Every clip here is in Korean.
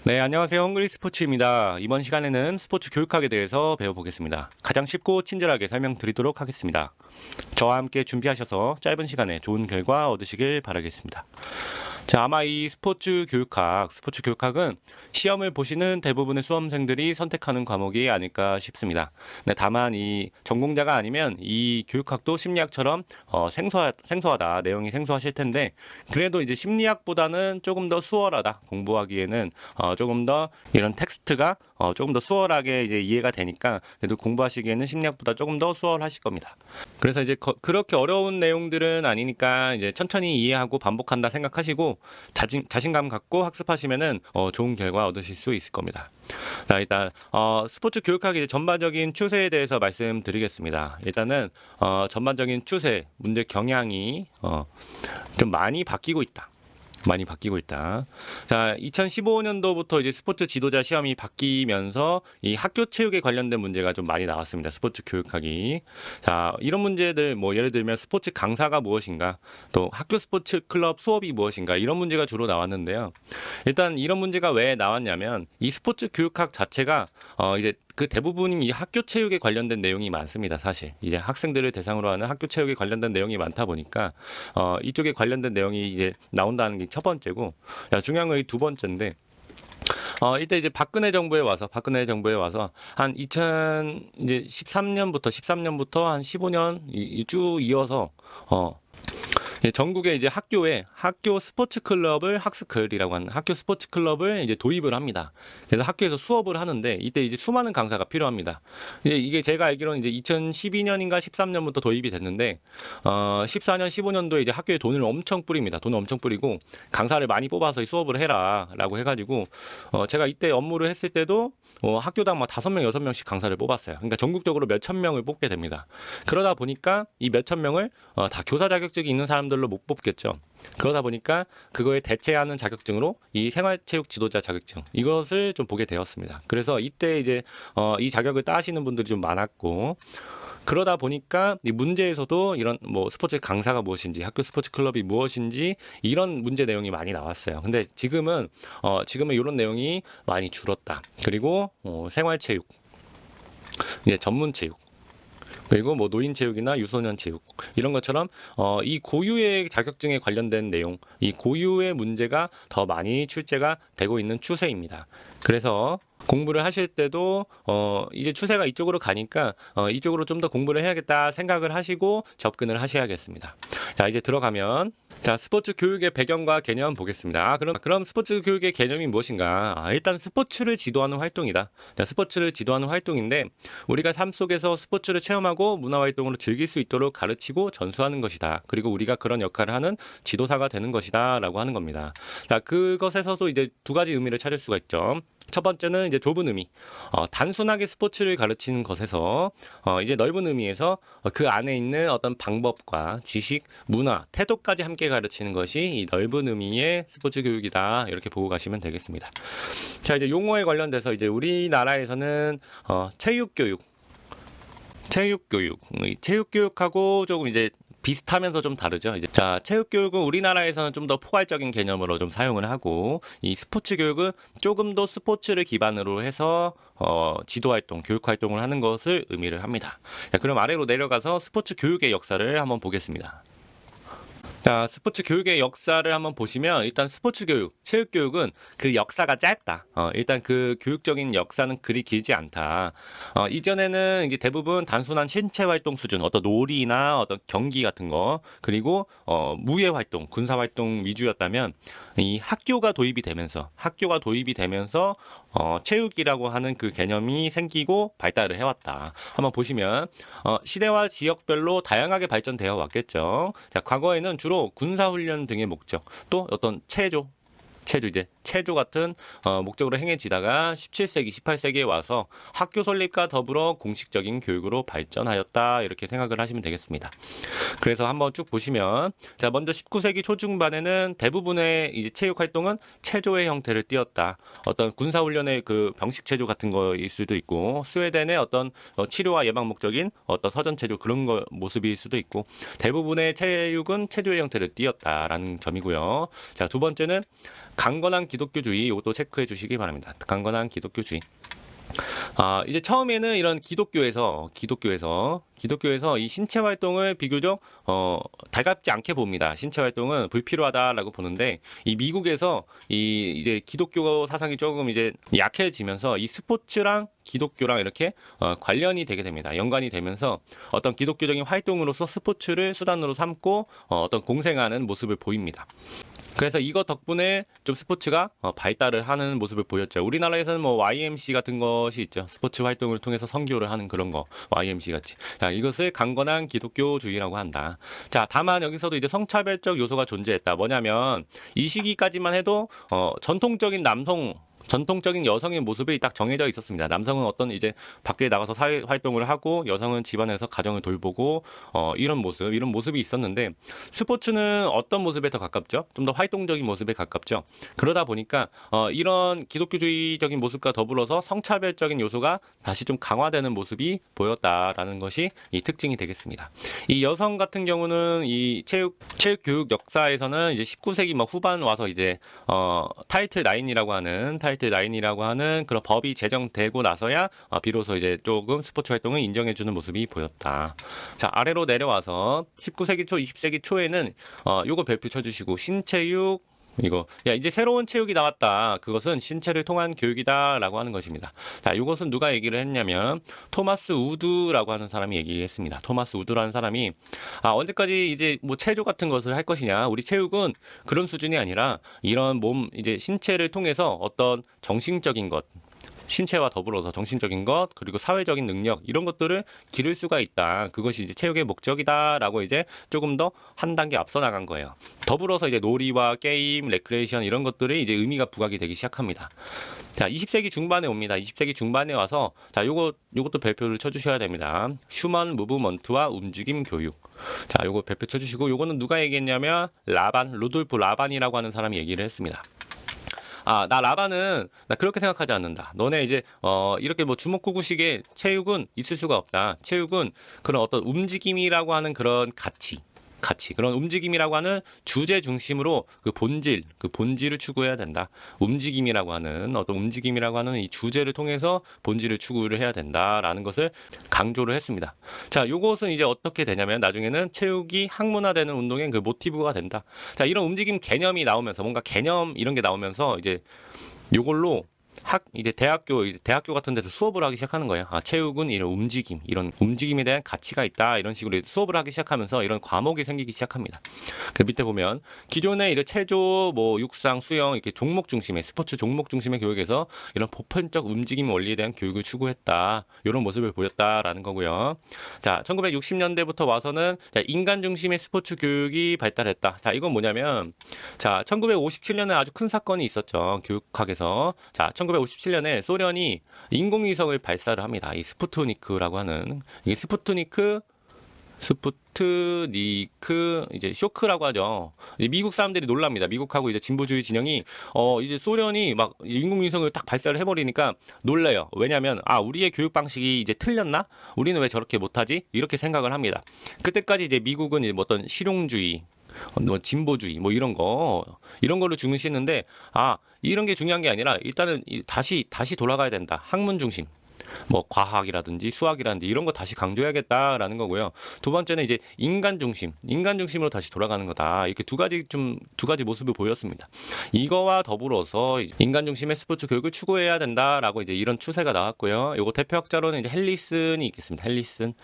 네, 안녕하세요. 헝그리 스포츠입니다. 이번 시간에는 스포츠 교육학에 대해서 배워보겠습니다. 가장 쉽고 친절하게 설명드리도록 하겠습니다. 저와 함께 준비하셔서 짧은 시간에 좋은 결과 얻으시길 바라겠습니다. 자, 아마 이 스포츠 교육학은 시험을 보시는 대부분의 수험생들이 선택하는 과목이 아닐까 싶습니다. 네, 다만 이 전공자가 아니면 이 교육학도 심리학처럼 생소하다, 내용이 생소하실 텐데, 그래도 이제 심리학보다는 조금 더 수월하다, 공부하기에는 조금 더 이런 텍스트가 조금 더 수월하게 이제 이해가 되니까 그래도 공부하시기에는 심리학보다 조금 더 수월하실 겁니다. 그래서 이제 그렇게 어려운 내용들은 아니니까 이제 천천히 이해하고 반복한다 생각하시고 자신감 갖고 학습하시면은 좋은 결과 얻으실 수 있을 겁니다. 자, 일단 스포츠 교육학의 전반적인 추세에 대해서 말씀드리겠습니다. 일단은 전반적인 추세, 문제 경향이 좀 많이 바뀌고 있다. 많이 바뀌고 있다. 자, 2015년도부터 이제 스포츠 지도자 시험이 바뀌면서 이 학교 체육에 관련된 문제가 좀 많이 나왔습니다. 스포츠 교육학이. 자, 이런 문제들 뭐 예를 들면 스포츠 강사가 무엇인가, 또 학교 스포츠 클럽 수업이 무엇인가 이런 문제가 주로 나왔는데요. 일단 이런 문제가 왜 나왔냐면 이 스포츠 교육학 자체가 이제 그 대부분이 이 학교 체육에 관련된 내용이 많습니다. 사실 이제 학생들을 대상으로 하는 학교 체육에 관련된 내용이 많다 보니까 이쪽에 관련된 내용이 이제 나온다는 게 첫 번째고, 자, 중요한 건 이 두 번째인데, 이때 이제 박근혜 정부에 와서 한 13년부터 한 15년 쭉 이어서 예, 전국에 이제 학교 스포츠 클럽을 학스클이라고 하는 학교 스포츠 클럽을 이제 도입을 합니다. 그래서 학교에서 수업을 하는데 이때 이제 수많은 강사가 필요합니다. 이게 제가 알기로는 이제 2012년인가 13년부터 도입이 됐는데 14년 15년도에 이제 학교에 돈을 엄청 뿌립니다. 돈을 엄청 뿌리고 강사를 많이 뽑아서 이 수업을 해라라고 해가지고 제가 이때 업무를 했을 때도 학교당 막 5명, 6명씩 강사를 뽑았어요. 그러니까 전국적으로 몇천 명을 뽑게 됩니다. 그러다 보니까 이 몇천 명을 다 교사 자격증이 있는 사람들로 못 뽑겠죠. 그러다 보니까 그거에 대체하는 자격증으로 이 생활체육 지도자 자격증 이것을 좀 보게 되었습니다. 그래서 이때 이제 이 자격을 따시는 분들이 좀 많았고, 그러다 보니까 이 문제에서도 이런 뭐 스포츠 강사가 무엇인지 학교 스포츠 클럽이 무엇인지 이런 문제 내용이 많이 나왔어요. 근데 지금은 이런 내용이 많이 줄었다. 그리고 생활체육, 이제 전문체육, 그리고 뭐 노인체육이나 유소년 체육 이런 것처럼 이 고유의 자격증에 관련된 내용, 이 고유의 문제가 더 많이 출제가 되고 있는 추세입니다. 그래서 공부를 하실 때도 이제 추세가 이쪽으로 가니까 이쪽으로 좀 더 공부를 해야겠다 생각을 하시고 접근을 하셔야겠습니다. 자, 이제 들어가면, 자, 스포츠 교육의 배경과 개념 보겠습니다. 그럼 스포츠 교육의 개념이 무엇인가? 일단 스포츠를 지도하는 활동이다. 자, 스포츠를 지도하는 활동인데 우리가 삶 속에서 스포츠를 체험하고 문화활동으로 즐길 수 있도록 가르치고 전수하는 것이다. 그리고 우리가 그런 역할을 하는 지도사가 되는 것이다. 라고 하는 겁니다. 자, 그것에서도 이제 두 가지 의미를 찾을 수가 있죠. 첫 번째는 이제 좁은 의미, 단순하게 스포츠를 가르치는 것에서 이제 넓은 의미에서 그 안에 있는 어떤 방법과 지식, 문화, 태도까지 함께 가르치는 것이 이 넓은 의미의 스포츠 교육이다. 이렇게 보고 가시면 되겠습니다. 자, 이제 용어에 관련돼서 이제 우리나라에서는 체육교육하고 조금 이제 비슷하면서 좀 다르죠. 이제 자, 체육교육은 우리나라에서는 좀 더 포괄적인 개념으로 좀 사용을 하고, 이 스포츠 교육은 조금 더 스포츠를 기반으로 해서 지도활동, 교육활동을 하는 것을 의미를 합니다. 자, 그럼 아래로 내려가서 스포츠 교육의 역사를 한번 보겠습니다. 자, 스포츠 교육의 역사를 한번 보시면 일단 스포츠 교육, 체육 교육은 그 역사가 짧다. 일단 그 교육적인 역사는 그리 길지 않다. 이전에는 이게 대부분 단순한 신체 활동 수준, 어떤 놀이나 어떤 경기 같은 거, 그리고 무예 활동, 군사 활동 위주였다면 이 학교가 도입이 되면서 체육이라고 하는 그 개념이 생기고 발달을 해왔다. 한번 보시면 시대와 지역별로 다양하게 발전되어 왔겠죠. 자, 과거에는 주로 군사훈련 등의 목적, 또 어떤 체조 같은 목적으로 행해지다가 17세기, 18세기에 와서 학교 설립과 더불어 공식적인 교육으로 발전하였다. 이렇게 생각을 하시면 되겠습니다. 그래서 한번 쭉 보시면, 자, 먼저 19세기 초중반에는 대부분의 이제 체육 활동은 체조의 형태를 띠었다. 어떤 군사훈련의 그 병식 체조 같은 거일 수도 있고, 스웨덴의 어떤 치료와 예방 목적인 어떤 서전 체조 그런 거 모습일 수도 있고, 대부분의 체육은 체조의 형태를 띠었다라는 점이고요. 자, 두 번째는 강건한 기독교주의 이것도 체크해 주시기 바랍니다. 강건한 기독교주의. 이제 처음에는 이런 기독교에서 이 신체 활동을 비교적 달갑지 않게 봅니다. 신체 활동은 불필요하다라고 보는데 이 미국에서 이제 기독교 사상이 조금 이제 약해지면서 이 스포츠랑 기독교랑 이렇게 관련이 되게 됩니다. 연관이 되면서 어떤 기독교적인 활동으로서 스포츠를 수단으로 삼고 어떤 공생하는 모습을 보입니다. 그래서 이것 덕분에 좀 스포츠가 발달을 하는 모습을 보였죠. 우리나라에서는 뭐 YMC 같은 것이 있죠. 스포츠 활동을 통해서 선교를 하는 그런 거, YMC 같이. 자, 이것을 강건한 기독교주의라고 한다. 자, 다만 여기서도 이제 성차별적 요소가 존재했다. 뭐냐면 이 시기까지만 해도 전통적인 여성의 모습이 딱 정해져 있었습니다. 남성은 어떤 이제 밖에 나가서 사회 활동을 하고 여성은 집안에서 가정을 돌보고 이런 모습이 있었는데 스포츠는 어떤 모습에 더 가깝죠? 좀 더 활동적인 모습에 가깝죠. 그러다 보니까 이런 기독교주의적인 모습과 더불어서 성차별적인 요소가 다시 좀 강화되는 모습이 보였다라는 것이 이 특징이 되겠습니다. 이 여성 같은 경우는 이 체육 교육 역사에서는 이제 19세기 뭐 후반 와서 이제 타이틀 9이라고 하는 그런 법이 제정되고 나서야 비로소 이제 조금 스포츠 활동을 인정해주는 모습이 보였다. 자, 아래로 내려와서 19세기 초, 20세기 초에는 요거 별표 쳐주시고 신체육 이제 새로운 체육이 나왔다. 그것은 신체를 통한 교육이다라고 하는 것입니다. 자, 이것은 누가 얘기를 했냐면 토마스 우드라고 하는 사람이 얘기했습니다. 토마스 우드라는 사람이 언제까지 이제 뭐 체조 같은 것을 할 것이냐? 우리 체육은 그런 수준이 아니라 이런 이제 신체를 통해서 어떤 정신적인 것, 신체와 더불어서 정신적인 것 그리고 사회적인 능력 이런 것들을 기를 수가 있다. 그것이 이제 체육의 목적이다라고 이제 조금 더 한 단계 앞서 나간 거예요. 더불어서 이제 놀이와 게임, 레크레이션 이런 것들이 이제 의미가 부각이 되기 시작합니다. 자, 20세기 중반에 옵니다. 20세기 중반에 와서 자, 요것도 별표를 쳐주셔야 됩니다. 휴먼 무브먼트와 움직임 교육. 자, 요거 별표 쳐주시고 요거는 누가 얘기했냐면 루돌프 라반이라고 하는 사람이 얘기를 했습니다. 나 그렇게 생각하지 않는다. 너네 이제 이렇게 뭐 주먹구구식의 체육은 있을 수가 없다. 체육은 그런 어떤 움직임이라고 하는 그런 가치 그런 움직임이라고 하는 주제 중심으로 그 본질을 추구해야 된다. 움직임이라고 하는 이 주제를 통해서 본질을 추구를 해야 된다라는 것을 강조를 했습니다. 자, 요것은 이제 어떻게 되냐면 나중에는 체육이 학문화되는 운동의 그 모티브가 된다. 자, 이런 움직임 개념이 나오면서 뭔가 개념 이런 게 나오면서 이제 요걸로 이제 대학교 같은 데서 수업을 하기 시작하는 거예요. 체육은 이런 움직임에 대한 가치가 있다. 이런 식으로 수업을 하기 시작하면서 이런 과목이 생기기 시작합니다. 그 밑에 보면 기존의 이런 체조, 뭐 육상, 수영 이렇게 스포츠 종목 중심의 교육에서 이런 보편적 움직임 원리에 대한 교육을 추구했다. 이런 모습을 보였다라는 거고요. 자, 1960년대부터 와서는 인간 중심의 스포츠 교육이 발달했다. 자, 이건 뭐냐면 자, 1957년에 아주 큰 사건이 있었죠. 교육학에서. 자, 1957년에 소련이 인공위성을 발사를 합니다. 이 스푸트니크라고 하는 이게 스푸트니크 이제 쇼크라고 하죠. 미국 사람들이 놀랍니다. 미국하고 이제 진보주의 진영이 이제 소련이 막 인공위성을 딱 발사를 해버리니까 놀래요. 왜냐하면 우리의 교육 방식이 이제 틀렸나? 우리는 왜 저렇게 못하지? 이렇게 생각을 합니다. 그때까지 이제 미국은 이제 뭐 어떤 실용주의 뭐 진보주의 뭐 이런 거를 중시했는데 이런 게 중요한 게 아니라 일단은 다시 돌아가야 된다. 학문 중심. 뭐 과학이라든지 수학이라든지 이런 거 다시 강조해야겠다라는 거고요. 두 번째는 이제 인간 중심으로 다시 돌아가는 거다. 이렇게 두 가지 모습을 보였습니다. 이거와 더불어서 인간 중심의 스포츠 교육을 추구해야 된다라고 이제 이런 추세가 나왔고요. 요거 대표학자로는 이제 헬리슨이 있겠습니다. 헬리슨.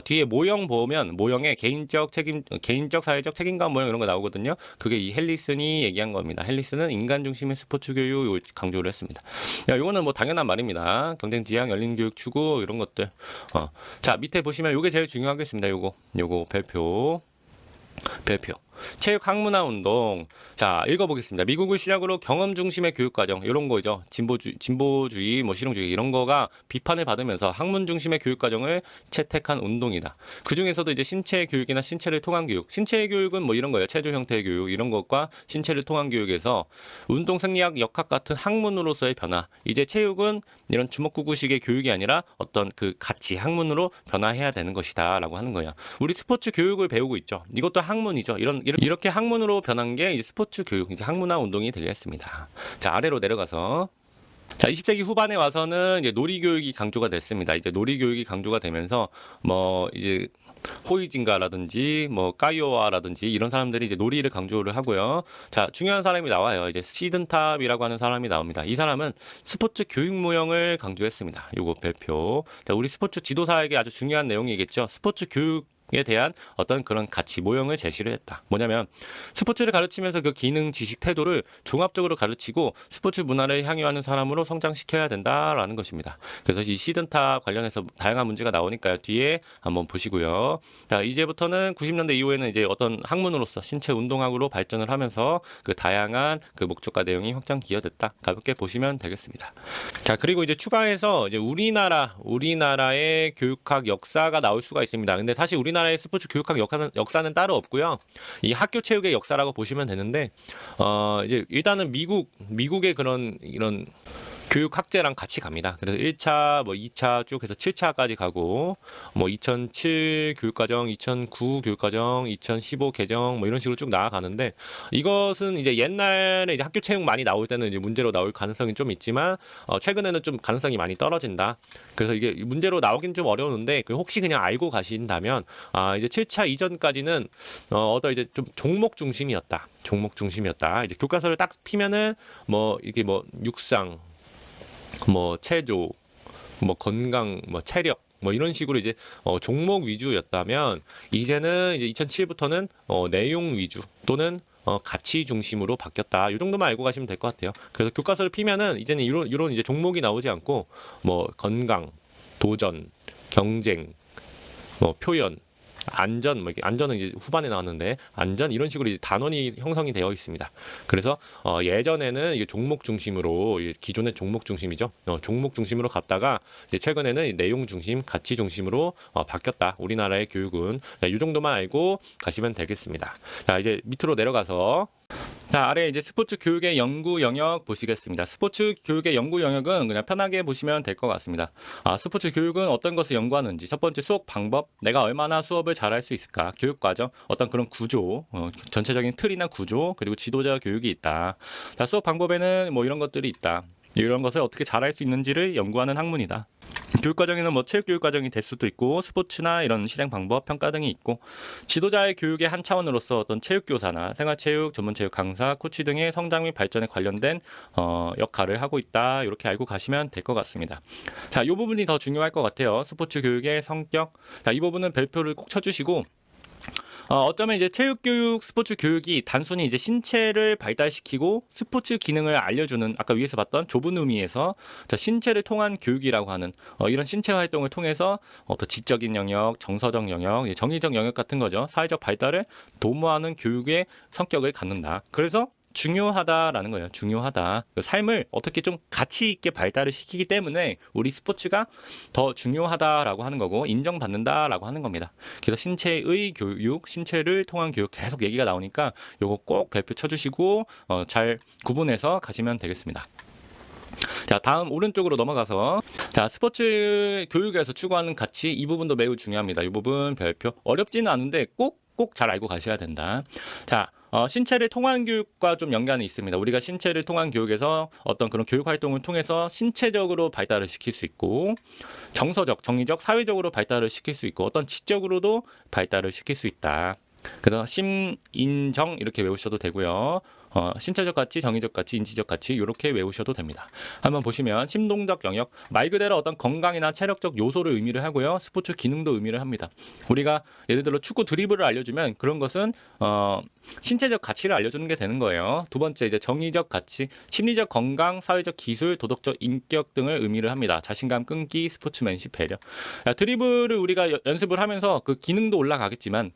뒤에 모형 보면 모형에 개인적 사회적 책임감 모형 이런 거 나오거든요. 그게 이 헬리슨이 얘기한 겁니다. 헬리슨은 인간 중심의 스포츠 교육 강조를 했습니다. 요거는 뭐 당연한 말입니다. 경쟁 지향 열린 교육 추구 이런 것들. 자, 밑에 보시면 요게 제일 중요하겠습니다. 요거 별표. 체육 학문화 운동. 자, 읽어보겠습니다. 미국을 시작으로 경험 중심의 교육 과정 이런 거죠. 진보주의, 뭐 실용주의 이런 거가 비판을 받으면서 학문 중심의 교육 과정을 채택한 운동이다. 그 중에서도 이제 신체 교육이나 신체를 통한 교육. 신체 교육은 뭐 이런 거예요. 체조 형태의 교육 이런 것과 신체를 통한 교육에서 운동 생리학 역학 같은 학문으로서의 변화. 이제 체육은 이런 주먹구구식의 교육이 아니라 어떤 그 가치 학문으로 변화해야 되는 것이다라고 하는 거예요. 우리 스포츠 교육을 배우고 있죠. 이것도 학문이죠. 이런 이렇게 학문으로 변한 게 이제 스포츠 교육, 이제 학문화 운동이 되겠습니다. 자, 아래로 내려가서 자, 20세기 후반에 와서는 이제 놀이 교육이 강조가 됐습니다. 이제 놀이 교육이 강조가 되면서 뭐 이제 호이징가라든지 뭐 까이오와라든지 이런 사람들이 이제 놀이를 강조를 하고요. 자, 중요한 사람이 나와요. 이제 시든탑이라고 하는 사람이 나옵니다. 이 사람은 스포츠 교육 모형을 강조했습니다. 요거 별표. 자, 우리 스포츠 지도사에게 아주 중요한 내용이겠죠. 스포츠 교육에 대한 어떤 그런 가치 모형을 제시를 했다. 뭐냐면 스포츠를 가르치면서 그 기능, 지식, 태도를 종합적으로 가르치고 스포츠 문화를 향유하는 사람으로 성장시켜야 된다라는 것입니다. 그래서 이 시든탑 관련해서 다양한 문제가 나오니까요. 뒤에 한번 보시고요. 자, 이제부터는 90년대 이후에는 이제 어떤 학문으로서 신체 운동학으로 발전을 하면서 그 다양한 그 목적과 내용이 확장 기여됐다. 가볍게 보시면 되겠습니다. 자, 그리고 이제 추가해서 이제 우리나라의 교육학 역사가 나올 수가 있습니다. 근데 사실 우리나라의 스포츠 교육학 역사는 따로 없고요. 이 학교 체육의 역사라고 보시면 되는데, 이제 일단은 미국의 이런 교육학제랑 같이 갑니다. 그래서 1차, 뭐 2차 쭉 해서 7차까지 가고, 뭐 2007 교육과정, 2009 교육과정, 2015 개정, 뭐 이런 식으로 쭉 나아가는데, 이것은 이제 옛날에 이제 학교 체육 많이 나올 때는 이제 문제로 나올 가능성이 좀 있지만, 최근에는 좀 가능성이 많이 떨어진다. 그래서 이게 문제로 나오긴 좀 어려우는데, 혹시 그냥 알고 가신다면, 이제 7차 이전까지는, 어떤 이제 좀 종목 중심이었다. 이제 교과서를 딱 피면은, 뭐, 이게 뭐, 육상, 뭐 체조, 뭐 건강, 뭐 체력, 뭐 이런 식으로 이제 종목 위주였다면 이제는 이제 2007부터는 내용 위주 또는 가치 중심으로 바뀌었다. 이 정도만 알고 가시면 될 것 같아요. 그래서 교과서를 피면은 이제는 이런 이제 종목이 나오지 않고 뭐 건강, 도전, 경쟁, 뭐 표현, 안전, 뭐 이렇게 안전은 이제 후반에 나왔는데 안전 이런 식으로 이제 단원이 형성이 되어 있습니다. 그래서 예전에는 이게 종목 중심으로 기존의 종목 중심이죠. 종목 중심으로 갔다가 이제 최근에는 내용 중심, 가치 중심으로 바뀌었다. 우리나라의 교육은 이 정도만 알고 가시면 되겠습니다. 자, 이제 밑으로 내려가서. 자, 아래 이제 스포츠 교육의 연구 영역 보시겠습니다. 스포츠 교육의 연구 영역은 그냥 편하게 보시면 될 것 같습니다. 스포츠 교육은 어떤 것을 연구하는지, 첫 번째 수업 방법, 내가 얼마나 수업을 잘할 수 있을까, 교육 과정, 어떤 그런 구조, 전체적인 틀이나 구조, 그리고 지도자 교육이 있다. 자, 수업 방법에는 뭐 이런 것들이 있다. 이런 것을 어떻게 잘할 수 있는지를 연구하는 학문이다. 교육과정에는 뭐 체육교육과정이 될 수도 있고 스포츠나 이런 실행 방법, 평가 등이 있고 지도자의 교육의 한 차원으로서 어떤 체육교사나 생활체육, 전문체육 강사, 코치 등의 성장 및 발전에 관련된 역할을 하고 있다. 이렇게 알고 가시면 될 것 같습니다. 자, 이 부분이 더 중요할 것 같아요. 스포츠 교육의 성격. 자, 이 부분은 별표를 꼭 쳐주시고 어쩌면 이제 체육교육, 스포츠 교육이 단순히 이제 신체를 발달시키고 스포츠 기능을 알려주는 아까 위에서 봤던 좁은 의미에서 신체를 통한 교육이라고 하는 이런 신체 활동을 통해서 더 지적인 영역, 정서적 영역, 정의적 영역 같은 거죠. 사회적 발달을 도모하는 교육의 성격을 갖는다. 그래서 중요하다라는 거예요. 중요하다. 삶을 어떻게 좀 가치 있게 발달을 시키기 때문에 우리 스포츠가 더 중요하다라고 하는 거고 인정받는다라고 하는 겁니다. 그래서 신체의 교육, 신체를 통한 교육 계속 얘기가 나오니까 요거 꼭 별표 쳐주시고 잘 구분해서 가시면 되겠습니다. 자, 다음 오른쪽으로 넘어가서 자, 스포츠 교육에서 추구하는 가치 이 부분도 매우 중요합니다. 이 부분 별표 어렵지는 않은데 꼭 잘 알고 가셔야 된다. 자, 신체를 통한 교육과 좀 연관이 있습니다. 우리가 신체를 통한 교육에서 어떤 그런 교육 활동을 통해서 신체적으로 발달을 시킬 수 있고 정서적, 정의적, 사회적으로 발달을 시킬 수 있고 어떤 지적으로도 발달을 시킬 수 있다. 그래서 심, 인, 정 이렇게 외우셔도 되고요. 신체적 가치, 정의적 가치, 인지적 가치 이렇게 외우셔도 됩니다. 한번 보시면 심동적 영역, 말 그대로 어떤 건강이나 체력적 요소를 의미를 하고요. 스포츠 기능도 의미를 합니다. 우리가 예를 들어 축구 드리블을 알려주면 그런 것은 신체적 가치를 알려주는 게 되는 거예요. 두 번째 이제 정의적 가치, 심리적 건강, 사회적 기술, 도덕적 인격 등을 의미를 합니다. 자신감, 끈기, 스포츠맨십, 배려. 드리블을 우리가 연습을 하면서 그 기능도 올라가겠지만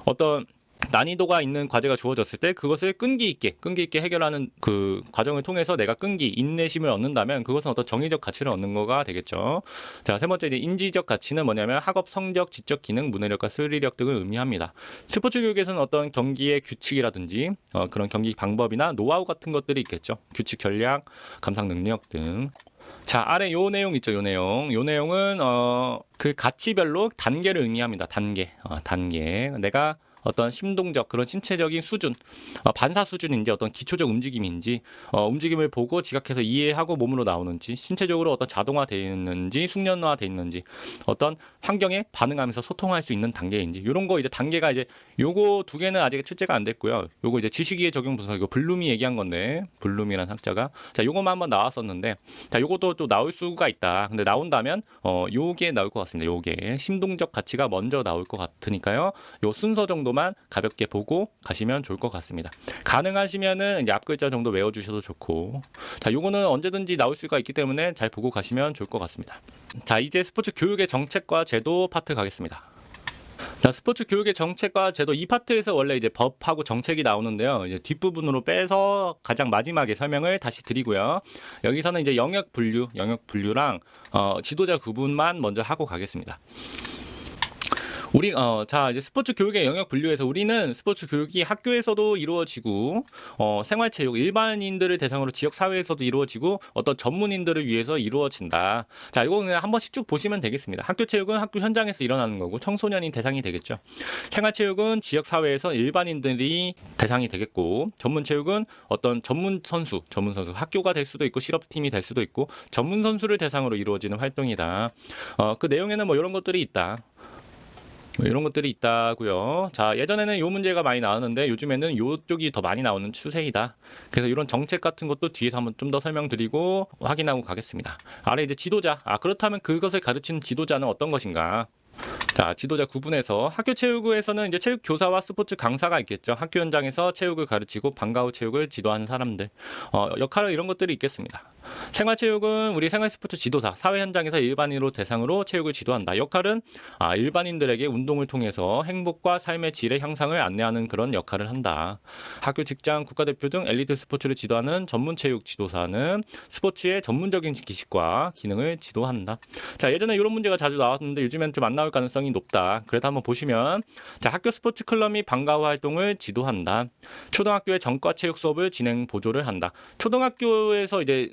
어떤 난이도가 있는 과제가 주어졌을 때 그것을 끈기 있게 해결하는 그 과정을 통해서 내가 끈기, 인내심을 얻는다면 그것은 어떤 정의적 가치를 얻는 거가 되겠죠. 자, 세 번째 이제 인지적 가치는 뭐냐면 학업 성적, 지적 기능, 문해력과 수리력 등을 의미합니다. 스포츠 교육에서는 어떤 경기의 규칙이라든지 그런 경기 방법이나 노하우 같은 것들이 있겠죠. 규칙, 전략, 감상 능력 등. 자, 아래 요 내용 있죠. 요 내용은 그 가치별로 단계를 의미합니다. 단계. 단계. 내가 어떤 심동적 그런 신체적인 수준, 반사 수준인지 어떤 기초적 움직임인지 움직임을 보고 지각해서 이해하고 몸으로 나오는지, 신체적으로 어떤 자동화되어 있는지 숙련화되어 있는지, 어떤 환경에 반응하면서 소통할 수 있는 단계인지, 이런 거 이제 단계가 이제 요거 두 개는 아직 출제가 안 됐고요. 요거 이제 지식이해 적용 분석, 이거 블룸이 얘기한 건데, 블룸이라는 학자가 자 요거만 한번 나왔었는데, 자 요것도 또 나올 수가 있다. 근데 나온다면 요게 나올 것 같습니다. 요게 심동적 가치가 먼저 나올 것 같으니까요. 요 순서 정도만 가볍게 보고 가시면 좋을 것 같습니다. 가능하시면은 이제 앞글자 정도 외워주셔도 좋고, 자 요거는 언제든지 나올 수가 있기 때문에 잘 보고 가시면 좋을 것 같습니다. 자 이제 스포츠 교육의 정책과 제도 파트 가겠습니다. 자, 스포츠 교육의 정책과 제도 이 파트에서 원래 이제 법하고 정책이 나오는데요. 이제 뒷부분으로 빼서 가장 마지막에 설명을 다시 드리고요. 여기서는 이제 영역 분류랑 지도자 구분만 먼저 하고 가겠습니다. 자 이제 스포츠 교육의 영역 분류에서 우리는 스포츠 교육이 학교에서도 이루어지고 생활체육 일반인들을 대상으로 지역 사회에서도 이루어지고 어떤 전문인들을 위해서 이루어진다. 자 이거 그냥 한 번씩 쭉 보시면 되겠습니다. 학교 체육은 학교 현장에서 일어나는 거고 청소년이 대상이 되겠죠. 생활체육은 지역 사회에서 일반인들이 대상이 되겠고, 전문체육은 어떤 전문 선수 학교가 될 수도 있고 실업팀이 될 수도 있고 전문 선수를 대상으로 이루어지는 활동이다. 그 내용에는 뭐 이런 것들이 있다. 이런 것들이 있다고요. 자 예전에는 요 문제가 많이 나왔는데 요즘에는 요쪽이 더 많이 나오는 추세이다. 그래서 이런 정책 같은 것도 뒤에서 한번 좀 더 설명드리고 확인하고 가겠습니다. 아래 이제 지도자, 그렇다면 그것을 가르치는 지도자는 어떤 것인가? 자, 지도자 구분해서 학교 체육부에서는 이제 체육 교사와 스포츠 강사가 있겠죠. 학교 현장에서 체육을 가르치고 방과 후 체육을 지도하는 사람들. 역할은 이런 것들이 있겠습니다. 생활체육은 우리 생활스포츠 지도사, 사회 현장에서 일반인으로 대상으로 체육을 지도한다. 역할은 일반인들에게 운동을 통해서 행복과 삶의 질의 향상을 안내하는 그런 역할을 한다. 학교, 직장, 국가대표 등 엘리트 스포츠를 지도하는 전문체육 지도사는 스포츠의 전문적인 지식과 기능을 지도한다. 자, 예전에 이런 문제가 자주 나왔는데 요즘엔 좀 안 나올 가능성이 높다. 그래도 한번 보시면, 자, 학교 스포츠 클럽이 방과 후 활동을 지도한다. 초등학교의 전과 체육 수업을 진행 보조를 한다. 초등학교에서 이제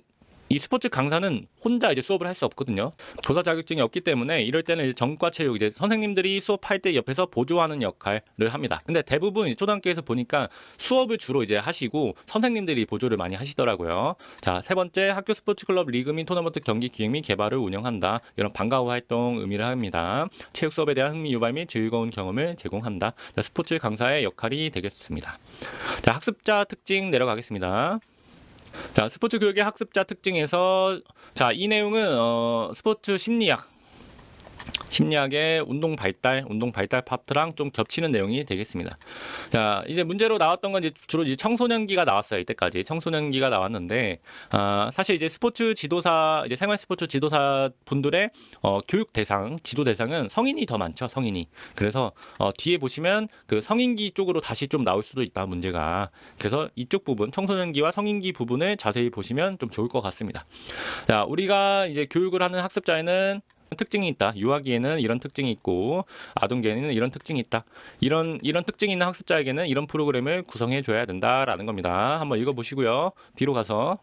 이 스포츠 강사는 혼자 이제 수업을 할 수 없거든요. 교사 자격증이 없기 때문에 이럴 때는 이제 전과 체육, 이제 선생님들이 수업할 때 옆에서 보조하는 역할을 합니다. 근데 대부분 초등학교에서 보니까 수업을 주로 이제 하시고 선생님들이 보조를 많이 하시더라고요. 자, 세 번째, 학교 스포츠 클럽 리그 및 토너먼트 경기 기획 및 개발을 운영한다. 이런 방과 후 활동 의미를 합니다. 체육 수업에 대한 흥미 유발 및 즐거운 경험을 제공한다. 자, 스포츠 강사의 역할이 되겠습니다. 자, 학습자 특징 내려가겠습니다. 자, 스포츠 교육의 학습자 특징에서, 자, 이 내용은 스포츠 심리학의 운동 발달 파트랑 좀 겹치는 내용이 되겠습니다. 자, 이제 문제로 나왔던 건 이제 주로 이제 청소년기가 나왔어요. 이때까지 청소년기가 나왔는데, 사실 이제 스포츠 지도사, 이제 생활 스포츠 지도사 분들의 교육 대상, 지도 대상은 성인이 더 많죠. 성인이. 그래서 뒤에 보시면 그 성인기 쪽으로 다시 좀 나올 수도 있다, 문제가. 그래서 이쪽 부분, 청소년기와 성인기 부분을 자세히 보시면 좀 좋을 것 같습니다. 자, 우리가 이제 교육을 하는 학습자에는 특징이 있다. 유아기에는 이런 특징이 있고 아동기에는 이런 특징이 있다. 이런 특징이 있는 학습자에게는 이런 프로그램을 구성해 줘야 된다라는 겁니다. 한번 읽어보시고요. 뒤로 가서,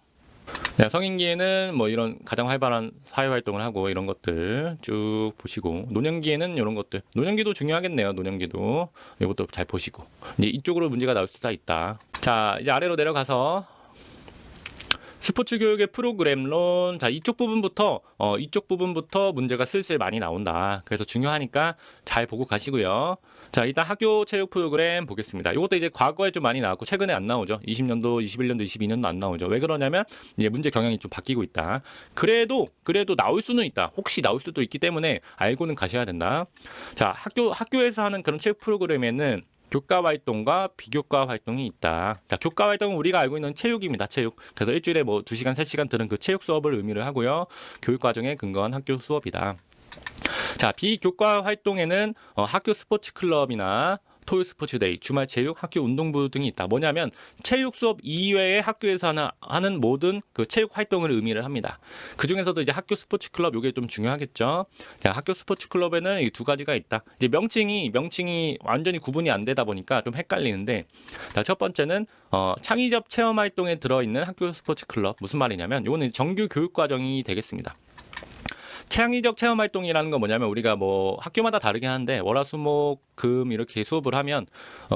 네, 성인기에는 뭐 이런 가장 활발한 사회활동을 하고 이런 것들 쭉 보시고, 노년기에는 이런 것들, 노년기도 중요하겠네요. 노년기도 이것도 잘 보시고, 이제 이쪽으로 문제가 나올 수가 있다. 자, 이제 아래로 내려가서 스포츠 교육의 프로그램론. 자, 이쪽 부분부터 문제가 슬슬 많이 나온다. 그래서 중요하니까 잘 보고 가시고요. 자, 일단 학교 체육 프로그램 보겠습니다. 이것도 이제 과거에 좀 많이 나왔고 최근에 안 나오죠. 20년도, 21년도, 22년도 안 나오죠. 왜 그러냐면 이제 문제 경향이 좀 바뀌고 있다. 그래도 나올 수는 있다. 혹시 나올 수도 있기 때문에 알고는 가셔야 된다. 자, 학교에서 하는 그런 체육 프로그램에는 교과 활동과 비교과 활동이 있다. 자, 교과 활동은 우리가 알고 있는 체육입니다. 체육. 그래서 일주일에 뭐 2시간, 3시간 들은 그 체육 수업을 의미를 하고요. 교육 과정에 근거한 학교 수업이다. 자, 비교과 활동에는 학교 스포츠 클럽이나 토요 스포츠데이, 주말 체육, 학교 운동부 등이 있다. 뭐냐면 체육 수업 이외에 학교에서 하는 모든 그 체육 활동을 의미를 합니다. 그 중에서도 이제 학교 스포츠 클럽, 요게 좀 중요하겠죠. 자, 학교 스포츠 클럽에는 이 두 가지가 있다. 이제 명칭이 완전히 구분이 안 되다 보니까 좀 헷갈리는데, 자, 첫 번째는 창의적 체험 활동에 들어있는 학교 스포츠 클럽. 무슨 말이냐면 요거는 정규 교육 과정이 되겠습니다. 창의적 체험 활동이라는 건 뭐냐면 우리가 뭐 학교마다 다르긴 한데 월화수목금 이렇게 수업을 하면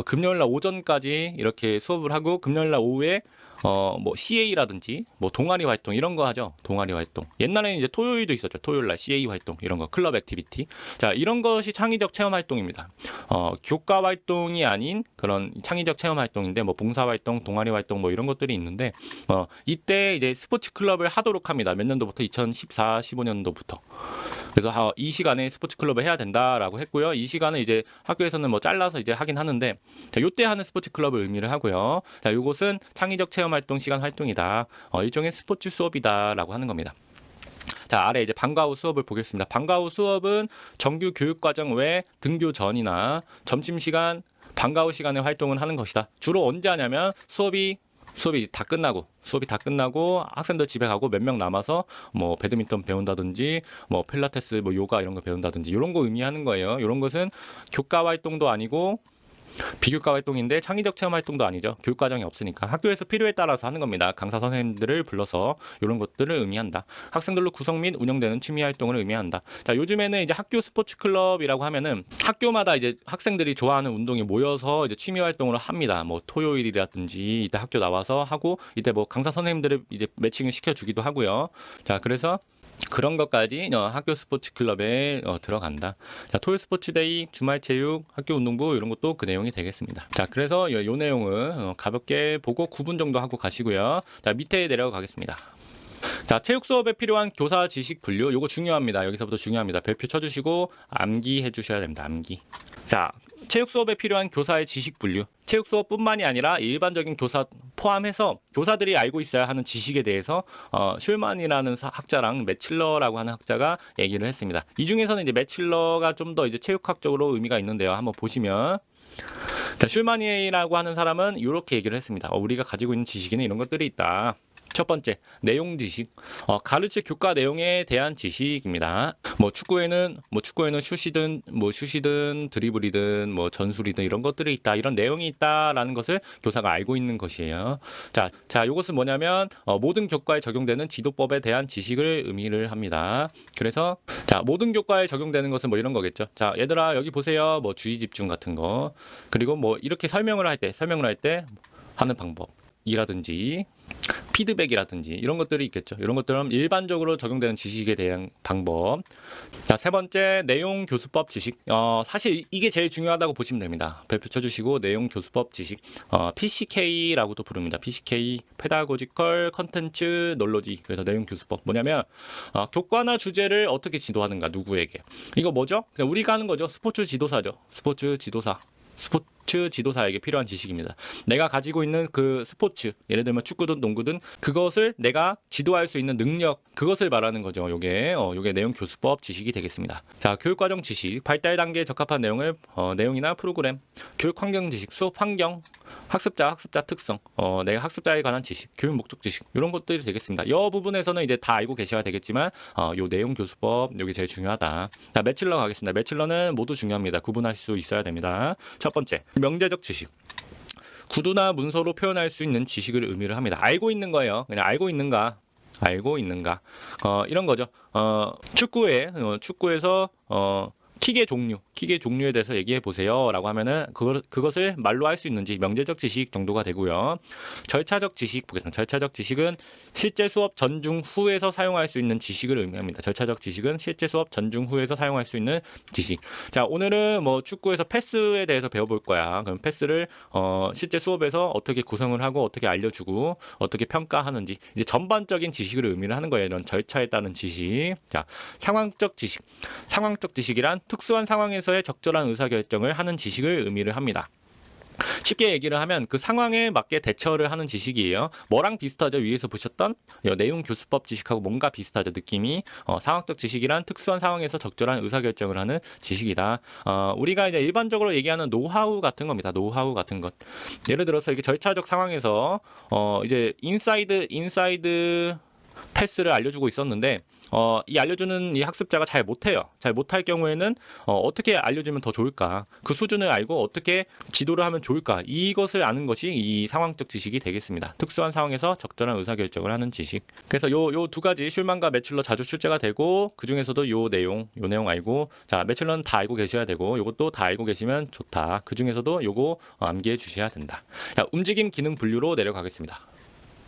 금요일 날 오전까지 이렇게 수업을 하고 금요일 날 오후에 뭐 CA라든지 뭐 동아리 활동 이런 거 하죠. 동아리 활동. 옛날에는 이제 토요일도 있었죠. 토요일 날 CA 활동 이런 거 클럽 액티비티. 자, 이런 것이 창의적 체험 활동입니다. 교과 활동이 아닌 그런 창의적 체험 활동인데 뭐 봉사 활동, 동아리 활동 뭐 이런 것들이 있는데 이때 이제 스포츠 클럽을 하도록 합니다. 몇 년도부터 2014, 15년도부터. 그래서 이 시간에 스포츠 클럽을 해야 된다라고 했고요. 이 시간은 이제 학교에서는 뭐 잘라서 이제 하긴 하는데 자, 요때 하는 스포츠 클럽을 의미를 하고요. 자, 요것은 창의적 체험 활동 시간 활동이다. 일종의 스포츠 수업이다라고 하는 겁니다. 자, 아래 이제 방과 후 수업을 보겠습니다. 방과 후 수업은 정규 교육과정 외 등교 전이나 점심시간, 방과 후 시간에 활동을 하는 것이다. 주로 언제 하냐면 수업이 다 끝나고 학생들 집에 가고 몇 명 남아서 뭐 배드민턴 배운다든지 뭐 필라테스 뭐 요가 이런 거 배운다든지 이런 거 의미하는 거예요. 이런 것은 교과 활동도 아니고 비교과 활동인데 창의적 체험 활동도 아니죠. 교육 과정이 없으니까 학교에서 필요에 따라서 하는 겁니다. 강사 선생님들을 불러서 이런 것들을 의미한다. 학생들로 구성 및 운영되는 취미 활동을 의미한다. 자, 요즘에는 이제 학교 스포츠 클럽이라고 하면은 학교마다 이제 학생들이 좋아하는 운동이 모여서 이제 취미 활동을 합니다. 뭐 토요일이라든지 이때 학교 나와서 하고 이때 뭐 강사 선생님들을 이제 매칭을 시켜주기도 하고요. 자, 그래서 그런 것까지 학교 스포츠 클럽에 들어간다. 자, 토요 스포츠데이, 주말 체육, 학교 운동부 이런 것도 그 내용이 되겠습니다. 자, 그래서 요 내용을 가볍게 보고 9분 정도 하고 가시고요. 자, 밑에 내려가 가겠습니다. 자, 체육 수업에 필요한 교사 지식 분류 요거 중요합니다. 여기서부터 중요합니다. 별표 쳐주시고 암기해 주셔야 됩니다. 암기. 자, 체육 수업에 필요한 교사의 지식 분류. 체육 수업뿐만이 아니라 일반적인 교사 포함해서 교사들이 알고 있어야 하는 지식에 대해서 슐만이라는 학자랑 매칠러라고 하는 학자가 얘기를 했습니다. 이 중에서는 이제 매칠러가 좀 더 이제 체육학적으로 의미가 있는데요. 한번 보시면 자, 슐만이라고 하는 사람은 이렇게 얘기를 했습니다. 우리가 가지고 있는 지식에는 이런 것들이 있다. 첫 번째, 내용 지식. 가르칠 교과 내용에 대한 지식입니다. 뭐 축구에는 슛이든 드리블이든 뭐 전술이든 이런 것들이 있다. 이런 내용이 있다라는 것을 교사가 알고 있는 것이에요. 자, 이것은 뭐냐면 모든 교과에 적용되는 지도법에 대한 지식을 의미를 합니다. 그래서 자, 모든 교과에 적용되는 것은 뭐 이런 거겠죠. 자, 얘들아 여기 보세요. 뭐 주의 집중 같은 거. 그리고 뭐 이렇게 설명을 할 때 하는 방법이라든지 피드백이라든지 이런 것들이 있겠죠. 이런 것들은 일반적으로 적용되는 지식에 대한 방법. 자, 세 번째, 내용 교수법 지식. 사실 이게 제일 중요하다고 보시면 됩니다. 별표 쳐주시고 내용 교수법 지식. PCK라고도 부릅니다. PCK, 페다고지컬 컨텐츠 놀로지. 그래서 내용 교수법. 뭐냐면 교과나 주제를 어떻게 지도하는가, 누구에게. 이거 뭐죠? 그냥 우리가 하는 거죠. 스포츠 지도사죠. 스포츠 지도사에게 필요한 지식입니다. 내가 가지고 있는 그 스포츠, 예를 들면 축구든 농구든 그것을 내가 지도할 수 있는 능력, 그것을 말하는 거죠. 요게 내용 교수법 지식이 되겠습니다. 자, 교육과정 지식, 발달 단계에 적합한 내용이나 프로그램, 교육 환경 지식, 수업 환경, 학습자 특성, 내가 학습자에 관한 지식, 교육 목적 지식 이런 것들이 되겠습니다. 이 부분에서는 이제 다 알고 계셔야 되겠지만 요 내용 교수법 여기 제일 중요하다. 자, 매칠러 가겠습니다. 매칠러는 모두 중요합니다. 구분할 수 있어야 됩니다. 첫 번째, 명제적 지식. 구두나 문서로 표현할 수 있는 지식을 의미를 합니다. 알고 있는 거예요. 그냥 알고 있는가 이런 거죠. 축구에서 킥의 종류에 대해서 얘기해 보세요 라고 하면은 그것을 말로 할 수 있는지 명제적 지식 정도가 되고요. 절차적 지식 보겠습니다. 절차적 지식은 실제 수업 전중 후에서 사용할 수 있는 지식을 의미합니다. 절차적 지식은 실제 수업 전중 후에서 사용할 수 있는 지식. 자, 오늘은 뭐 축구에서 패스에 대해서 배워볼 거야. 그럼 패스를 실제 수업에서 어떻게 구성을 하고 어떻게 알려주고 어떻게 평가하는지 이제 전반적인 지식을 의미를 하는 거예요. 이런 절차에 따른 지식. 자, 상황적 지식이란 특수한 상황에서의 적절한 의사결정을 하는 지식을 의미를 합니다. 쉽게 얘기를 하면 그 상황에 맞게 대처를 하는 지식이에요. 뭐랑 비슷하죠? 위에서 보셨던 내용 교수법 지식하고 뭔가 비슷하죠? 느낌이. 상황적 지식이란 특수한 상황에서 적절한 의사결정을 하는 지식이다. 우리가 이제 일반적으로 얘기하는 노하우 같은 겁니다. 노하우 같은 것. 예를 들어서 이게 절차적 상황에서 이제 인사이드 패스를 알려주고 있었는데 이 알려주는 이 학습자가 잘 못해요. 잘 못할 경우에는 어떻게 알려주면 더 좋을까? 그 수준을 알고 어떻게 지도를 하면 좋을까? 이것을 아는 것이 이 상황적 지식이 되겠습니다. 특수한 상황에서 적절한 의사결정을 하는 지식. 그래서 요 두 가지 슐만과 매칠러 자주 출제가 되고 그 중에서도 요 내용 알고 자 매칠러는 다 알고 계셔야 되고 요것도 다 알고 계시면 좋다. 그 중에서도 요거 암기해 주셔야 된다. 자, 움직임 기능 분류로 내려가겠습니다.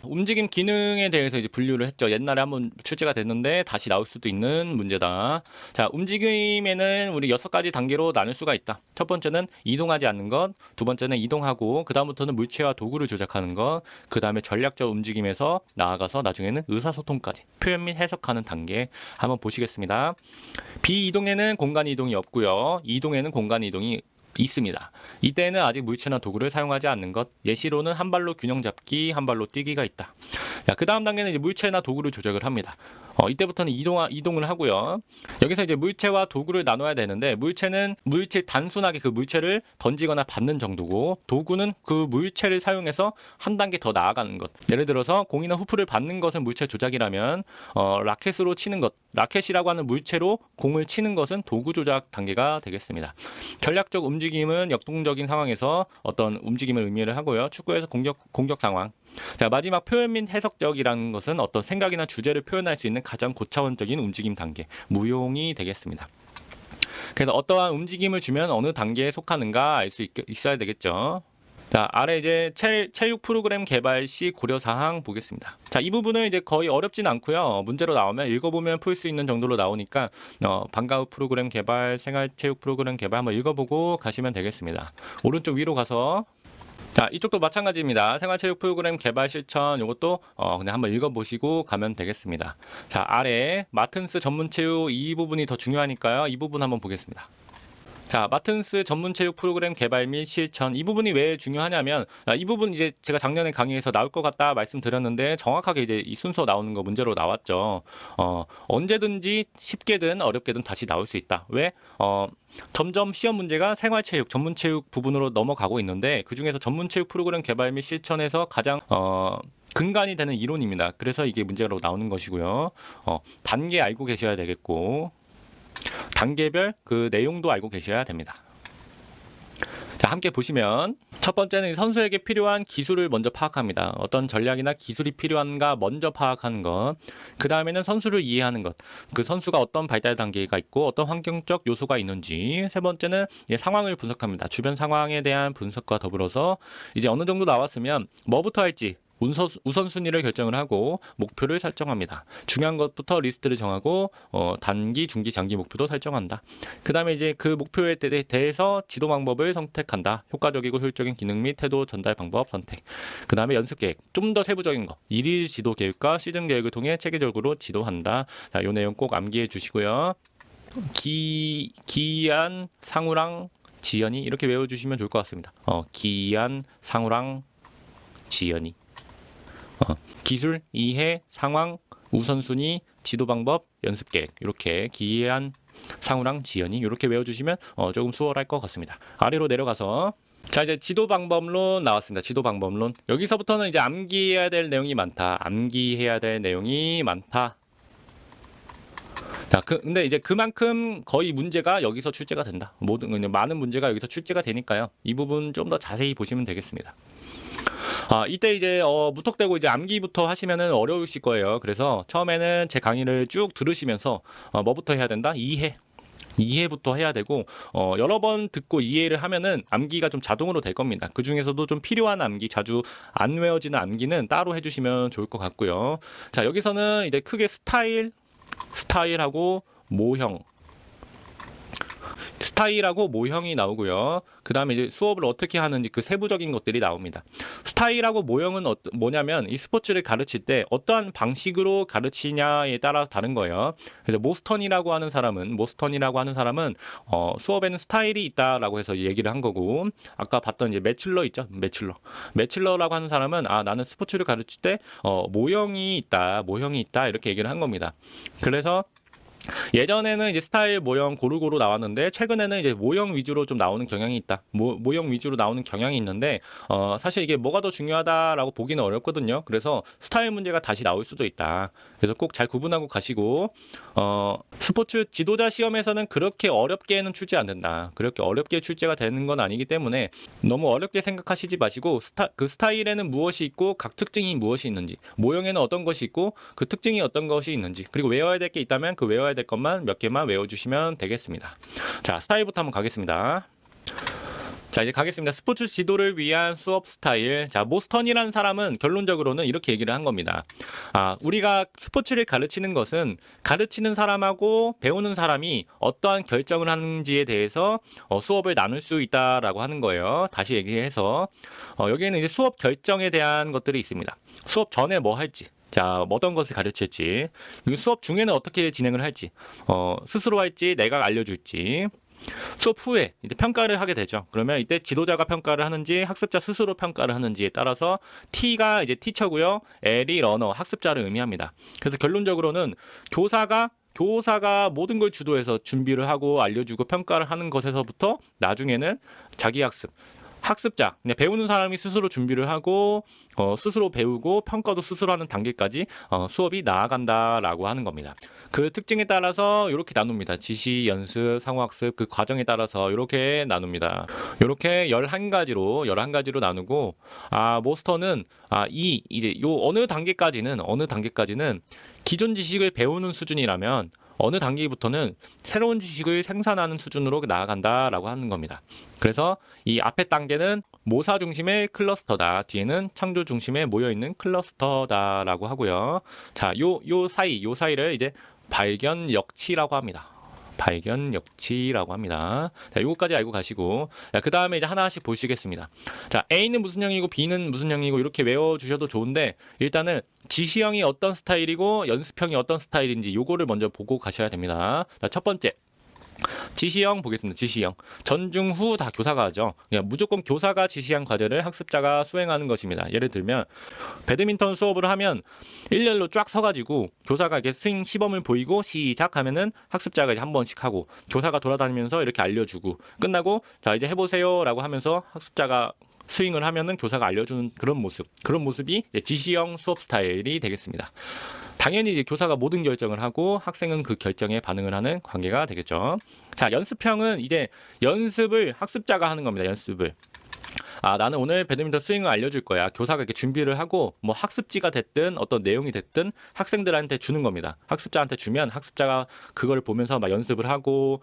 움직임 기능에 대해서 이제 분류를 했죠. 옛날에 한번 출제가 됐는데 다시 나올 수도 있는 문제다. 자, 움직임에는 우리 6가지 단계로 나눌 수가 있다. 첫 번째는 이동하지 않는 것, 두 번째는 이동하고, 그 다음부터는 물체와 도구를 조작하는 것, 그 다음에 전략적 움직임에서 나아가서 나중에는 의사소통까지 표현 및 해석하는 단계 한번 보시겠습니다. 비이동에는 공간 이동이 없고요. 이동에는 공간 이동이 있습니다. 이때는 아직 물체나 도구를 사용하지 않는 것. 예시로는 한 발로 균형 잡기, 한 발로 뛰기가 있다. 그 다음 단계는 이제 물체나 도구를 조작을 합니다. 이때부터는 이동을 하고요. 여기서 이제 물체와 도구를 나눠야 되는데 물체는 단순하게 그 물체를 던지거나 받는 정도고 도구는 그 물체를 사용해서 한 단계 더 나아가는 것. 예를 들어서 공이나 후프를 받는 것은 물체 조작이라면 라켓으로 치는 것, 라켓이라고 하는 물체로 공을 치는 것은 도구 조작 단계가 되겠습니다. 전략적 움직임은 역동적인 상황에서 어떤 움직임을 의미를 하고요. 축구에서 공격 상황. 자, 마지막 표현 및 해석적이라는 것은 어떤 생각이나 주제를 표현할 수 있는 가장 고차원적인 움직임 단계, 무용이 되겠습니다. 그래서 어떠한 움직임을 주면 어느 단계에 속하는가 알 수 있어야 되겠죠. 자, 아래 이제 체육 프로그램 개발 시 고려 사항 보겠습니다. 자, 이 부분은 이제 거의 어렵진 않고요. 문제로 나오면 읽어보면 풀 수 있는 정도로 나오니까 방과 후 프로그램 개발, 생활체육 프로그램 개발 한번 읽어보고 가시면 되겠습니다. 오른쪽 위로 가서 자, 이쪽도 마찬가지입니다. 생활체육 프로그램 개발 실천 요것도 그냥 한번 읽어보시고 가면 되겠습니다. 자, 아래 마튼스 전문체육 이 부분이 더 중요하니까요. 이 부분 한번 보겠습니다. 자, 마튼스 전문체육 프로그램 개발 및 실천 이 부분이 왜 중요하냐면 이 부분 이제 제가 작년에 강의에서 나올 것 같다 말씀드렸는데 정확하게 이제 이 순서 나오는 거 문제로 나왔죠. 언제든지 쉽게든 어렵게든 다시 나올 수 있다. 왜? 점점 시험 문제가 생활체육, 전문체육 부분으로 넘어가고 있는데 그 중에서 전문체육 프로그램 개발 및 실천에서 가장 근간이 되는 이론입니다. 그래서 이게 문제로 나오는 것이고요. 단계 알고 계셔야 되겠고 단계별 그 내용도 알고 계셔야 됩니다. 자, 함께 보시면 첫 번째는 선수에게 필요한 기술을 먼저 파악합니다. 어떤 전략이나 기술이 필요한가 먼저 파악하는 것. 그 다음에는 선수를 이해하는 것. 그 선수가 어떤 발달 단계가 있고 어떤 환경적 요소가 있는지. 세 번째는 상황을 분석합니다. 주변 상황에 대한 분석과 더불어서 이제 어느 정도 나왔으면 뭐부터 할지 우선순위를 결정을 하고 목표를 설정합니다. 중요한 것부터 리스트를 정하고 단기, 중기, 장기 목표도 설정한다. 그 다음에 이제 그 목표에 대해서 지도 방법을 선택한다. 효과적이고 효율적인 기능 및 태도 전달 방법 선택. 그 다음에 연습 계획, 좀 더 세부적인 거. 일일 지도 계획과 시즌 계획을 통해 체계적으로 지도한다. 자, 이 내용 꼭 암기해 주시고요. 기이한, 상우랑, 지연이 이렇게 외워주시면 좋을 것 같습니다. 기이한, 상우랑, 지연이. 기술, 이해, 상황, 우선순위, 지도 방법, 연습 계획 이렇게 기이한, 상우랑, 지연이 이렇게 외워주시면 조금 수월할 것 같습니다. 아래로 내려가서 자 이제 지도 방법론 나왔습니다. 지도 방법론 여기서부터는 이제 암기해야 될 내용이 많다. 암기해야 될 내용이 많다. 자, 근데 이제 그만큼 거의 문제가 여기서 출제가 된다. 많은 문제가 여기서 출제가 되니까요. 이 부분 좀 더 자세히 보시면 되겠습니다. 이때 이제 무턱대고 이제 암기부터 하시면은 어려우실 거예요. 그래서 처음에는 제 강의를 쭉 들으시면서 뭐부터 해야 된다? 이해부터 해야 되고 여러 번 듣고 이해를 하면은 암기가 좀 자동으로 될 겁니다. 그 중에서도 좀 필요한 암기, 자주 안 외워지는 암기는 따로 해주시면 좋을 것 같고요. 자, 여기서는 이제 크게 스타일하고 모형, 스타일하고 모형이 나오고요. 그 다음에 이제 수업을 어떻게 하는지 그 세부적인 것들이 나옵니다. 스타일하고 모형은 뭐냐면 이 스포츠를 가르칠 때 어떠한 방식으로 가르치냐에 따라 다른 거예요. 그래서 모스턴이라고 하는 사람은 수업에는 스타일이 있다라고 해서 얘기를 한 거고 아까 봤던 이제 매칠러 있죠. 매칠러라고 하는 사람은 나는 스포츠를 가르칠 때 모형이 있다 이렇게 얘기를 한 겁니다. 그래서 예전에는 이제 스타일, 모형 고루고루 나왔는데 최근에는 이제 모형 위주로 좀 나오는 경향이 있다. 모형 위주로 나오는 경향이 있는데 사실 이게 뭐가 더 중요하다라고 보기는 어렵거든요. 그래서 스타일 문제가 다시 나올 수도 있다. 그래서 꼭 잘 구분하고 가시고 스포츠 지도자 시험에서는 그렇게 어렵게는 출제 안 된다. 그렇게 어렵게 출제가 되는 건 아니기 때문에 너무 어렵게 생각하시지 마시고 그 스타일에는 무엇이 있고 각 특징이 무엇이 있는지, 모형에는 어떤 것이 있고 그 특징이 어떤 것이 있는지, 그리고 외워야 될 게 있다면 그 외워야 될 것만 몇 개만 외워주시면 되겠습니다. 자, 스타일부터 한번 가겠습니다. 자, 이제 가겠습니다. 스포츠 지도를 위한 수업 스타일. 자, 모스턴이라는 사람은 결론적으로는 이렇게 얘기를 한 겁니다. 우리가 스포츠를 가르치는 것은 가르치는 사람하고 배우는 사람이 어떠한 결정을 하는지에 대해서 수업을 나눌 수 있다라고 하는 거예요. 다시 얘기해서 여기에는 이제 수업 결정에 대한 것들이 있습니다. 수업 전에 뭐 할지. 자, 어떤 것을 가르칠지, 그리고 수업 중에는 어떻게 진행을 할지, 스스로 할지, 내가 알려줄지, 수업 후에 이제 평가를 하게 되죠. 그러면 이때 지도자가 평가를 하는지 학습자 스스로 평가를 하는지에 따라서 T가 이제 티처고요. L이 러너, 학습자를 의미합니다. 그래서 결론적으로는 교사가 모든 걸 주도해서 준비를 하고 알려주고 평가를 하는 것에서부터 나중에는 자기 학습자, 배우는 사람이 스스로 준비를 하고 스스로 배우고 평가도 스스로 하는 단계까지 수업이 나아간다라고 하는 겁니다. 그 특징에 따라서 이렇게 나눕니다. 지시, 연습, 상호학습 그 과정에 따라서 이렇게 나눕니다. 이렇게 11가지로 나누고 모스터는 이제 요 어느 단계까지는 기존 지식을 배우는 수준이라면 어느 단계부터는 새로운 지식을 생산하는 수준으로 나아간다라고 하는 겁니다. 그래서 이 앞에 단계는 모사 중심의 클러스터다. 뒤에는 창조 중심에 모여있는 클러스터다라고 하고요. 자, 요 사이를 이제 발견 역치라고 합니다. 발견역치라고 합니다. 자, 이거까지 알고 가시고, 그 다음에 이제 하나씩 보시겠습니다. 자, A는 무슨 형이고 B는 무슨 형이고 이렇게 외워주셔도 좋은데, 일단은 지시형이 어떤 스타일이고 연습형이 어떤 스타일인지 요거를 먼저 보고 가셔야 됩니다. 자, 첫 번째. 지시형 보겠습니다. 지시형. 전중 후 다 교사가 하죠. 그냥 무조건 교사가 지시한 과제를 학습자가 수행하는 것입니다. 예를 들면 배드민턴 수업을 하면 일렬로 쫙 서가지고 교사가 이렇게 스윙 시범을 보이고 시작하면은 학습자가 이제 한 번씩 하고 교사가 돌아다니면서 이렇게 알려주고 끝나고 자 이제 해보세요라고 하면서 학습자가 스윙을 하면은 교사가 알려주는 그런 모습이 지시형 수업 스타일이 되겠습니다. 당연히 이제 교사가 모든 결정을 하고 학생은 그 결정에 반응을 하는 관계가 되겠죠. 자, 연습형은 이제 연습을 학습자가 하는 겁니다. 연습을. 나는 오늘 배드민턴 스윙을 알려줄 거야. 교사가 이렇게 준비를 하고 뭐 학습지가 됐든 어떤 내용이 됐든 학생들한테 주는 겁니다. 학습자한테 주면 학습자가 그걸 보면서 막 연습을 하고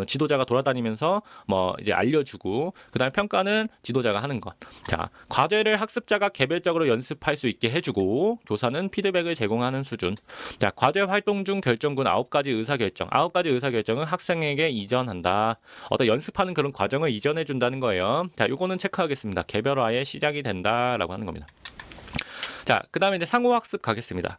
지도자가 돌아다니면서 뭐 이제 알려주고 그다음에 평가는 지도자가 하는 것. 자, 과제를 학습자가 개별적으로 연습할 수 있게 해주고 교사는 피드백을 제공하는 수준. 자, 과제 활동 중 결정군 9가지 의사결정. 9가지 의사결정은 학생에게 이전한다. 어떤 연습하는 그런 과정을 이전해 준다는 거예요. 자, 요거는 체크하겠습니다. 개별화의 시작이 된다라고 하는 겁니다. 자, 그 다음에 이제 상호학습 가겠습니다.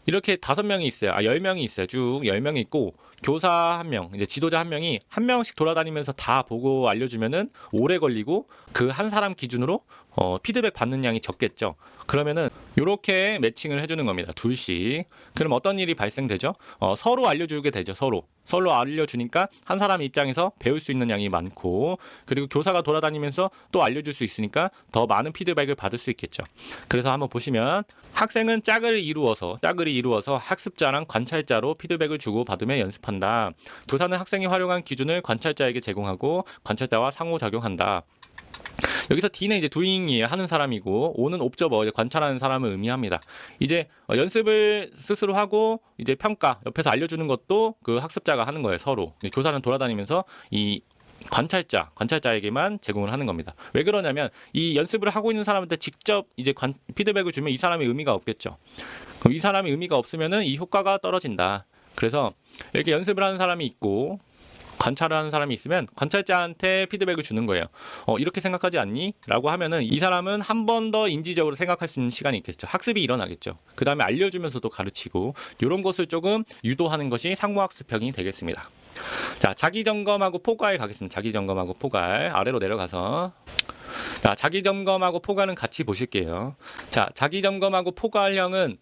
이렇게 5명이 있어요. 10명이 있어요. 쭉 10명이 있고, 교사 1명, 이제 지도자 1명이 한 명씩 돌아다니면서 다 보고 알려주면은 오래 걸리고, 그 한 사람 기준으로 피드백 받는 양이 적겠죠. 그러면은 이렇게 매칭을 해주는 겁니다. 둘씩. 그럼 어떤 일이 발생되죠? 서로 알려주게 되죠. 서로 알려주니까 한 사람 입장에서 배울 수 있는 양이 많고, 그리고 교사가 돌아다니면서 또 알려줄 수 있으니까 더 많은 피드백을 받을 수 있겠죠. 그래서 한번 보시면 학생은 짝을 이루어서 학습자랑 관찰자로 피드백을 주고 받으며 연습한다. 교사는 학생이 활용한 기준을 관찰자에게 제공하고 관찰자와 상호작용한다. 여기서 D는 이제 doing이에요. 하는 사람이고, O는 observer, 관찰하는 사람을 의미합니다. 이제 연습을 스스로 하고, 이제 평가, 옆에서 알려주는 것도 그 학습자가 하는 거예요, 서로. 교사는 돌아다니면서 이 관찰자에게만 제공을 하는 겁니다. 왜 그러냐면, 이 연습을 하고 있는 사람한테 직접 이제 피드백을 주면 이 사람의 의미가 없겠죠. 그럼 이 사람의 의미가 없으면은 이 효과가 떨어진다. 그래서 이렇게 연습을 하는 사람이 있고, 관찰을 하는 사람이 있으면 관찰자한테 피드백을 주는 거예요. 이렇게 생각하지 않니? 라고 하면은 이 사람은 한 번 더 인지적으로 생각할 수 있는 시간이 있겠죠. 학습이 일어나겠죠. 그 다음에 알려주면서도 가르치고 이런 것을 조금 유도하는 것이 상호학습형이 되겠습니다. 자, 자기점검하고 포괄 가겠습니다. 자기점검하고 포괄 아래로 내려가서 자, 자기점검하고 포괄은 같이 보실게요. 자, 자기점검하고 포괄형은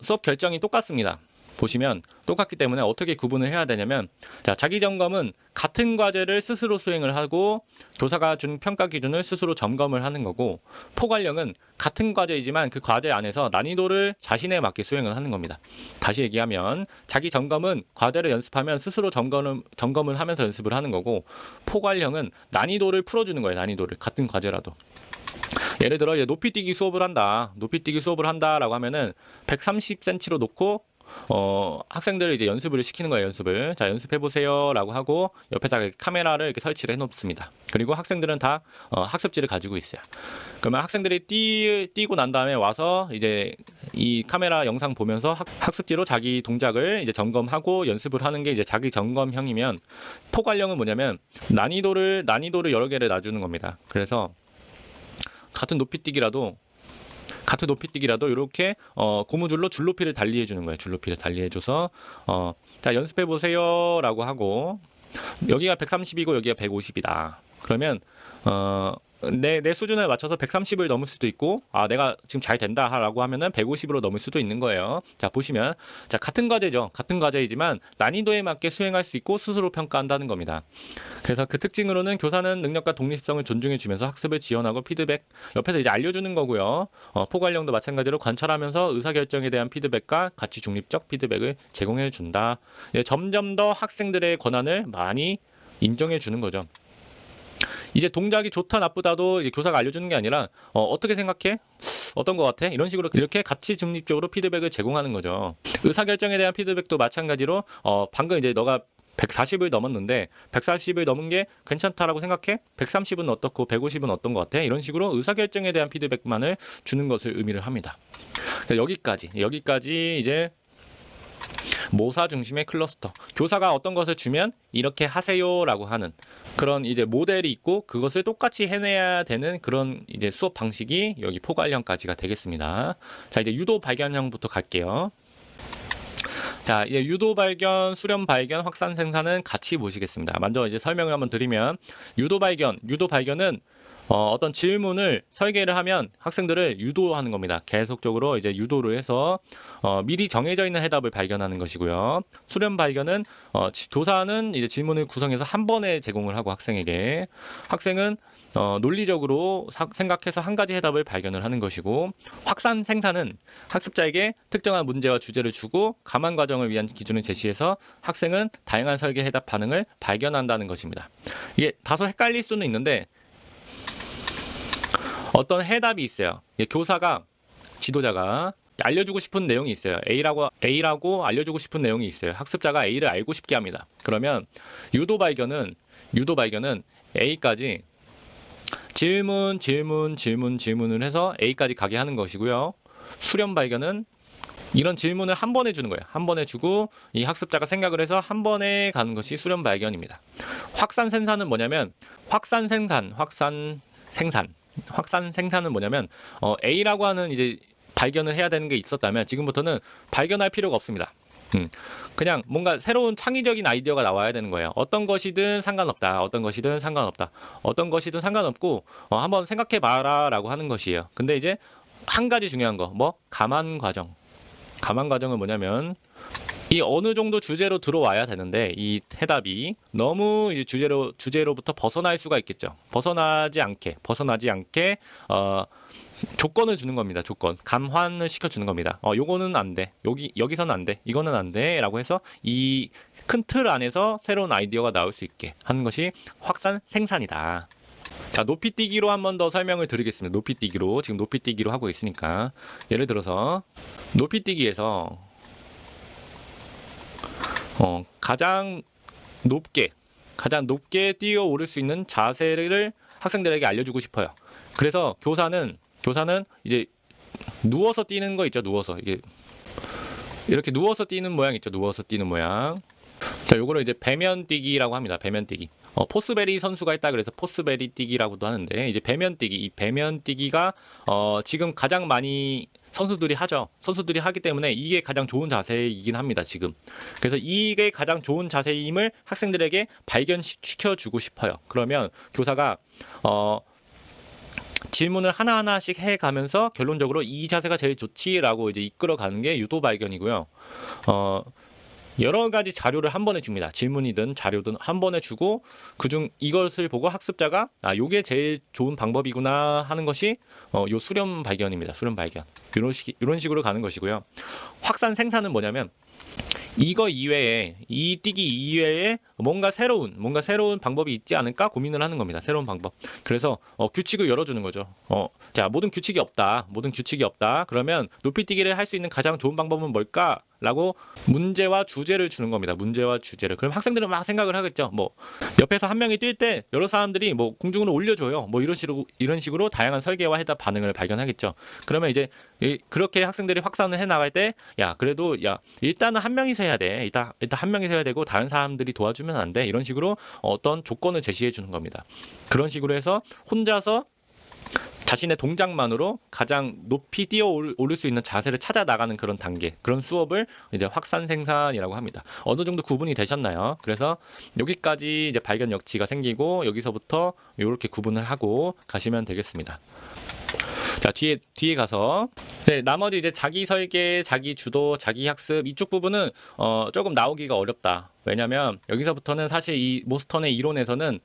수업 결정이 똑같습니다. 보시면 똑같기 때문에 어떻게 구분을 해야 되냐면, 자, 자기 점검은 같은 과제를 스스로 수행을 하고 교사가 준 평가 기준을 스스로 점검을 하는 거고, 포괄형은 같은 과제이지만 그 과제 안에서 난이도를 자신에 맞게 수행을 하는 겁니다. 다시 얘기하면 자기 점검은 과제를 연습하면 스스로 점검을 하면서 연습을 하는 거고, 포괄형은 난이도를 풀어주는 거예요. 난이도를 같은 과제라도. 예를 들어 높이뛰기 수업을 한다라고 하면은 130cm로 놓고 학생들을 이제 연습을 시키는 거예요. 연습을. 자, 연습해 보세요라고 하고 옆에다가 카메라를 이렇게 설치를 해 놓습니다. 그리고 학생들은 다 학습지를 가지고 있어요. 그러면 학생들이 뛰고 난 다음에 와서 이제 이 카메라 영상 보면서 학습지로 자기 동작을 이제 점검하고 연습을 하는 게 이제 자기 점검형이면, 포괄형은 뭐냐면 난이도를 여러 개를 놔주는 겁니다. 그래서 같은 높이뛰기라도 이렇게 고무줄로 줄높이를 달리해 주는 거예요. 줄높이를 달리해 줘서 자, 연습해 보세요라고 하고, 여기가 130이고 여기가 150이다. 그러면 내 수준에 맞춰서 130을 넘을 수도 있고, 내가 지금 잘 된다라고 하면은 150으로 넘을 수도 있는 거예요. 자, 보시면, 자, 같은 과제죠. 같은 과제이지만 난이도에 맞게 수행할 수 있고 스스로 평가한다는 겁니다. 그래서 그 특징으로는 교사는 능력과 독립성을 존중해 주면서 학습을 지원하고 피드백, 옆에서 이제 알려주는 거고요. 포괄형도 마찬가지로 관찰하면서 의사결정에 대한 피드백과 가치 중립적 피드백을 제공해 준다. 점점 더 학생들의 권한을 많이 인정해 주는 거죠. 이제 동작이 좋다 나쁘다도 이제 교사가 알려주는 게 아니라 어떻게 생각해? 어떤 것 같아? 이런 식으로 이렇게 가치 중립적으로 피드백을 제공하는 거죠. 의사결정에 대한 피드백도 마찬가지로 방금 이제 너가 140을 넘었는데 140을 넘은 게 괜찮다라고 생각해? 130은 어떻고 150은 어떤 것 같아? 이런 식으로 의사결정에 대한 피드백만을 주는 것을 의미를 합니다. 여기까지 이제 모사 중심의 클러스터. 교사가 어떤 것을 주면 이렇게 하세요라고 하는 그런 이제 모델이 있고, 그것을 똑같이 해내야 되는 그런 이제 수업 방식이 여기 포괄형까지가 되겠습니다. 자, 이제 유도 발견형부터 갈게요. 자, 이제 유도 발견, 수렴 발견, 확산 생산은 같이 보시겠습니다. 먼저 이제 설명을 한번 드리면, 유도 발견은 어떤 질문을 설계를 하면 학생들을 유도하는 겁니다. 계속적으로 이제 유도를 해서 미리 정해져 있는 해답을 발견하는 것이고요. 수렴 발견은 교사는 이제 질문을 구성해서 한 번에 제공을 하고 학생은 논리적으로 생각해서 한 가지 해답을 발견을 하는 것이고, 확산 생산은 학습자에게 특정한 문제와 주제를 주고 감안 과정을 위한 기준을 제시해서 학생은 다양한 설계 해답 반응을 발견한다는 것입니다. 이게 다소 헷갈릴 수는 있는데, 어떤 해답이 있어요. 교사가, 지도자가 알려주고 싶은 내용이 있어요. A라고 알려주고 싶은 내용이 있어요. 학습자가 A를 알고 싶게 합니다. 그러면 유도 발견은 A까지 질문을 해서 A까지 가게 하는 것이고요. 수렴 발견은 이런 질문을 한 번에 주는 거예요. 한 번에 주고 이 학습자가 생각을 해서 한 번에 가는 것이 수렴 발견입니다. 확산 생산은 뭐냐면, 확산 생산은 뭐냐면 A라고 하는 이제 발견을 해야 되는 게 있었다면 지금부터는 발견할 필요가 없습니다. 그냥 뭔가 새로운 창의적인 아이디어가 나와야 되는 거예요. 어떤 것이든 상관없다. 어떤 것이든 상관없고 한번 생각해 봐라 라고 하는 것이에요. 근데 이제 한 가지 중요한 거, 감안 과정은 뭐냐면, 이 어느 정도 주제로 들어와야 되는데 이 해답이 너무 이제 주제로부터 벗어날 수가 있겠죠. 벗어나지 않게 조건을 주는 겁니다. 감환을 시켜주는 겁니다. 요거는 안 돼. 여기서는 안 돼. 이거는 안 돼. 라고 해서 이 큰 틀 안에서 새로운 아이디어가 나올 수 있게 하는 것이 확산 생산이다. 자, 높이뛰기로 한 번 더 설명을 드리겠습니다. 지금 높이뛰기로 하고 있으니까. 예를 들어서 높이뛰기에서 가장 높게 뛰어오를 수 있는 자세를 학생들에게 알려주고 싶어요. 그래서 교사는 이제 누워서 뛰는 거 있죠. 이렇게 누워서 뛰는 모양 있죠. 자, 요거를 이제 배면 뛰기라고 합니다. 배면 뛰기. 포스베리 선수가 했다 그래서 포스베리 뛰기라고도 하는데, 이제 배면 뛰기가 지금 가장 많이 선수들이 하기 때문에 이게 가장 좋은 자세이긴 합니다, 지금. 그래서 이게 가장 좋은 자세임을 학생들에게 발견시켜 주고 싶어요. 그러면 교사가 질문을 하나하나씩 해가면서 결론적으로 이 자세가 제일 좋지라고 이제 이끌어가는 게 유도 발견이고요. 여러 가지 자료를 한 번에 줍니다. 질문이든 자료든 한 번에 주고 그중 이것을 보고 학습자가 요게 제일 좋은 방법이구나 하는 것이 요 수렴 발견입니다. 수렴 발견. 이런 식으로 가는 것이고요. 확산 생산은 뭐냐면 이거 이외에 이 뛰기 이외에 뭔가 새로운 방법이 있지 않을까 고민을 하는 겁니다. 새로운 방법. 그래서 규칙을 열어주는 거죠. 자, 모든 규칙이 없다. 그러면 높이뛰기를 할 수 있는 가장 좋은 방법은 뭘까? 라고 문제와 주제를 주는 겁니다. 문제와 주제를. 그럼 학생들은 막 생각을 하겠죠. 뭐 옆에서 한 명이 뛸 때 여러 사람들이 뭐 공중으로 올려줘요. 뭐 이런 식으로 다양한 설계와 해답 반응을 발견하겠죠. 그러면 이제 그렇게 학생들이 확산을 해 나갈 때, 야 그래도 야 일단은 한 명이서 해야 돼. 일단 한 명이서 해야 되고 다른 사람들이 도와주면 안 돼. 이런 식으로 어떤 조건을 제시해 주는 겁니다. 그런 식으로 해서 혼자서 자신의 동작만으로 가장 높이 뛰어 오를 수 있는 자세를 찾아 나가는 그런 단계, 그런 수업을 이제 확산 생산이라고 합니다. 어느 정도 구분이 되셨나요? 그래서 여기까지 이제 발견 역치가 생기고 여기서부터 이렇게 구분을 하고 가시면 되겠습니다. 자, 뒤에 가서 나머지 이제 자기 설계, 자기 주도, 자기 학습 이쪽 부분은 조금 나오기가 어렵다. 왜냐면 여기서부터는 사실 이 모스턴의 이론에서는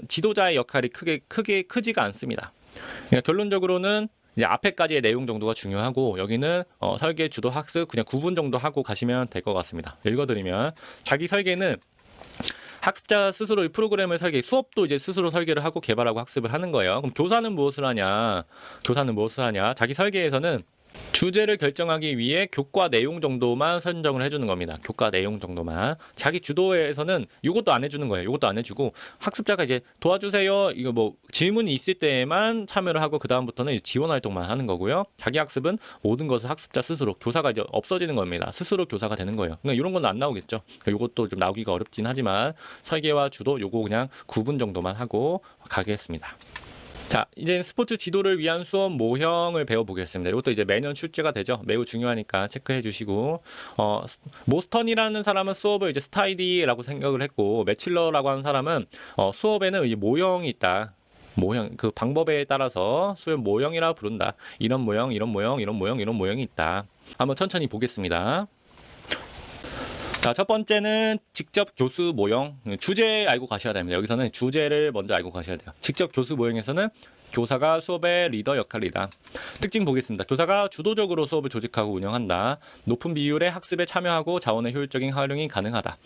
지도자의 역할이 크지가 않습니다. 그러니까 결론적으로는 이제 앞에까지의 내용 정도가 중요하고 여기는 설계, 주도, 학습 그냥 구분 정도 하고 가시면 될 것 같습니다. 읽어드리면 자기 설계는 학습자 스스로 이 프로그램을 수업도 이제 스스로 설계를 하고 개발하고 학습을 하는 거예요. 그럼 교사는 무엇을 하냐? 자기 설계에서는 주제를 결정하기 위해 교과 내용 정도만 선정을 해주는 겁니다. 교과 내용 정도만. 자기 주도에서는 이것도 안 해주는 거예요. 이것도 안 해주고 학습자가 이제 도와주세요. 이거 뭐 질문이 있을 때만 참여를 하고 그 다음부터는 지원 활동만 하는 거고요. 자기 학습은 모든 것을 학습자 스스로 교사가 이제 없어지는 겁니다. 스스로 교사가 되는 거예요. 그러니까 이런 건 안 나오겠죠. 그러니까 이것도 좀 나오기가 어렵진 하지만 설계와 주도 요거 그냥 구분 정도만 하고 가겠습니다. 자, 이제 스포츠 지도를 위한 수업 모형을 배워보겠습니다. 이것도 이제 매년 출제가 되죠. 매우 중요하니까 체크해 주시고, 모스턴이라는 사람은 수업을 이제 스타일이라고 생각을 했고, 매칠러라고 하는 사람은 수업에는 이 모형이 있다. 그 방법에 따라서 수업 모형이라 부른다. 이런 모형이 있다. 한번 천천히 보겠습니다. 자, 첫 번째는 직접 교수 모형, 주제 알고 가셔야 됩니다. 여기서는 주제를 먼저 알고 가셔야 돼요. 직접 교수 모형에서는 교사가 수업의 리더 역할이다. 특징 보겠습니다. 교사가 주도적으로 수업을 조직하고 운영한다. 높은 비율의 학습에 참여하고 자원의 효율적인 활용이 가능하다.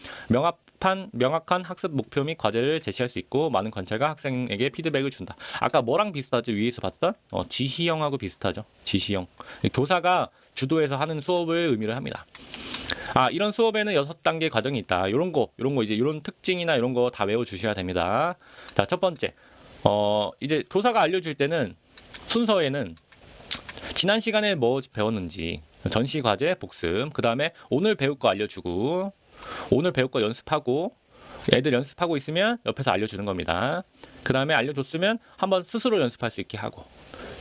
명확한 학습 목표 및 과제를 제시할 수 있고 많은 관찰과 학생에게 피드백을 준다. 아까 뭐랑 비슷하죠? 위에서 봤던 지시형하고 비슷하죠. 지시형. 교사가 주도해서 하는 수업을 의미를 합니다. 이런 수업에는 6단계 과정이 있다. 이런 거 이제 이런 특징이나 이런 거 다 외워주셔야 됩니다. 자, 첫 번째. 이제 교사가 알려줄 때는 순서에는 지난 시간에 뭐 배웠는지, 전시 과제 복습, 그 다음에 오늘 배울 거 알려주고, 오늘 배울 거 연습하고, 애들 연습하고 있으면 옆에서 알려주는 겁니다. 그 다음에 알려줬으면 한번 스스로 연습할 수 있게 하고,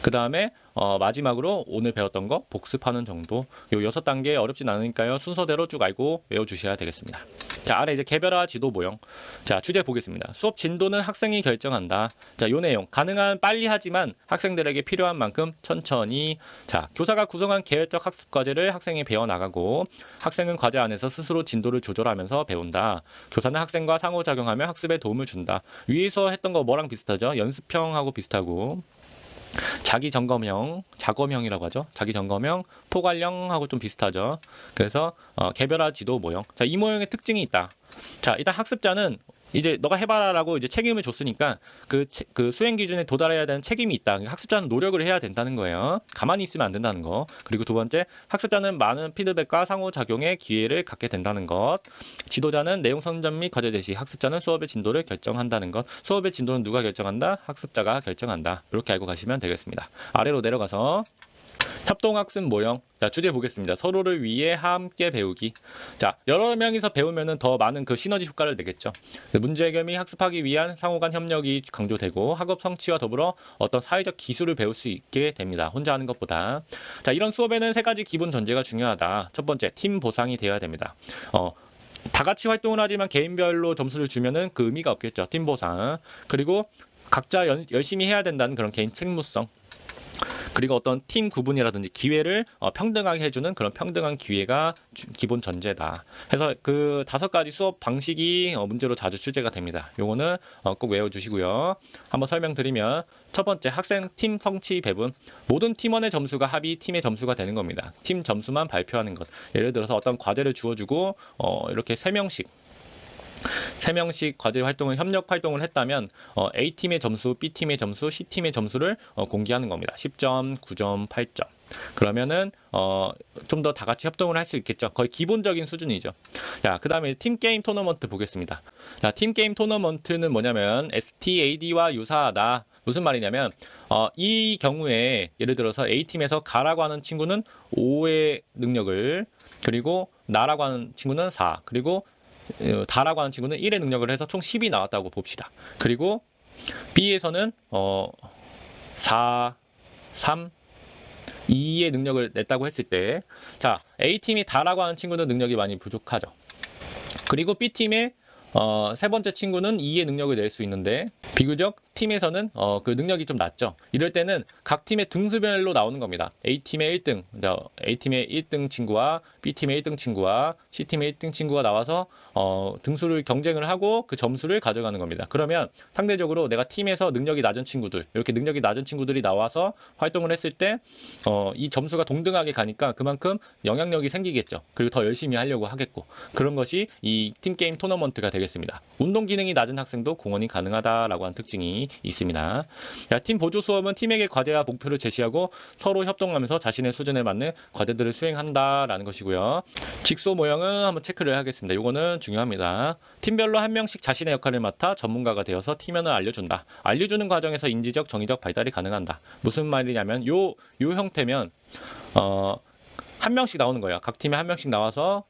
그 다음에 마지막으로 오늘 배웠던 거 복습하는 정도. 요 6단계 어렵진 않으니까요. 순서대로 쭉 알고 외워주셔야 되겠습니다. 자, 아래 이제 개별화 지도 모형. 자, 주제 보겠습니다. 수업 진도는 학생이 결정한다. 자, 요 내용. 가능한 빨리 하지만 학생들에게 필요한 만큼 천천히. 자, 교사가 구성한 계획적 학습 과제를 학생이 배워나가고 학생은 과제 안에서 스스로 진도를 조절하면서 배운다. 교사는 학생과 상호작용하며 학습에 도움을 준다. 위에서 했던 거 뭐랑 비슷하죠? 연습형하고 비슷하고. 자기 점검형, 작업형이라고 하죠. 자기 점검형, 포괄형하고 좀 비슷하죠. 그래서 개별화 지도 모형. 자, 이 모형의 특징이 있다. 자, 일단 학습자는 이제 너가 해봐라라고 이제 책임을 줬으니까 그 수행 기준에 도달해야 되는 책임이 있다. 학습자는 노력을 해야 된다는 거예요. 가만히 있으면 안 된다는 거. 그리고 두 번째, 학습자는 많은 피드백과 상호작용의 기회를 갖게 된다는 것. 지도자는 내용 선점 및 과제 제시, 학습자는 수업의 진도를 결정한다는 것. 수업의 진도는 누가 결정한다? 학습자가 결정한다. 이렇게 알고 가시면 되겠습니다. 아래로 내려가서 협동학습 모형. 자, 주제 보겠습니다. 서로를 위해 함께 배우기. 자, 여러 명이서 배우면은 더 많은 그 시너지 효과를 내겠죠. 문제 해결 및 학습하기 위한 상호 간 협력이 강조되고 학업 성취와 더불어 어떤 사회적 기술을 배울 수 있게 됩니다. 혼자 하는 것보다. 자, 이런 수업에는 3가지 기본 전제가 중요하다. 첫 번째, 팀 보상이 되어야 됩니다. 다 같이 활동을 하지만 개인별로 점수를 주면은 그 의미가 없겠죠. 팀 보상. 그리고 각자 열심히 해야 된다는 그런 개인 책무성, 그리고 어떤 팀 구분이라든지 기회를 평등하게 해주는 그런 평등한 기회가 기본 전제다. 해서 그 5가지 수업 방식이 문제로 자주 출제가 됩니다. 요거는 꼭 외워주시고요. 한번 설명드리면, 첫 번째, 학생 팀 성취 배분. 모든 팀원의 점수가 합이 팀의 점수가 되는 겁니다. 팀 점수만 발표하는 것. 예를 들어서 어떤 과제를 주어주고 이렇게 3명씩 과제 활동을, 협력 활동을 했다면 A팀의 점수, B팀의 점수, C팀의 점수를 공개하는 겁니다. 10점, 9점, 8점. 그러면은 좀 더 다 같이 협동을 할 수 있겠죠. 거의 기본적인 수준이죠. 자, 그다음에 팀 게임 토너먼트 보겠습니다. 자, 팀 게임 토너먼트는 뭐냐면 STAD와 유사하다. 무슨 말이냐면 이 경우에 예를 들어서 A팀에서 가라고 하는 친구는 5의 능력을, 그리고 나라고 하는 친구는 4, 그리고 다라고 하는 친구는 1의 능력을 해서 총 10이 나왔다고 봅시다. 그리고 B에서는 4, 3, 2의 능력을 냈다고 했을 때, 자, A팀이 다라고 하는 친구는 능력이 많이 부족하죠. 그리고 B팀의 세 번째 친구는 2의 능력을 낼 수 있는데, 비교적 팀에서는 그 능력이 좀 낮죠. 이럴 때는 각 팀의 등수별로 나오는 겁니다. A팀의 1등, A팀의 1등 친구와 B팀의 1등 친구와 C팀의 1등 친구가 나와서 등수를 경쟁을 하고 그 점수를 가져가는 겁니다. 그러면 상대적으로 내가 팀에서 능력이 낮은 친구들, 이렇게 능력이 낮은 친구들이 나와서 활동을 했을 때 이 점수가 동등하게 가니까 그만큼 영향력이 생기겠죠. 그리고 더 열심히 하려고 하겠고, 그런 것이 이 팀게임 토너먼트가 되겠습니다. 운동 기능이 낮은 학생도 공헌이 가능하다라고 하는 특징이 있습니다. 자, 팀 보조 수업은 팀에게 과제와 목표를 제시하고 서로 협동하면서 자신의 수준에 맞는 과제들을 수행한다라는 것이고요. 직소 모형은 한번 체크를 하겠습니다. 이거는 중요합니다. 팀별로 한 명씩 자신의 역할을 맡아 전문가가 되어서 팀원을 알려준다. 알려주는 과정에서 인지적, 정의적 발달이 가능한다. 무슨 말이냐면 요 형태면 한 명씩 나오는 거예요. 각 팀에 한 명씩 나와서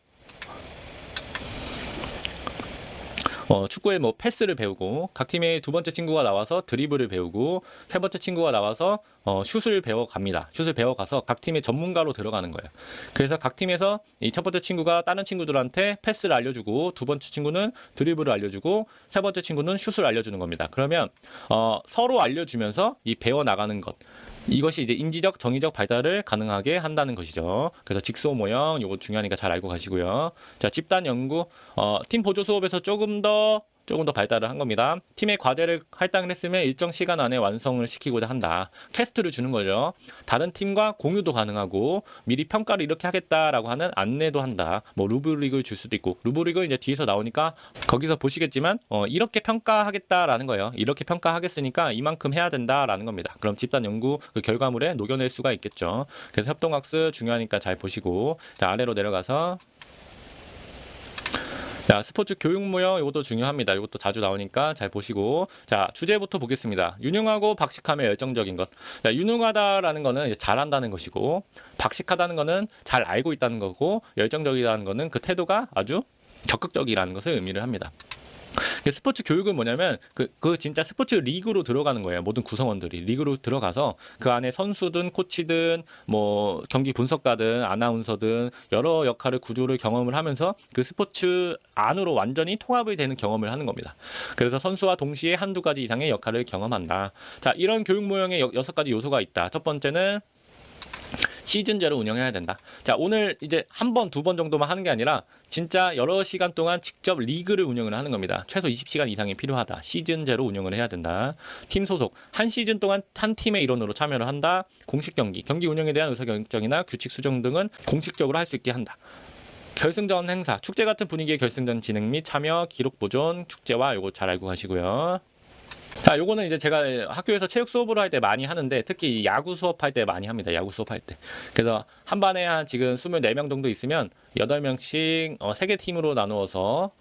축구의 뭐 패스를 배우고, 각 팀의 두 번째 친구가 나와서 드리블을 배우고, 세 번째 친구가 나와서 슛을 배워갑니다. 슛을 배워가서 각 팀의 전문가로 들어가는 거예요. 그래서 각 팀에서 이 첫 번째 친구가 다른 친구들한테 패스를 알려주고, 두 번째 친구는 드리블을 알려주고, 세 번째 친구는 슛을 알려주는 겁니다. 그러면 서로 알려주면서 이 배워나가는 것, 이것이 이제 인지적, 정의적 발달을 가능하게 한다는 것이죠. 그래서 직소 모형, 요거 중요하니까 잘 알고 가시고요. 자, 집단 연구, 팀 보조 수업에서 조금 더 발달을 한 겁니다. 팀의 과제를 할당을 했으면 일정 시간 안에 완성을 시키고자 한다. 퀘스트를 주는 거죠. 다른 팀과 공유도 가능하고, 미리 평가를 이렇게 하겠다라고 하는 안내도 한다. 뭐 루브릭을 줄 수도 있고, 루브릭은 이제 뒤에서 나오니까 거기서 보시겠지만 이렇게 평가하겠다라는 거예요. 이렇게 평가하겠으니까 이만큼 해야 된다라는 겁니다. 그럼 집단 연구 그 결과물에 녹여낼 수가 있겠죠. 그래서 협동학습 중요하니까 잘 보시고, 자, 아래로 내려가서, 자, 스포츠 교육 모형, 이것도 중요합니다. 이것도 자주 나오니까 잘 보시고, 자, 주제부터 보겠습니다. 유능하고 박식하며 열정적인 것. 자, 유능하다라는 거는 이제 잘한다는 것이고, 박식하다는 거는 잘 알고 있다는 거고, 열정적이라는 거는 그 태도가 아주 적극적이라는 것을 의미를 합니다. 스포츠 교육은 뭐냐면 그 진짜 스포츠 리그로 들어가는 거예요. 모든 구성원들이 리그로 들어가서 그 안에 선수든 코치든 뭐 경기 분석가든 아나운서든 여러 역할을 구조를 경험을 하면서 그 스포츠 안으로 완전히 통합이 되는 경험을 하는 겁니다. 그래서 선수와 동시에 한두 가지 이상의 역할을 경험한다. 자, 이런 교육 모형에 6가지 요소가 있다. 첫 번째는 시즌제로 운영해야 된다. 자, 오늘 이제 한 번, 두 번 정도만 하는 게 아니라 진짜 여러 시간 동안 직접 리그를 운영을 하는 겁니다. 최소 20시간 이상이 필요하다. 시즌제로 운영을 해야 된다. 팀 소속, 한 시즌 동안 한 팀의 일원으로 참여를 한다. 공식 경기 운영에 대한 의사결정이나 규칙 수정 등은 공식적으로 할 수 있게 한다. 결승전 행사, 축제 같은 분위기의 결승전 진행 및 참여, 기록 보존, 축제와 요거 잘 알고 가시고요. 자, 요거는 이제 제가 학교에서 체육 수업을 할 때 많이 하는데, 특히 야구 수업할 때 많이 합니다. 야구 수업할 때. 그래서 한 반에 한 지금 24명 정도 있으면 8명씩 3개 팀으로 나누어서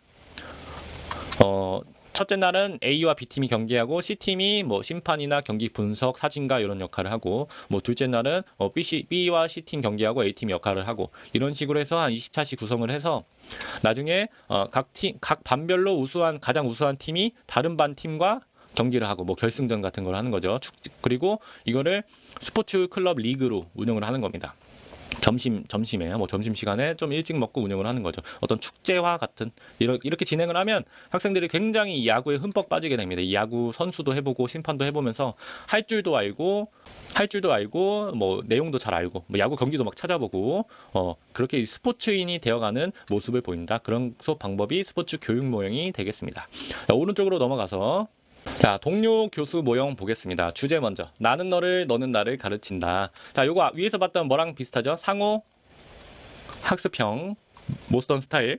첫째 날은 A와 B팀이 경기하고, C팀이 뭐 심판이나 경기 분석, 사진가 이런 역할을 하고, 뭐 둘째 날은 B와 C팀 경기하고 A팀 역할을 하고, 이런 식으로 해서 한 20차씩 구성을 해서 나중에 각 반별로 가장 우수한 팀이 다른 반 팀과 경기를 하고 뭐 결승전 같은 걸 하는 거죠. 그리고 이거를 스포츠 클럽 리그로 운영을 하는 겁니다. 점심에 뭐 점심시간에 좀 일찍 먹고 운영을 하는 거죠. 어떤 축제와 같은 이렇게 진행을 하면 학생들이 굉장히 이 야구에 흠뻑 빠지게 됩니다. 이 야구 선수도 해보고 심판도 해보면서 할 줄도 알고 뭐 내용도 잘 알고 뭐 야구 경기도 막 찾아보고 그렇게 스포츠인이 되어가는 모습을 보인다. 그런 수업 방법이 스포츠 교육 모형이 되겠습니다. 자, 오른쪽으로 넘어가서 자, 동료 교수 모형 보겠습니다. 주제 먼저. 나는 너를, 너는 나를 가르친다. 자, 요거 위에서 봤던 뭐랑 비슷하죠? 상호 학습형 모스던 스타일.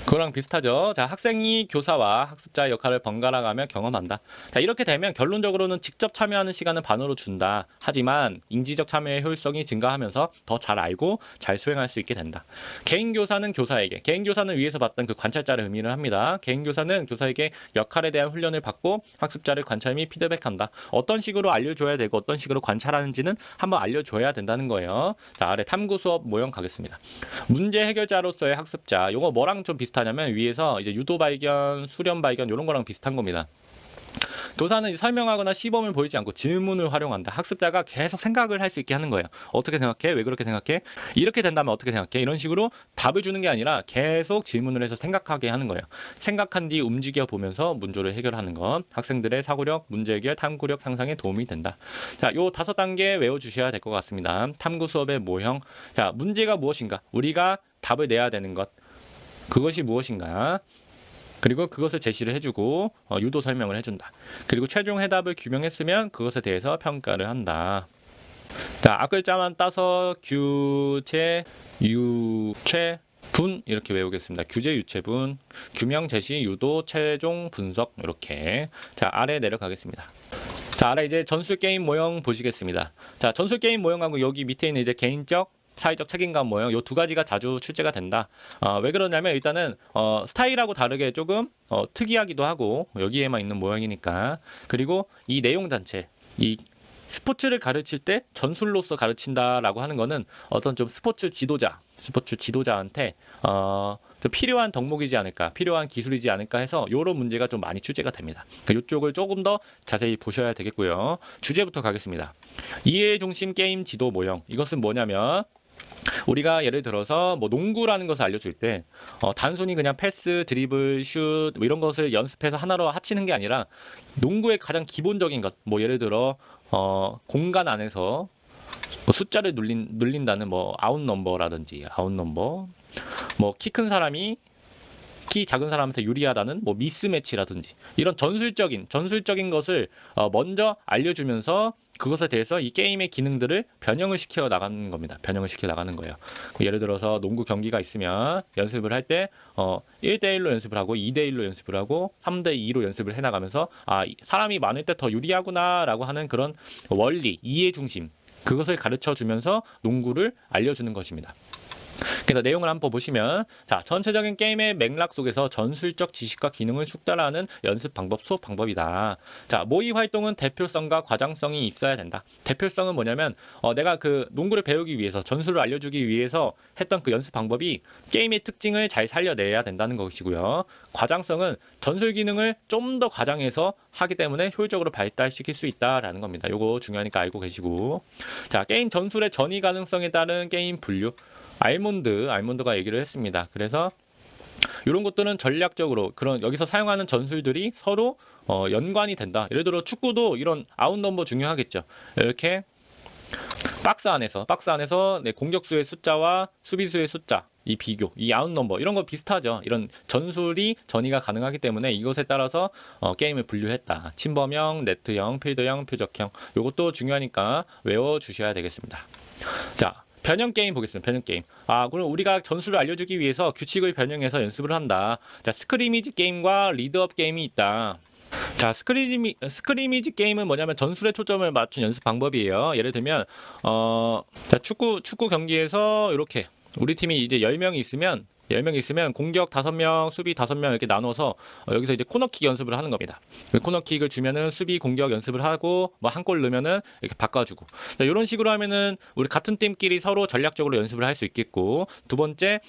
그거랑 비슷하죠. 자, 학생이 교사와 학습자의 역할을 번갈아 가며 경험한다. 자, 이렇게 되면 결론적으로는 직접 참여하는 시간은 반으로 준다. 하지만 인지적 참여의 효율성이 증가하면서 더 잘 알고 잘 수행할 수 있게 된다. 개인 교사는 교사에게, 개인 교사는 위에서 봤던 그 관찰자를 의미를 합니다. 개인 교사는 교사에게 역할에 대한 훈련을 받고 학습자를 관찰 및 피드백한다. 어떤 식으로 알려줘야 되고 어떤 식으로 관찰하는지는 한번 알려줘야 된다는 거예요. 자, 아래 탐구 수업 모형 가겠습니다. 문제 해결자로서의 학습자, 요거 뭐랑 좀 비슷하냐면 위에서 이제 유도 발견, 수련 발견 이런 거랑 비슷한 겁니다. 교사는 설명하거나 시범을 보이지 않고 질문을 활용한다. 학습자가 계속 생각을 할 수 있게 하는 거예요. 어떻게 생각해? 왜 그렇게 생각해? 이렇게 된다면 어떻게 생각해? 이런 식으로 답을 주는 게 아니라 계속 질문을 해서 생각하게 하는 거예요. 생각한 뒤 움직여 보면서 문제를 해결하는 것. 학생들의 사고력, 문제 해결, 탐구력 향상에 도움이 된다. 자, 요 5단계 외워주셔야 될 것 같습니다. 탐구 수업의 모형. 자, 문제가 무엇인가? 우리가 답을 내야 되는 것. 그것이 무엇인가? 그리고 그것을 제시를 해주고 유도 설명을 해준다. 그리고 최종 해답을 규명했으면 그것에 대해서 평가를 한다. 자, 앞글자만 따서 규제, 유체, 분 이렇게 외우겠습니다. 규제, 유체, 분, 규명, 제시, 유도, 최종, 분석 이렇게. 자, 아래 내려가겠습니다. 자, 아래 이제 전술 게임 모형 보시겠습니다. 자, 전술 게임 모형하고 여기 밑에 있는 이제 개인적 사회적 책임감 모형 요 두 가지가 자주 출제가 된다. 왜 그러냐면 일단은 스타일하고 다르게 조금 특이하기도 하고 여기에만 있는 모형이니까. 그리고 이 내용 자체 이 스포츠를 가르칠 때 전술로서 가르친다라고 하는 거는 어떤 좀 스포츠 지도자한테 좀 필요한 덕목이지 않을까, 필요한 기술이지 않을까 해서 이런 문제가 좀 많이 출제가 됩니다. 그러니까 이쪽을 조금 더 자세히 보셔야 되겠고요. 주제부터 가겠습니다. 이해 중심 게임 지도 모형. 이것은 뭐냐면 우리가 예를 들어서 뭐 농구라는 것을 알려줄 때 단순히 그냥 패스, 드리블, 슛 뭐 이런 것을 연습해서 하나로 합치는 게 아니라 농구의 가장 기본적인 것, 뭐 예를 들어 공간 안에서 뭐 숫자를 눌린다는 뭐 아웃 넘버라든지 뭐 키 큰 사람이 키 작은 사람한테 유리하다는 뭐 미스매치라든지 이런 전술적인 것을 먼저 알려주면서 그것에 대해서 이 게임의 기능들을 변형을 시켜 나가는 겁니다. 변형을 시켜 나가는 거예요. 예를 들어서 농구 경기가 있으면 연습을 할 때 1대1로 연습을 하고 2대1로 연습을 하고 3대2로 연습을 해 나가면서 사람이 많을 때 더 유리하구나라고 하는 그런 원리, 이해 중심 그것을 가르쳐 주면서 농구를 알려주는 것입니다. 그래서 내용을 한번 보시면 자, 전체적인 게임의 맥락 속에서 전술적 지식과 기능을 숙달하는 연습 방법, 수업 방법이다. 자, 모의 활동은 대표성과 과장성이 있어야 된다. 대표성은 뭐냐면 내가 그 농구를 배우기 위해서 전술을 알려주기 위해서 했던 그 연습 방법이 게임의 특징을 잘 살려내야 된다는 것이고요. 과장성은 전술 기능을 좀 더 과장해서 하기 때문에 효율적으로 발달시킬 수 있다라는 겁니다. 요거 중요하니까 알고 계시고. 자, 게임 전술의 전이 가능성에 따른 게임 분류. 알몬드가 얘기를 했습니다. 그래서 이런 것들은 전략적으로 그런 여기서 사용하는 전술들이 서로 연관이 된다. 예를 들어 축구도 이런 아웃 넘버 중요하겠죠. 이렇게 박스 안에서 네, 공격수의 숫자와 수비수의 숫자 이 비교, 이 아웃 넘버 이런 거 비슷하죠. 이런 전이가 가능하기 때문에 이것에 따라서 게임을 분류했다. 침범형, 네트형, 필드형, 표적형 이것도 중요하니까 외워주셔야 되겠습니다. 자, 변형 게임 보겠습니다. 변형 게임. 그럼 우리가 전술을 알려주기 위해서 규칙을 변형해서 연습을 한다. 자, 스크리미지 게임과 리드업 게임이 있다. 자, 스크리미지 게임은 뭐냐면 전술에 초점을 맞춘 연습 방법이에요. 예를 들면 자, 축구 경기에서 이렇게 우리 팀이 이제 10명이 있으면 10명 있으면 공격 5명, 수비 5명 이렇게 나눠서 여기서 이제 코너킥 연습을 하는 겁니다. 코너킥을 주면은 수비 공격 연습을 하고 뭐 한 골 넣으면은 이렇게 바꿔주고. 자, 이런 식으로 하면은 우리 같은 팀끼리 서로 전략적으로 연습을 할 수 있겠고, 두 번째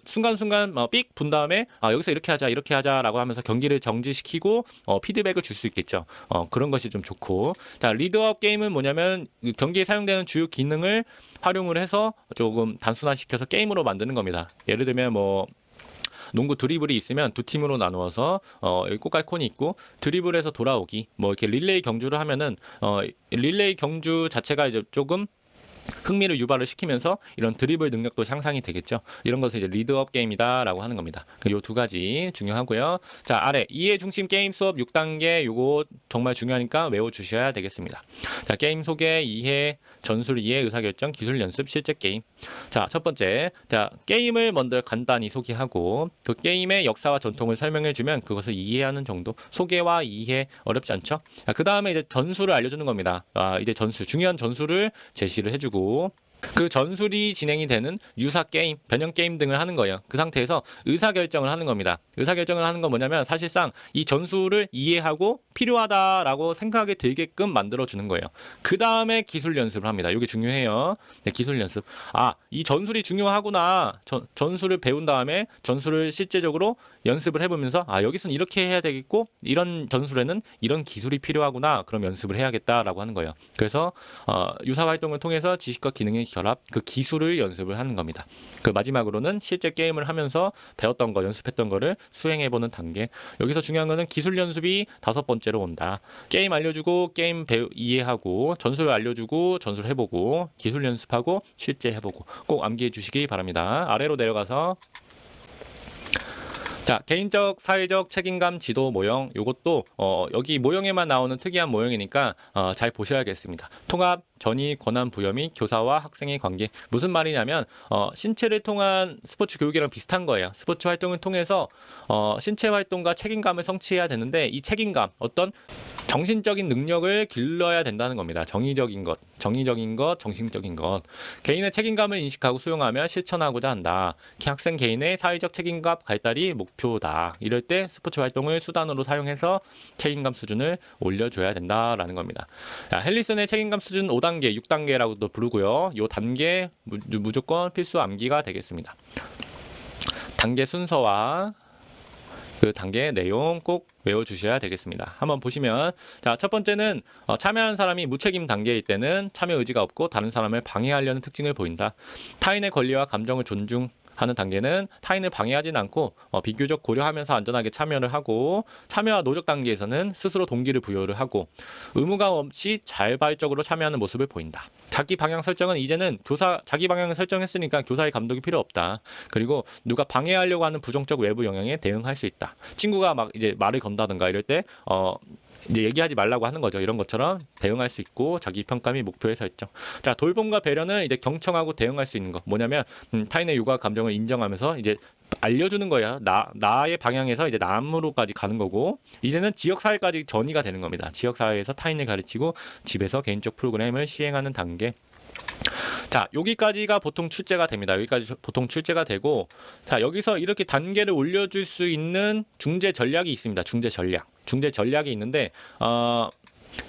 순간순간 삑 분 다음에 여기서 이렇게 하자라고 하면서 경기를 정지시키고 피드백을 줄 수 있겠죠. 그런 것이 좀 좋고. 자, 리드업 게임은 뭐냐면 경기에 사용되는 주요 기능을 활용을 해서 조금 단순화시켜서 게임으로 만드는 겁니다. 예를 들면 뭐 농구 드리블이 있으면 두 팀으로 나누어서 여기 꽃갈콘이 있고 드리블해서 돌아오기 뭐 이렇게 릴레이 경주를 하면은 릴레이 경주 자체가 이제 조금 흥미를 유발을 시키면서 이런 드리블 능력도 향상이 되겠죠. 이런 것을 이제 리드업 게임이다라고 하는 겁니다. 요 두 가지 중요하고요. 자, 아래 이해 중심 게임 수업 6단계 요거 정말 중요하니까 외워주셔야 되겠습니다. 자, 게임 소개, 이해, 전술 이해, 의사결정, 기술 연습, 실제 게임. 자, 첫 번째, 자, 게임을 먼저 간단히 소개하고 그 게임의 역사와 전통을 설명해주면 그것을 이해하는 정도. 소개와 이해 어렵지 않죠? 그 다음에 이제 전술을 알려주는 겁니다. 이제 전술, 중요한 전술을 제시를 해주고 그 전술이 진행이 되는 유사 게임, 변형 게임 등을 하는 거예요. 그 상태에서 의사결정을 하는 겁니다. 의사결정을 하는 건 뭐냐면 사실상 이 전술을 이해하고 필요하다라고 생각이 들게끔 만들어주는 거예요. 그 다음에 기술 연습을 합니다. 이게 중요해요. 네, 기술 연습. 이 전술이 중요하구나. 전술을 배운 다음에 전술을 실제적으로 연습을 해보면서 여기서는 이렇게 해야 되겠고 이런 전술에는 이런 기술이 필요하구나. 그럼 연습을 해야겠다라고 하는 거예요. 그래서 유사 활동을 통해서 지식과 기능의 결합, 그 기술을 연습을 하는 겁니다. 그 마지막으로는 실제 게임을 하면서 배웠던 거, 연습했던 거를 수행해보는 단계. 여기서 중요한 거는 기술 연습이 5번째로 온다. 게임 알려주고 게임 이해하고 전술 알려주고 전술 해보고 기술 연습하고 실제 해보고 꼭 암기해 주시기 바랍니다. 아래로 내려가서 자, 개인적, 사회적 책임감 지도 모형. 요것도 여기 모형에만 나오는 특이한 모형이니까 잘 보셔야겠습니다. 통합, 전위, 권한 부여 및 교사와 학생의 관계. 무슨 말이냐면 신체를 통한 스포츠 교육이랑 비슷한 거예요. 스포츠 활동을 통해서 신체 활동과 책임감을 성취해야 되는데 이 책임감, 어떤 정신적인 능력을 길러야 된다는 겁니다. 정의적인 것, 정신적인 것. 개인의 책임감을 인식하고 수용하며 실천하고자 한다. 학생 개인의 사회적 책임감 발달이 목표다. 이럴 때 스포츠 활동을 수단으로 사용해서 책임감 수준을 올려줘야 된다라는 겁니다. 헬리슨의 책임감 수준 5단계, 6단계라고도 부르고요. 이 단계 무조건 필수 암기가 되겠습니다. 단계 순서와 그 단계의 내용 꼭 외워주셔야 되겠습니다. 한번 보시면 자, 첫 번째는 참여하는 사람이 무책임 단계일 때는 참여 의지가 없고 다른 사람을 방해하려는 특징을 보인다. 타인의 권리와 감정을 존중하는 단계는 타인을 방해하지는 않고 비교적 고려하면서 안전하게 참여를 하고 참여와 노력 단계에서는 스스로 동기를 부여를 하고 의무감 없이 자발적으로 참여하는 모습을 보인다. 자기 방향 설정은 이제는 자기 방향을 설정했으니까 교사의 감독이 필요 없다. 그리고 누가 방해하려고 하는 부정적 외부 영향에 대응할 수 있다. 친구가 막 이제 말을 건다든가 이럴 때 이제 얘기하지 말라고 하는 거죠. 이런 것처럼 대응할 수 있고 자기 평가 및 목표의 설정. 자, 돌봄과 배려는 이제 경청하고 대응할 수 있는 거. 뭐냐면 타인의 요구와 감정을 인정하면서 이제 알려주는 거야. 나의 방향에서 이제 남으로까지 가는 거고 이제는 지역사회까지 전이가 되는 겁니다. 지역사회에서 타인을 가르치고 집에서 개인적 프로그램을 시행하는 단계. 자, 여기까지가 보통 출제가 됩니다. 여기까지 보통 출제가 되고 자, 여기서 이렇게 단계를 올려줄 수 있는 중재 전략이 있습니다. 중재 전략이 있는데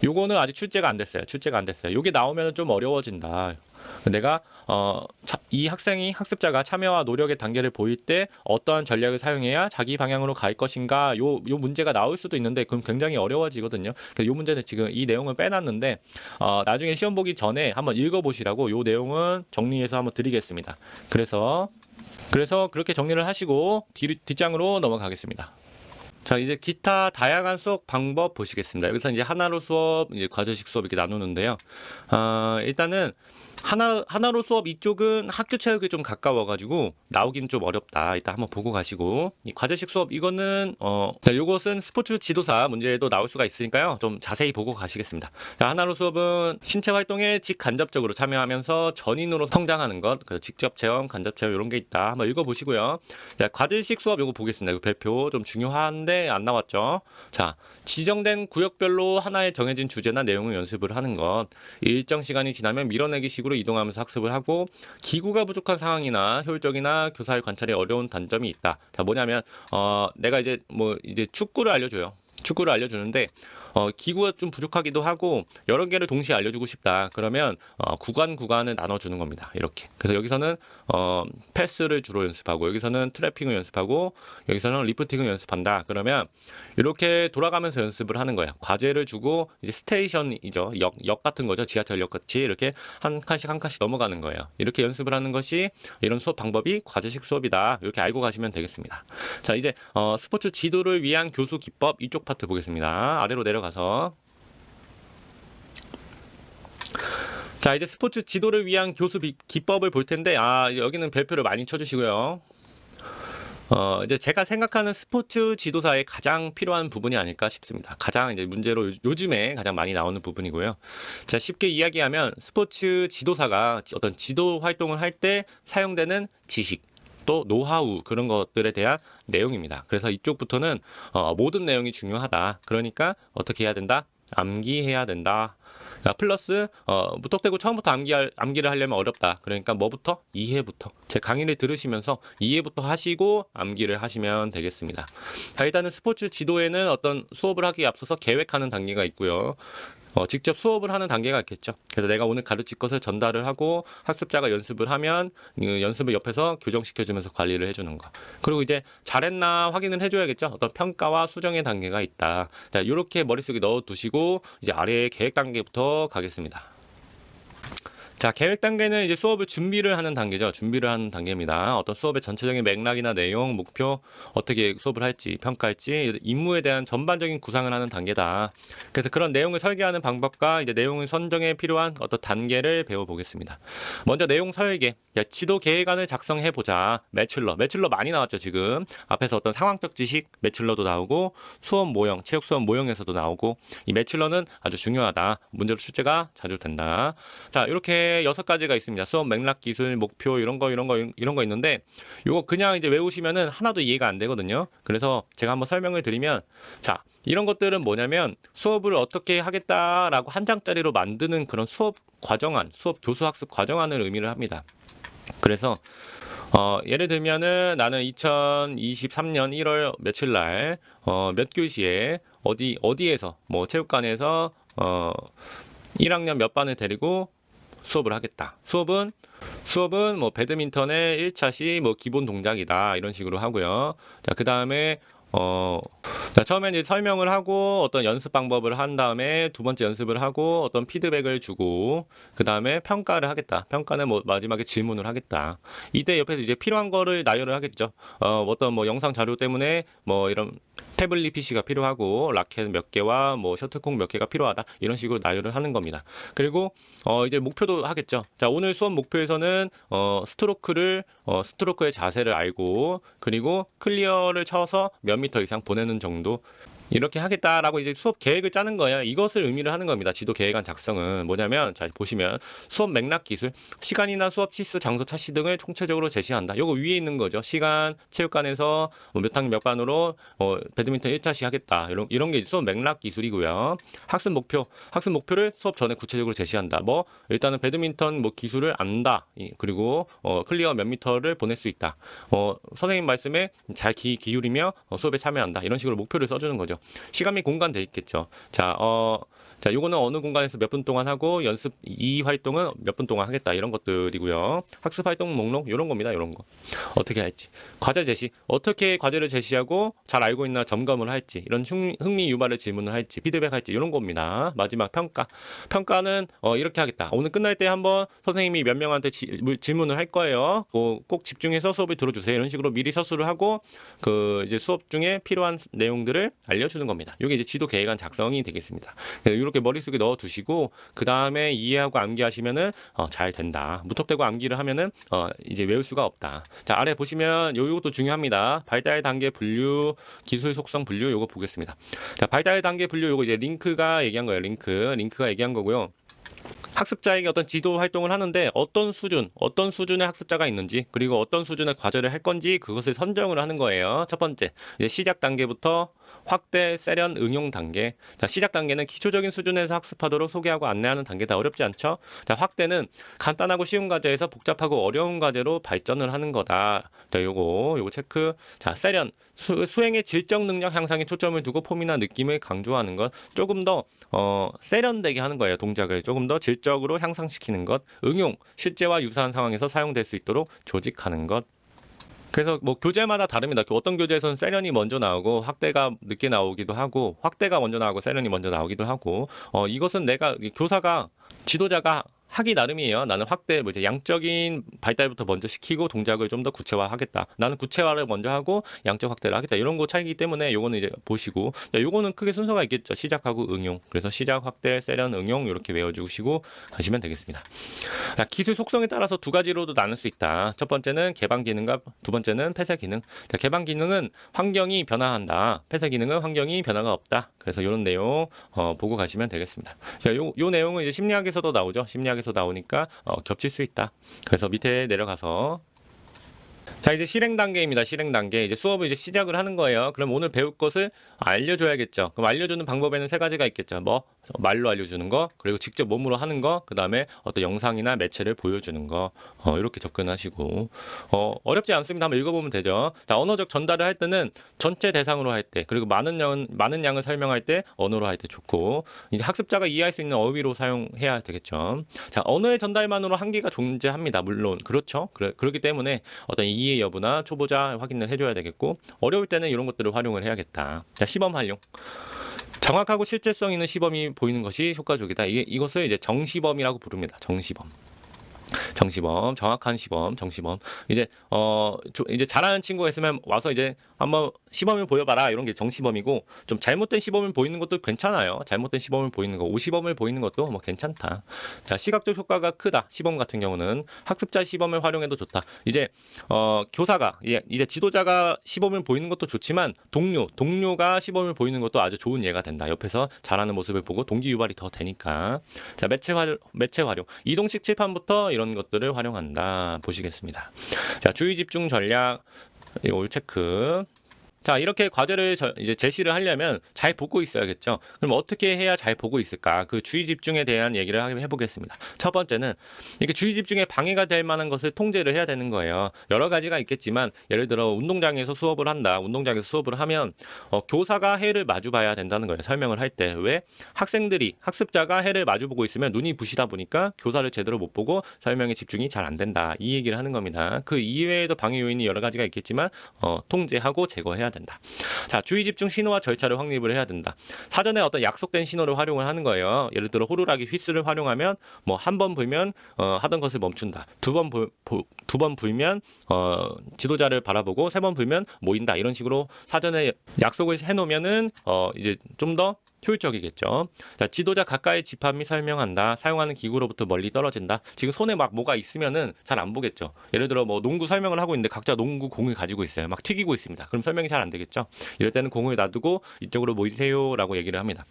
요거는 아직 출제가 안 됐어요. 요게 나오면 좀 어려워진다. 내가 이 학습자가 참여와 노력의 단계를 보일 때 어떠한 전략을 사용해야 자기 방향으로 갈 것인가 요 문제가 나올 수도 있는데 그럼 굉장히 어려워지거든요. 요 문제는 지금 이 내용을 빼놨는데 나중에 시험 보기 전에 한번 읽어보시라고 요 내용은 정리해서 한번 드리겠습니다. 그래서 그렇게 정리를 하시고 뒷장으로 넘어가겠습니다. 자, 이제 기타 다양한 수업 방법 보시겠습니다. 여기서 이제 하나로 수업, 이제 과제식 수업 이렇게 나누는데요. 일단은 하나로 수업 이쪽은 학교 체육에 좀 가까워가지고 나오긴 좀 어렵다. 이따 한번 보고 가시고 이 과제식 수업 이거는 자, 요것은 스포츠 지도사 문제도 나올 수가 있으니까요. 좀 자세히 보고 가시겠습니다. 자, 하나로 수업은 신체 활동에 직간접적으로 참여하면서 전인으로 성장하는 것, 직접 체험, 간접 체험 이런 게 있다. 한번 읽어보시고요. 자, 과제식 수업 요거 보겠습니다. 이거 별표 좀 중요한데 했는데 안 나왔죠. 자, 지정된 구역별로 하나의 정해진 주제나 내용을 연습을 하는 것. 일정 시간이 지나면 밀어내기 식으로 이동하면서 학습을 하고, 기구가 부족한 상황이나 효율적이나 교사의 관찰이 어려운 단점이 있다. 자, 뭐냐면 내가 이제 축구를 알려줘요. 축구를 알려주는데 기구가 좀 부족하기도 하고 여러 개를 동시에 알려주고 싶다. 그러면 구간을 나눠주는 겁니다. 이렇게. 그래서 여기서는 패스를 주로 연습하고, 여기서는 트래핑을 연습하고, 여기서는 리프팅을 연습한다. 그러면 이렇게 돌아가면서 연습을 하는 거예요. 과제를 주고 이제 스테이션이죠. 역 같은 거죠. 지하철역 같이 이렇게 한 칸씩 한 칸씩 넘어가는 거예요. 이렇게 연습을 하는 것이 이런 수업 방법이 과제식 수업이다. 이렇게 알고 가시면 되겠습니다. 자, 이제 스포츠 지도를 위한 교수 기법 이쪽 파트 보겠습니다. 아래로 내려가서, 자, 이제 스포츠 지도를 위한 교수 기법을 볼 텐데, 여기는 별표를 많이 쳐주시고요. 이제 제가 생각하는 스포츠 지도사에 가장 필요한 부분이 아닐까 싶습니다. 가장 이제 문제로 요즘에 가장 많이 나오는 부분이고요. 자, 쉽게 이야기하면 스포츠 지도사가 어떤 지도 활동을 할 때 사용되는 지식, 또 노하우, 그런 것들에 대한 내용입니다. 그래서 이쪽부터는 모든 내용이 중요하다. 그러니까 어떻게 해야 된다? 암기해야 된다. 플러스 무턱대고 처음부터 암기를 하려면 어렵다. 그러니까 뭐부터? 이해부터. 제 강의를 들으시면서 이해부터 하시고 암기를 하시면 되겠습니다. 자, 일단은 스포츠 지도에는 어떤 수업을 하기에 앞서서 계획하는 단계가 있고요. 직접 수업을 하는 단계가 있겠죠. 그래서 내가 오늘 가르칠 것을 전달을 하고 학습자가 연습을 하면 연습을 옆에서 교정시켜주면서 관리를 해주는 거. 그리고 이제 잘했나 확인을 해줘야겠죠. 어떤 평가와 수정의 단계가 있다. 자, 이렇게 머릿속에 넣어두시고 이제 아래의 계획 단계부터 가겠습니다. 자, 계획 단계는 이제 수업을 준비를 하는 단계죠. 준비를 하는 단계입니다. 어떤 수업의 전체적인 맥락이나 내용, 목표, 어떻게 수업을 할지, 평가할지, 임무에 대한 전반적인 구상을 하는 단계다. 그래서 그런 내용을 설계하는 방법과 이제 내용을 선정에 필요한 어떤 단계를 배워보겠습니다. 먼저 내용 설계. 지도 계획안을 작성해보자. 매출러 많이 나왔죠, 지금. 앞에서 어떤 상황적 지식, 매출러도 나오고, 수업 모형, 체육 수업 모형에서도 나오고, 이 매출러는 아주 중요하다. 문제로 출제가 자주 된다. 자, 이렇게 6가지가 있습니다. 수업 맥락, 기술, 목표, 이런 거 있는데, 요거 그냥 이제 외우시면은 하나도 이해가 안 되거든요. 그래서 제가 한번 설명을 드리면, 자, 이런 것들은 뭐냐면 수업을 어떻게 하겠다라고 한 장짜리로 만드는 그런 수업 과정안, 수업 교수 학습 과정안을 의미를 합니다. 그래서 예를 들면은 나는 2023년 1월 며칠 날 몇 교시에 어디에서 뭐 체육관에서 1학년 몇 반을 데리고 수업을 하겠다. 수업은 뭐 배드민턴의 1차시 뭐 기본 동작이다. 이런 식으로 하고요. 자, 그다음에 자, 처음에 이제 설명을 하고 어떤 연습 방법을 한 다음에 두 번째 연습을 하고 어떤 피드백을 주고 그 다음에 평가를 하겠다. 평가는 뭐 마지막에 질문을 하겠다. 이때 옆에서 이제 필요한 거를 나열을 하겠죠. 어떤 뭐 영상 자료 때문에 뭐 이런 태블릿 PC가 필요하고 라켓 몇 개와 뭐 셔틀콕 몇 개가 필요하다. 이런 식으로 나열을 하는 겁니다. 그리고 이제 목표도 하겠죠. 자, 오늘 수업 목표에서는 스트로크의 자세를 알고 그리고 클리어를 쳐서 몇 미터 이상 보내는 정도, 이렇게 하겠다라고 이제 수업 계획을 짜는 거예요. 이것을 의미를 하는 겁니다. 지도 계획안 작성은 뭐냐면, 자, 보시면 수업 맥락 기술, 시간이나 수업 치수, 장소, 차시 등을 총체적으로 제시한다. 요거 위에 있는 거죠. 시간, 체육관에서 몇 학년 몇 반으로 배드민턴 1차시 하겠다. 이런 게 수업 맥락 기술이고요. 학습 목표를 수업 전에 구체적으로 제시한다. 뭐 일단은 배드민턴 뭐 기술을 안다. 그리고 클리어 몇 미터를 보낼 수 있다. 선생님 말씀에 잘 기울이며 수업에 참여한다. 이런 식으로 목표를 써주는 거죠. 시간 및 공간 돼 있겠죠. 자, 요거는 어느 공간에서 몇 분 동안 하고 연습 이 활동은 몇 분 동안 하겠다. 이런 것들이고요. 학습 활동 목록 이런 겁니다. 이런 거. 어떻게 할지. 과제 제시. 어떻게 과제를 제시하고 잘 알고 있나 점검을 할지. 이런 흥미 유발의 질문을 할지, 피드백 할지 이런 겁니다. 마지막 평가. 평가는 이렇게 하겠다. 오늘 끝날 때 한번 선생님이 몇 명한테 질문을 할 거예요. 꼭 집중해서 수업을 들어주세요. 이런 식으로 미리 서술을 하고 이제 수업 중에 필요한 내용들을 알려주는 겁니다. 이게 이제 지도 계획안 작성이 되겠습니다. 이렇게 머릿속에 넣어두시고 그 다음에 이해하고 암기하시면은 잘 된다. 무턱대고 암기를 하면은 이제 외울 수가 없다. 자, 아래 보시면 요것도 중요합니다. 발달 단계 분류, 기술 속성 분류 요거 보겠습니다. 자, 발달 단계 분류 요거 이제 링크가 얘기한 거예요. 링크가 얘기한 거고요. 학습자에게 어떤 지도 활동을 하는데 어떤 수준의 학습자가 있는지 그리고 어떤 수준의 과제를 할 건지 그것을 선정을 하는 거예요. 첫 번째, 이제 시작 단계부터 확대, 세련, 응용 단계. 자, 시작 단계는 기초적인 수준에서 학습하도록 소개하고 안내하는 단계다. 어렵지 않죠? 자, 확대는 간단하고 쉬운 과제에서 복잡하고 어려운 과제로 발전을 하는 거다. 자, 요거 체크. 자, 세련, 수행의 질적 능력 향상에 초점을 두고 폼이나 느낌을 강조하는 것. 조금 더 세련되게 하는 거예요. 동작을 조금 더 질적으로 향상시키는 것. 응용, 실제와 유사한 상황에서 사용될 수 있도록 조직하는 것. 그래서 뭐 교재마다 다릅니다. 어떤 교재에서는 세련이 먼저 나오고 확대가 늦게 나오기도 하고 확대가 먼저 나오고 세련이 먼저 나오기도 하고 이것은 내가 교사가 지도자가 하기 나름이에요. 나는 확대, 뭐 이제 양적인 발달부터 먼저 시키고 동작을 좀 더 구체화하겠다. 나는 구체화를 먼저 하고 양적 확대를 하겠다. 이런 거 차이기 때문에 요거는 이제 보시고, 요거는 크게 순서가 있겠죠. 시작하고 응용. 그래서 시작, 확대, 세련, 응용 이렇게 외워주시고 가시면 되겠습니다. 자, 기술 속성에 따라서 두 가지로도 나눌 수 있다. 첫 번째는 개방 기능과 두 번째는 폐쇄 기능. 자, 개방 기능은 환경이 변화한다. 폐쇄 기능은 환경이 변화가 없다. 그래서 이런 내용 보고 가시면 되겠습니다. 자, 요 내용은 이제 심리학에서도 나오죠. 심리학에서 나오니까 겹칠 수 있다. 그래서 밑에 내려가서 자, 이제 실행 단계입니다. 실행 단계. 이제 수업을 이제 시작을 하는 거예요. 그럼 오늘 배울 것을 알려줘야겠죠. 그럼 알려주는 방법에는 세 가지가 있겠죠. 뭐 말로 알려주는 거, 그리고 직접 몸으로 하는 거, 그 다음에 어떤 영상이나 매체를 보여주는 거, 이렇게 접근하시고 어렵지 않습니다. 한번 읽어보면 되죠. 자, 언어적 전달을 할 때는 전체 대상으로 할 때, 그리고 많은 양을 설명할 때 언어로 할 때 좋고, 이제 학습자가 이해할 수 있는 어휘로 사용해야 되겠죠. 자, 언어의 전달만으로 한계가 존재합니다. 물론 그렇죠. 그렇기 때문에 어떤 이해 여부나 초보자 확인을 해줘야 되겠고, 어려울 때는 이런 것들을 활용을 해야겠다. 자, 시범 활용. 정확하고 실제성 있는 시범이 보이는 것이 효과적이다. 이것을 이제 정시범이라고 부릅니다. 정시범, 정확한 시범, 정시범. 이제 이제 잘하는 친구가 있으면 와서 이제 한번 시범을 보여봐라. 이런 게 정시범이고, 좀 잘못된 시범을 보이는 것도 괜찮아요. 잘못된 시범을 보이는 거, 오시범을 보이는 것도 뭐 괜찮다. 자, 시각적 효과가 크다. 시범 같은 경우는 학습자 시범을 활용해도 좋다. 이제 교사가 이제 지도자가 시범을 보이는 것도 좋지만 동료가 시범을 보이는 것도 아주 좋은 예가 된다. 옆에서 잘하는 모습을 보고 동기 유발이 더 되니까. 자, 매체 활용. 이동식 칠판부터 이런 것들을 활용한다. 보시겠습니다. 자, 주의 집중 전략. 요 체크. 자, 이렇게 과제를 이제 제시를 하려면 잘 보고 있어야겠죠. 그럼 어떻게 해야 잘 보고 있을까? 그 주의 집중에 대한 얘기를 해보겠습니다. 첫 번째는 이렇게 주의 집중에 방해가 될 만한 것을 통제를 해야 되는 거예요. 여러 가지가 있겠지만, 예를 들어 운동장에서 수업을 한다. 운동장에서 수업을 하면 교사가 해를 마주봐야 된다는 거예요. 설명을 할 때. 왜? 학습자가 해를 마주보고 있으면 눈이 부시다 보니까 교사를 제대로 못 보고 설명에 집중이 잘 안 된다. 이 얘기를 하는 겁니다. 그 이외에도 방해 요인이 여러 가지가 있겠지만 통제하고 제거해야 된다. 자, 주의 집중 신호와 절차를 확립을 해야 된다. 사전에 어떤 약속된 신호를 활용을 하는 거예요. 예를 들어 호루라기 휘스를 활용하면 뭐 한 번 불면 하던 것을 멈춘다. 두 번 불면 지도자를 바라보고 세 번 불면 모인다. 이런 식으로 사전에 약속을 해놓으면은 이제 좀 더 효율적이겠죠. 자, 지도자 가까이 집합 및 설명한다. 사용하는 기구로부터 멀리 떨어진다. 지금 손에 막 뭐가 있으면은 잘 안 보겠죠. 예를 들어 뭐 농구 설명을 하고 있는데 각자 농구 공을 가지고 있어요. 막 튀기고 있습니다. 그럼 설명이 잘 안 되겠죠. 이럴 때는 공을 놔두고 이쪽으로 모이세요라고 얘기를 합니다.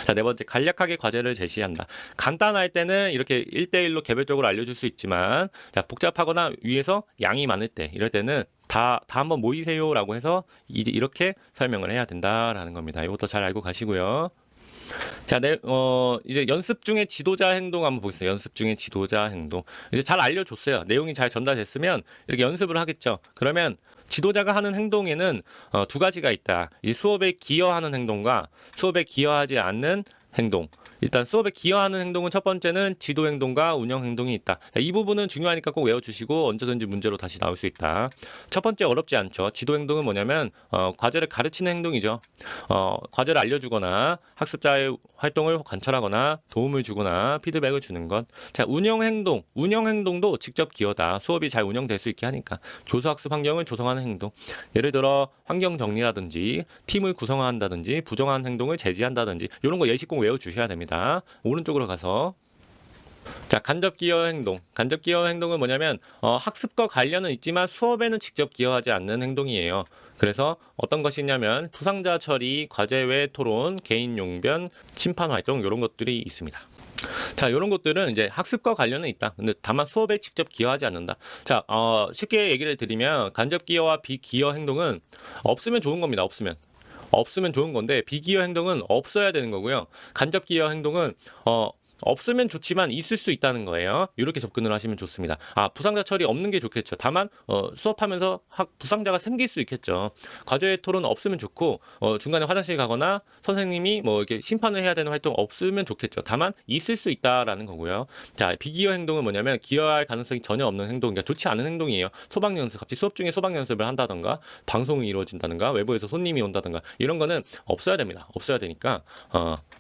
자, 네 번째, 간략하게 과제를 제시한다. 간단할 때는 이렇게 1대1로 개별적으로 알려줄 수 있지만, 자, 복잡하거나 위에서 양이 많을 때, 이럴 때는 다 한번 모이세요라고 해서 이렇게 설명을 해야 된다라는 겁니다. 이것도 잘 알고 가시고요. 자, 이제 연습 중에 지도자 행동 한번 보겠습니다. 연습 중에 지도자 행동. 이제 잘 알려줬어요. 내용이 잘 전달됐으면 이렇게 연습을 하겠죠. 그러면 지도자가 하는 행동에는 두 가지가 있다. 이 수업에 기여하는 행동과 수업에 기여하지 않는 행동. 일단 수업에 기여하는 행동은 첫 번째는 지도 행동과 운영 행동이 있다. 이 부분은 중요하니까 꼭 외워주시고 언제든지 문제로 다시 나올 수 있다. 첫 번째 어렵지 않죠. 지도 행동은 뭐냐면 과제를 가르치는 행동이죠. 과제를 알려주거나 학습자의 활동을 관찰하거나 도움을 주거나 피드백을 주는 것. 자, 운영 행동도 직접 기여다. 수업이 잘 운영될 수 있게 하니까. 교수학습 환경을 조성하는 행동. 예를 들어 환경 정리라든지 팀을 구성한다든지 부정한 행동을 제지한다든지 이런 거 예시 꼭 외워주셔야 됩니다. 오른쪽으로 가서 자, 간접 기여 행동. 간접 기여 행동은 뭐냐면 학습과 관련은 있지만 수업에는 직접 기여하지 않는 행동이에요. 그래서 어떤 것이냐면 부상자 처리, 과제 외 토론, 개인 용변, 심판 활동 이런 것들이 있습니다. 자, 요런 것들은 이제 학습과 관련은 있다. 근데 다만 수업에 직접 기여하지 않는다. 자, 쉽게 얘기를 드리면 간접 기여와 비기여 행동은 없으면 좋은 겁니다. 없으면 좋은 건데 비기여 행동은 없어야 되는 거고요. 간접 기여 행동은 없으면 좋지만 있을 수 있다는 거예요. 이렇게 접근을 하시면 좋습니다. 부상자 처리 없는 게 좋겠죠. 다만 수업하면서 부상자가 생길 수 있겠죠. 과제 토론 없으면 좋고 중간에 화장실 가거나 선생님이 뭐 이렇게 심판을 해야 되는 활동 없으면 좋겠죠. 다만 있을 수 있다라는 거고요. 자, 비기여 행동은 뭐냐면 기여할 가능성이 전혀 없는 행동, 그러니까 좋지 않은 행동이에요. 소방 연습, 갑자기 수업 중에 소방 연습을 한다던가 방송이 이루어진다던가 외부에서 손님이 온다던가 이런 거는 없어야 됩니다. 없어야 되니까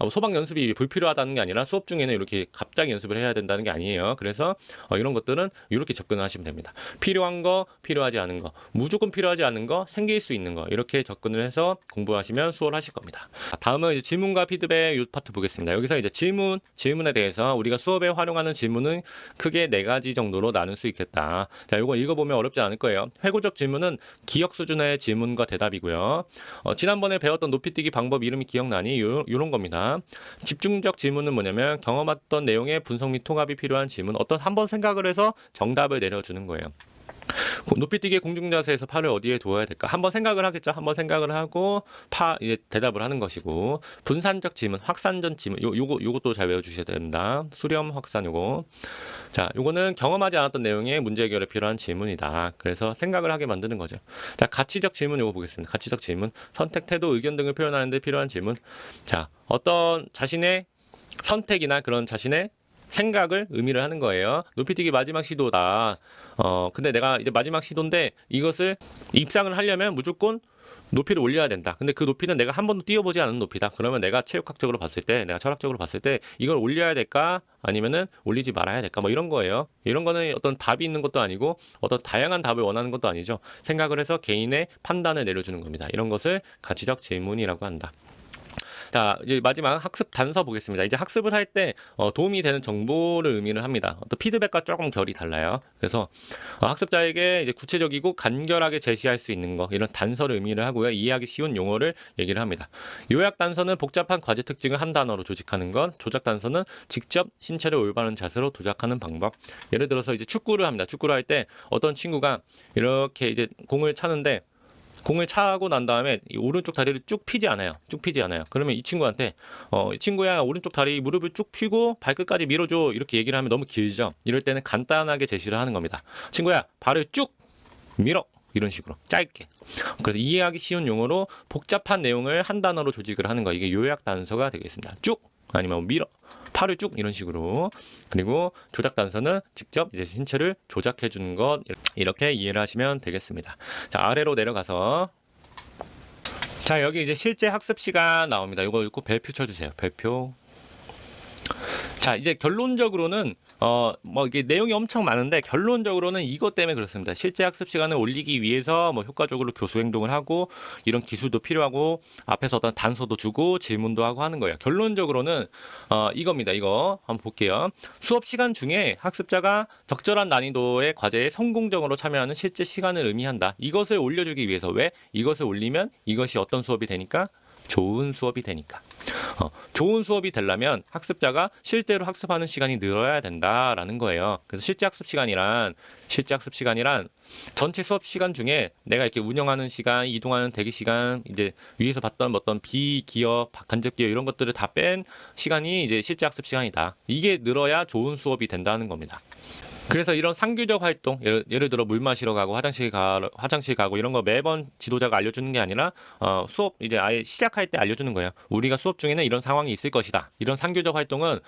소방 연습이 불필요하다는 게 아니라 수업 중에는 이렇게 갑자기 연습을 해야 된다는 게 아니에요. 그래서 이런 것들은 이렇게 접근을 하시면 됩니다. 필요한 거, 필요하지 않은 거, 무조건 필요하지 않은 거, 생길 수 있는 거 이렇게 접근을 해서 공부하시면 수월하실 겁니다. 다음은 이제 질문과 피드백 이 파트 보겠습니다. 여기서 이제 질문에 대해서 우리가 수업에 활용하는 질문은 크게 4가지 정도로 나눌 수 있겠다. 자, 이거 읽어보면 어렵지 않을 거예요. 회고적 질문은 기억 수준의 질문과 대답이고요. 지난번에 배웠던 높이뛰기 방법 이름이 기억나니? 요런 겁니다. 집중적 질문은 뭐냐면 경험했던 내용의 분석 및 통합이 필요한 질문, 한번 생각을 해서 정답을 내려주는 거예요. 높이뛰기 공중 자세에서 팔을 어디에 두어야 될까? 한번 생각을 하겠죠. 한번 생각을 하고 이제 대답을 하는 것이고, 분산적 질문, 확산적 질문, 요것도 잘 외워주셔야 됩니다. 수렴, 확산 요거. 자, 요거는 경험하지 않았던 내용의 문제 해결에 필요한 질문이다. 그래서 생각을 하게 만드는 거죠. 자, 가치적 질문 요거 보겠습니다. 가치적 질문, 선택, 태도, 의견 등을 표현하는 데 필요한 질문. 자, 어떤 자신의 선택이나 그런 자신의 생각을 의미를 하는 거예요. 높이뛰기 마지막 시도다. 근데 내가 이제 마지막 시도인데 이것을 입상을 하려면 무조건 높이를 올려야 된다. 근데 그 높이는 내가 한 번도 뛰어보지 않은 높이다. 그러면 내가 체육학적으로 봤을 때, 내가 철학적으로 봤을 때 이걸 올려야 될까? 아니면은 올리지 말아야 될까? 뭐 이런 거예요. 이런 거는 어떤 답이 있는 것도 아니고 어떤 다양한 답을 원하는 것도 아니죠. 생각을 해서 개인의 판단을 내려주는 겁니다. 이런 것을 가치적 질문이라고 한다. 자, 이제 마지막 학습 단서 보겠습니다. 이제 학습을 할 때 도움이 되는 정보를 의미를 합니다. 또 피드백과 조금 결이 달라요. 그래서 학습자에게 이제 구체적이고 간결하게 제시할 수 있는 거, 이런 단서를 의미를 하고요. 이해하기 쉬운 용어를 얘기를 합니다. 요약 단서는 복잡한 과제 특징을 한 단어로 조직하는 것, 조작 단서는 직접 신체를 올바른 자세로 도작하는 방법. 예를 들어서 이제 축구를 합니다. 축구를 할 때 어떤 친구가 이렇게 이제 공을 차는데 공을 차고 난 다음에 이 오른쪽 다리를 쭉 피지 않아요. 그러면 이 친구한테 이 친구야 오른쪽 다리 무릎을 쭉 펴고 발끝까지 밀어줘 이렇게 얘기를 하면 너무 길죠. 이럴 때는 간단하게 제시를 하는 겁니다. 친구야 발을 쭉 밀어. 이런 식으로 짧게. 그래서 이해하기 쉬운 용어로 복잡한 내용을 한 단어로 조직을 하는 거, 이게 요약 단서가 되겠습니다. 쭉 아니면 밀어, 팔을 쭉 이런 식으로. 그리고 조작 단서는 직접 이제 신체를 조작해 주는 것, 이렇게 이해를 하시면 되겠습니다. 자, 아래로 내려가서 자, 여기 이제 실제 학습 시간 나옵니다. 이거 읽고 별표 쳐주세요. 별표. 자, 이제 결론적으로는 뭐 이게 내용이 엄청 많은데 결론적으로는 이것 때문에 그렇습니다. 실제 학습 시간을 올리기 위해서 뭐 효과적으로 교수 행동을 하고 이런 기술도 필요하고 앞에서 어떤 단서도 주고 질문도 하고 하는 거예요. 결론적으로는 이겁니다. 이거 한번 볼게요. 수업 시간 중에 학습자가 적절한 난이도의 과제에 성공적으로 참여하는 실제 시간을 의미한다. 이것을 올려주기 위해서. 왜? 이것을 올리면 이것이 어떤 수업이 되니까? 좋은 수업이 되니까. 좋은 수업이 되려면 학습자가 실제로 학습하는 시간이 늘어야 된다라는 거예요. 그래서 실제 학습 시간이란 전체 수업 시간 중에 내가 이렇게 운영하는 시간, 이동하는 대기 시간, 이제 위에서 봤던 어떤 비기여, 간접 기여 이런 것들을 다 뺀 시간이 이제 실제 학습 시간이다. 이게 늘어야 좋은 수업이 된다는 겁니다. 그래서 이런 상규적 활동, 예를 들어 물 마시러 가고 화장실 가고 이런 거 매번 지도자가 알려주는 게 아니라 수업 이제 아예 시작할 때 알려주는 거예요. 우리가 수업 중에는 이런 상황이 있을 것이다. 이런 상규적 활동은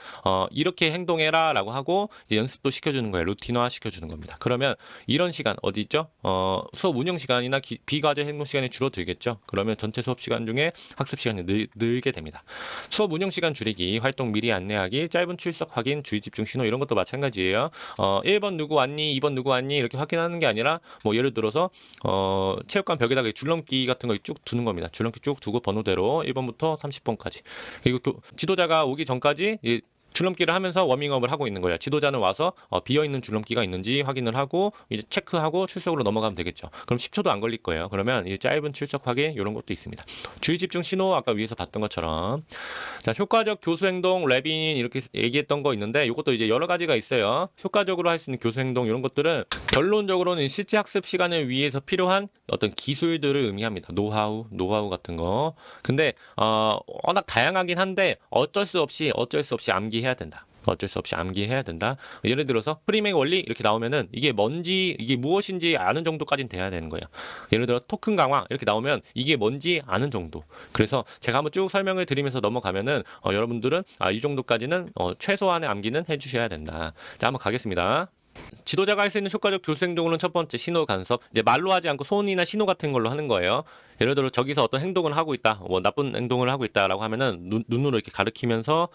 이렇게 행동해라라고 하고 이제 연습도 시켜주는 거예요. 루틴화 시켜주는 겁니다. 그러면 이런 시간 어디 있죠? 수업 운영 시간이나 비과제 행동 시간이 줄어들겠죠. 그러면 전체 수업 시간 중에 학습 시간이 늘게 됩니다. 수업 운영 시간 줄이기, 활동 미리 안내하기, 짧은 출석 확인, 주의 집중 신호 이런 것도 마찬가지예요. 1번 누구 왔니? 2번 누구 왔니? 이렇게 확인하는 게 아니라 뭐 예를 들어서 체육관 벽에다가 줄넘기 같은 거 쭉 두는 겁니다. 줄넘기 쭉 두고 번호대로 1번부터 30번까지. 그리고 지도자가 오기 전까지 줄넘기를 하면서 워밍업을 하고 있는 거예요. 지도자는 와서 비어있는 줄넘기가 있는지 확인을 하고 이제 체크하고 출석으로 넘어가면 되겠죠. 그럼 10초도 안 걸릴 거예요. 그러면 이 짧은 출석 확인 이런 것도 있습니다. 주의 집중 신호 아까 위에서 봤던 것처럼. 자, 효과적 교수 행동 레빈 이렇게 얘기했던 거 있는데 이것도 이제 여러 가지가 있어요. 효과적으로 할 수 있는 교수 행동 이런 것들은 결론적으로는 실제 학습 시간을 위해서 필요한 어떤 기술들을 의미합니다. 노하우 같은 거. 근데 워낙 다양하긴 한데 어쩔 수 없이 암기해야 된다. 어쩔 수 없이 암기해야 된다. 예를 들어서 프리맥 원리 이렇게 나오면은 이게 뭔지 이게 무엇인지 아는 정도까지는 돼야 되는 거예요. 예를 들어 토큰 강화 이렇게 나오면 이게 뭔지 아는 정도. 그래서 제가 한번 쭉 설명을 드리면서 넘어가면은 여러분들은 이 정도까지는 최소한의 암기는 해주셔야 된다. 자, 한번 가겠습니다. 지도자가 할 수 있는 효과적 교수 행동으로는 첫 번째 신호 간섭. 이제 말로 하지 않고 손이나 신호 같은 걸로 하는 거예요. 예를 들어 저기서 어떤 행동을 하고 있다, 뭐 나쁜 행동을 하고 있다라고 하면은 눈으로 이렇게 가리키면서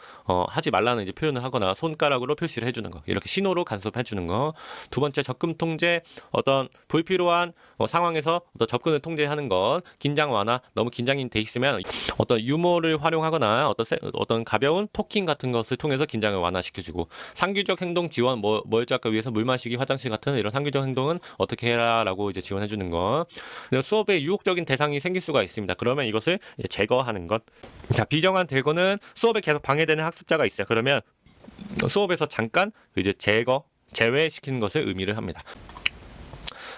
하지 말라는 이제 표현을 하거나 손가락으로 표시를 해주는 거, 이렇게 신호로 간섭해주는 거. 두 번째 접근 통제, 어떤 불필요한 상황에서 어떤 접근을 통제하는 것, 긴장 완화. 너무 긴장이 돼 있으면 어떤 유머를 활용하거나 어떤 가벼운 토킹 같은 것을 통해서 긴장을 완화시켜주고. 상규적 행동 지원, 뭐였죠 아까 위에서 물 마시기, 화장실 같은 이런 상규적 행동은 어떻게 해라라고 이제 지원해주는 거. 수업에 유혹적인 대상이 생길 수가 있습니다. 그러면 이것을 제거하는 것. 자, 비정한 대거는 수업에 계속 방해되는 학습자가 있어요. 그러면 수업에서 잠깐 이제 제외시키는 것을 의미를 합니다.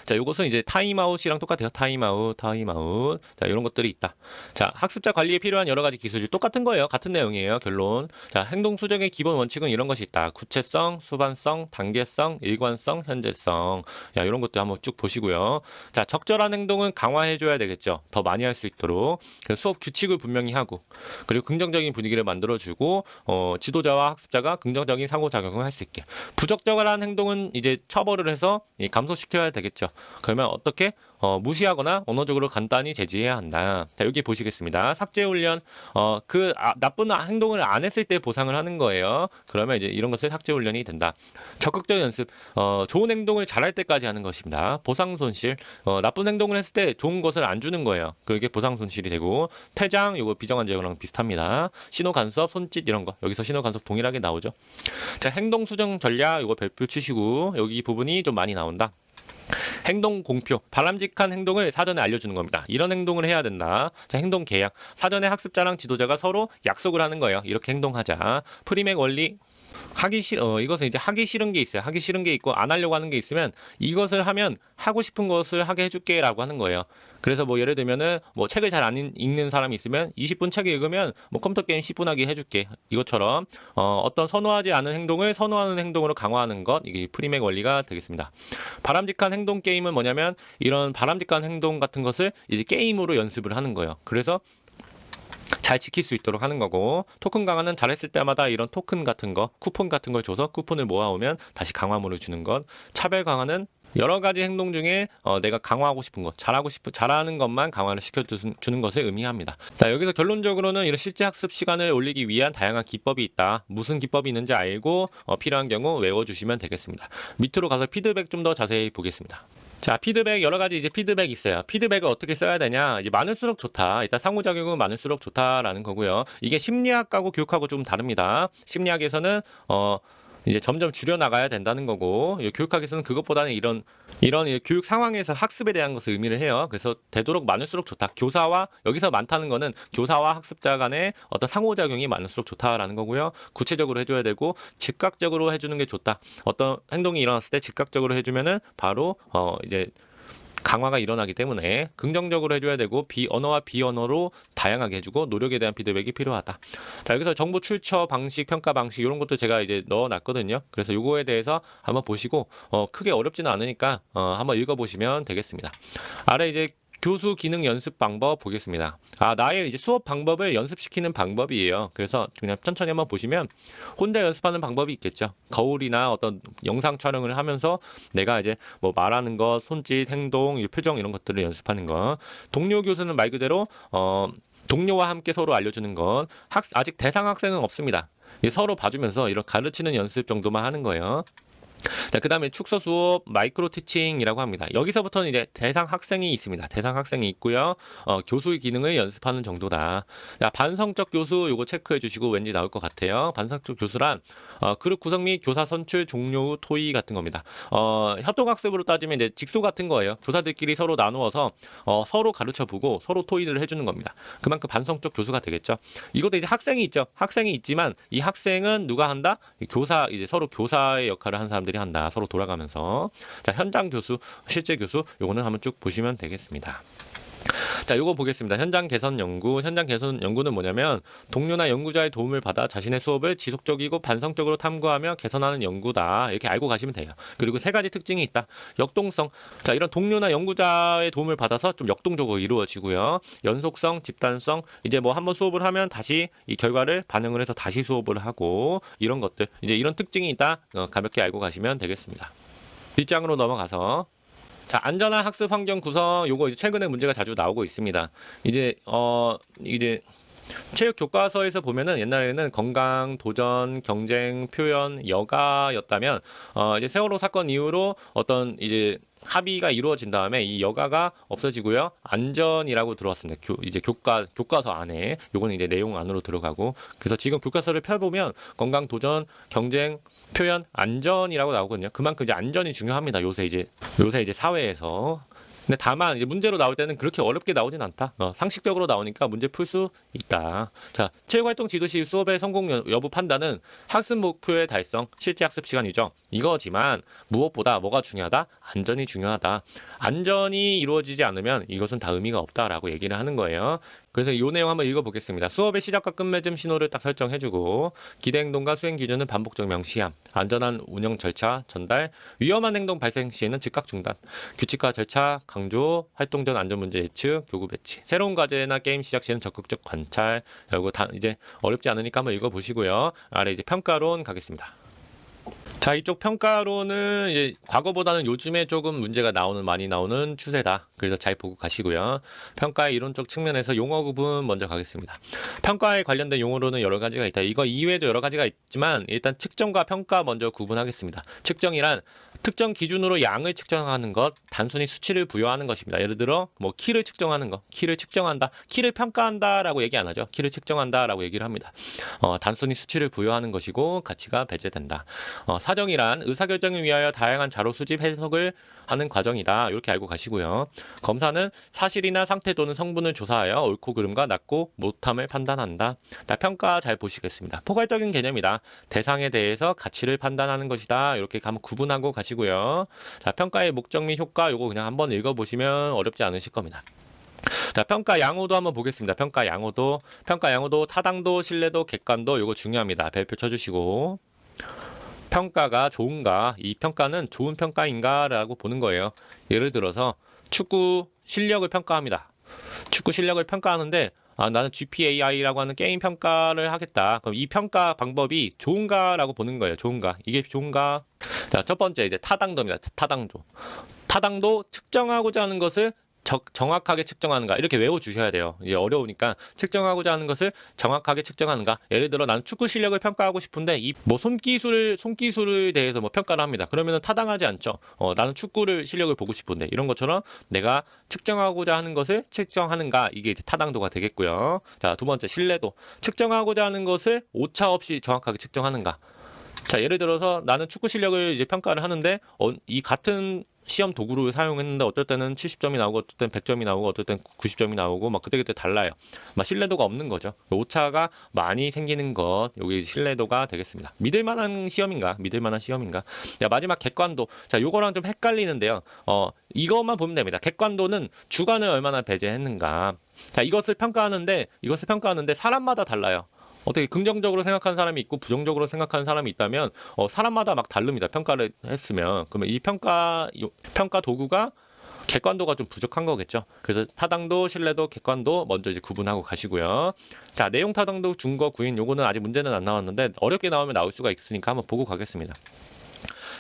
자, 이것은 이제 타임아웃이랑 똑같아요. 타임아웃. 자, 이런 것들이 있다. 자, 학습자 관리에 필요한 여러 가지 기술이 똑같은 거예요. 같은 내용이에요. 결론. 자, 행동 수정의 기본 원칙은 이런 것이 있다. 구체성, 수반성, 단계성, 일관성, 현재성. 야, 이런 것도 한번 쭉 보시고요. 자, 적절한 행동은 강화해줘야 되겠죠. 더 많이 할 수 있도록. 그래서 수업 규칙을 분명히 하고, 그리고 긍정적인 분위기를 만들어주고, 지도자와 학습자가 긍정적인 상호작용을 할 수 있게. 부적절한 행동은 이제 처벌을 해서 감소시켜야 되겠죠. 그러면 어떻게? 무시하거나 언어적으로 간단히 제지해야 한다. 자, 여기 보시겠습니다. 삭제 훈련. 나쁜 행동을 안 했을 때 보상을 하는 거예요. 그러면 이제 이런 것을 삭제 훈련이 된다. 적극적 연습. 좋은 행동을 잘할 때까지 하는 것입니다. 보상 손실. 나쁜 행동을 했을 때 좋은 것을 안 주는 거예요. 그게 보상 손실이 되고. 퇴장, 이거 비정한 제어랑 비슷합니다. 신호 간섭, 손짓 이런 거. 여기서 신호 간섭 동일하게 나오죠. 자, 행동 수정 전략 이거 별표 치시고 여기 부분이 좀 많이 나온다. 행동 공표, 바람직한 행동을 사전에 알려주는 겁니다. 이런 행동을 해야 된다. 자, 행동 계약, 사전에 학습자랑 지도자가 서로 약속을 하는 거예요. 이렇게 행동하자. 프리맥 원리, 이것은 이제 하기 싫은 게 있어요. 하기 싫은 게 있고 안 하려고 하는 게 있으면 이것을 하면 하고 싶은 것을 하게 해줄게 라고 하는 거예요. 그래서 뭐 예를 들면은 뭐 책을 잘 안 읽는 사람이 있으면 20분 책을 읽으면 뭐 컴퓨터 게임 10분 하게 해줄게. 이것처럼 어떤 선호하지 않은 행동을 선호하는 행동으로 강화하는 것, 이게 프리맥 원리가 되겠습니다. 바람직한 행동 게임은 뭐냐면 이런 바람직한 행동 같은 것을 이제 게임으로 연습을 하는 거예요. 그래서 잘 지킬 수 있도록 하는 거고, 토큰 강화는 잘했을 때마다 이런 토큰 같은 거, 쿠폰 같은 걸 줘서 쿠폰을 모아오면 다시 강화물을 주는 것. 차별 강화는 여러 가지 행동 중에 내가 강화하고 싶은 것, 잘하는 것만 강화를 시켜주는 것을 의미합니다. 자, 여기서 결론적으로는 이런 실제 학습 시간을 올리기 위한 다양한 기법이 있다. 무슨 기법이 있는지 알고 필요한 경우 외워주시면 되겠습니다. 밑으로 가서 피드백 좀 더 자세히 보겠습니다. 자, 피드백 여러 가지 이제 피드백이 있어요. 피드백을 어떻게 써야 되냐? 이제 많을수록 좋다. 일단 상호작용은 많을수록 좋다라는 거고요. 이게 심리학하고 교육하고 좀 다릅니다. 심리학에서는 이제 점점 줄여나가야 된다는 거고, 교육학에서는 그것보다는 이런 교육 상황에서 학습에 대한 것을 의미를 해요. 그래서 되도록 많을수록 좋다. 여기서 많다는 거는 교사와 학습자 간의 어떤 상호작용이 많을수록 좋다라는 거고요. 구체적으로 해줘야 되고, 즉각적으로 해주는 게 좋다. 어떤 행동이 일어났을 때 즉각적으로 해주면은 바로 이제 강화가 일어나기 때문에 긍정적으로 해줘야 되고, 언어와 비언어로 다양하게 해주고, 노력에 대한 피드백이 필요하다. 자, 여기서 정보 출처 방식, 평가 방식 이런 것도 제가 이제 넣어놨거든요. 그래서 요거에 대해서 한번 보시고 크게 어렵지는 않으니까 한번 읽어보시면 되겠습니다. 아래 이제 교수 기능 연습 방법 보겠습니다. 나의 이제 수업 방법을 연습시키는 방법이에요. 그래서 그냥 천천히 한번 보시면 혼자 연습하는 방법이 있겠죠. 거울이나 어떤 영상 촬영을 하면서 내가 이제 뭐 말하는 것, 손짓, 행동, 표정 이런 것들을 연습하는 거. 동료 교수는 말 그대로 동료와 함께 서로 알려주는 것. 아직 대상 학생은 없습니다. 서로 봐주면서 이런 가르치는 연습 정도만 하는 거예요. 자, 그 다음에 축소 수업 마이크로 티칭이라고 합니다. 여기서부터는 이제 대상 학생이 있습니다. 대상 학생이 있고요. 교수의 기능을 연습하는 정도다. 자, 반성적 교수 요거 체크해 주시고 왠지 나올 것 같아요. 반성적 교수란 그룹 구성 및 교사 선출 종료 후 토의 같은 겁니다. 협동학습으로 따지면 이제 직소 같은 거예요. 교사들끼리 서로 나누어서 서로 가르쳐 보고 서로 토의를 해주는 겁니다. 그만큼 반성적 교수가 되겠죠. 이것도 이제 학생이 있죠. 학생이 있지만 이 학생은 누가 한다? 교사, 이제 서로 교사의 역할을 한 사람들이 한다. 서로 돌아가면서. 자, 현장 교수, 실제 교수, 요거는 한번 쭉 보시면 되겠습니다. 자, 요거 보겠습니다. 현장 개선 연구. 현장 개선 연구는 뭐냐면 동료나 연구자의 도움을 받아 자신의 수업을 지속적이고 반성적으로 탐구하며 개선하는 연구다. 이렇게 알고 가시면 돼요. 그리고 세 가지 특징이 있다. 역동성. 자, 이런 동료나 연구자의 도움을 받아서 좀 역동적으로 이루어지고요. 연속성, 집단성. 이제 뭐 한번 수업을 하면 다시 이 결과를 반영을 해서 다시 수업을 하고 이런 것들. 이제 이런 특징이 있다. 가볍게 알고 가시면 되겠습니다. 뒷장으로 넘어가서 자, 안전한 학습 환경 구성 요거 이제 최근에 문제가 자주 나오고 있습니다. 이제 체육 교과서에서 보면은 옛날에는 건강, 도전, 경쟁, 표현, 여가였다면 이제 세월호 사건 이후로 어떤 이제 합의가 이루어진 다음에 이 여가가 없어지고요. 안전이라고 들어왔습니다. 이제 교과서 안에 요거는 이제 내용 안으로 들어가고 그래서 지금 교과서를 펴보면 건강, 도전, 경쟁, 표현, 안전이라고 나오거든요. 그만큼 이제 안전이 중요합니다. 요새 이제 사회에서. 근데 다만 이제 문제로 나올 때는 그렇게 어렵게 나오진 않다. 상식적으로 나오니까 문제 풀 수 있다. 자, 체육활동 지도시 수업의 성공 여부 판단은 학습 목표의 달성, 실제 학습 시간이죠. 이거지만 무엇보다 뭐가 중요하다? 안전이 중요하다. 안전이 이루어지지 않으면 이것은 다 의미가 없다라고 얘기를 하는 거예요. 그래서 이 내용 한번 읽어보겠습니다. 수업의 시작과 끝맺음 신호를 딱 설정해주고 기대 행동과 수행 기준은 반복적 명시함, 안전한 운영 절차 전달, 위험한 행동 발생 시에는 즉각 중단, 규칙화 절차 강조, 활동 전 안전 문제 예측, 교구 배치, 새로운 과제나 게임 시작 시에는 적극적 관찰. 이거 다 이제 어렵지 않으니까 한번 읽어보시고요. 아래 이제 평가론 가겠습니다. 자, 이쪽 평가로는 이제 과거보다는 요즘에 조금 문제가 많이 나오는 추세다. 그래서 잘 보고 가시고요. 평가의 이론적 측면에서 용어 구분 먼저 가겠습니다. 평가에 관련된 용어로는 여러 가지가 있다. 이거 이외에도 여러 가지가 있지만 일단 측정과 평가 먼저 구분하겠습니다. 측정이란 특정 기준으로 양을 측정하는 것, 단순히 수치를 부여하는 것입니다. 예를 들어 뭐 키를 측정하는 것, 키를 측정한다, 키를 평가한다라고 얘기 안 하죠. 키를 측정한다라고 얘기를 합니다. 단순히 수치를 부여하는 것이고 가치가 배제된다. 사정이란 의사결정을 위하여 다양한 자료 수집 해석을 하는 과정이다. 이렇게 알고 가시고요. 검사는 사실이나 상태 또는 성분을 조사하여 옳고 그름과 낮고 못함을 판단한다. 평가 잘 보시겠습니다. 포괄적인 개념이다. 대상에 대해서 가치를 판단하는 것이다. 이렇게 한번 구분하고 가시고요. 자, 평가의 목적 및 효과 요거 그냥 한번 읽어보시면 어렵지 않으실 겁니다. 자, 평가 양호도 한번 보겠습니다. 평가 양호도 타당도, 신뢰도, 객관도 요거 중요합니다. 별표 쳐주시고 평가가 좋은가, 이 평가는 좋은 평가인가 라고 보는 거예요. 예를 들어서 축구 실력을 평가합니다. 축구 실력을 평가하는데 나는 GPAI라고 하는 게임 평가를 하겠다. 그럼 이 평가 방법이 좋은가 라고 보는 거예요. 좋은가, 이게 좋은가. 자, 첫 번째 이제 타당도입니다. 타당도 측정하고자 하는 것을 정확하게 측정하는가 이렇게 외워주셔야 돼요. 이제 어려우니까 측정하고자 하는 것을 정확하게 측정하는가. 예를 들어 나는 축구 실력을 평가하고 싶은데 이 뭐 손기술에 대해서 뭐 평가를 합니다. 그러면은 타당하지 않죠. 나는 축구를 실력을 보고 싶은데 이런 것처럼 내가 측정하고자 하는 것을 측정하는가, 이게 이제 타당도가 되겠고요. 자, 두 번째 신뢰도, 측정하고자 하는 것을 오차 없이 정확하게 측정하는가. 자, 예를 들어서 나는 축구 실력을 이제 평가를 하는데 이 같은 시험 도구를 사용했는데 어떨 때는 70점이 나오고 어떨 때는 100점이 나오고 어떨 때는 90점이 나오고 막 그때그때 달라요. 신뢰도가 없는 거죠. 오차가 많이 생기는 것, 여기 신뢰도가 되겠습니다. 믿을 만한 시험인가? 자, 마지막 객관도. 자, 요거랑 좀 헷갈리는데요. 이것만 보면 됩니다. 객관도는 주관을 얼마나 배제했는가. 자, 이것을 평가하는데 사람마다 달라요. 어떻게 긍정적으로 생각하는 사람이 있고 부정적으로 생각하는 사람이 있다면 사람마다 막 다릅니다. 평가를 했으면. 그러면 이 평가 도구가 객관도가 좀 부족한 거겠죠. 그래서 타당도, 신뢰도, 객관도 먼저 이제 구분하고 가시고요. 자, 내용 타당도 준거 구인 요거는 아직 문제는 안 나왔는데 어렵게 나오면 나올 수가 있으니까 한번 보고 가겠습니다.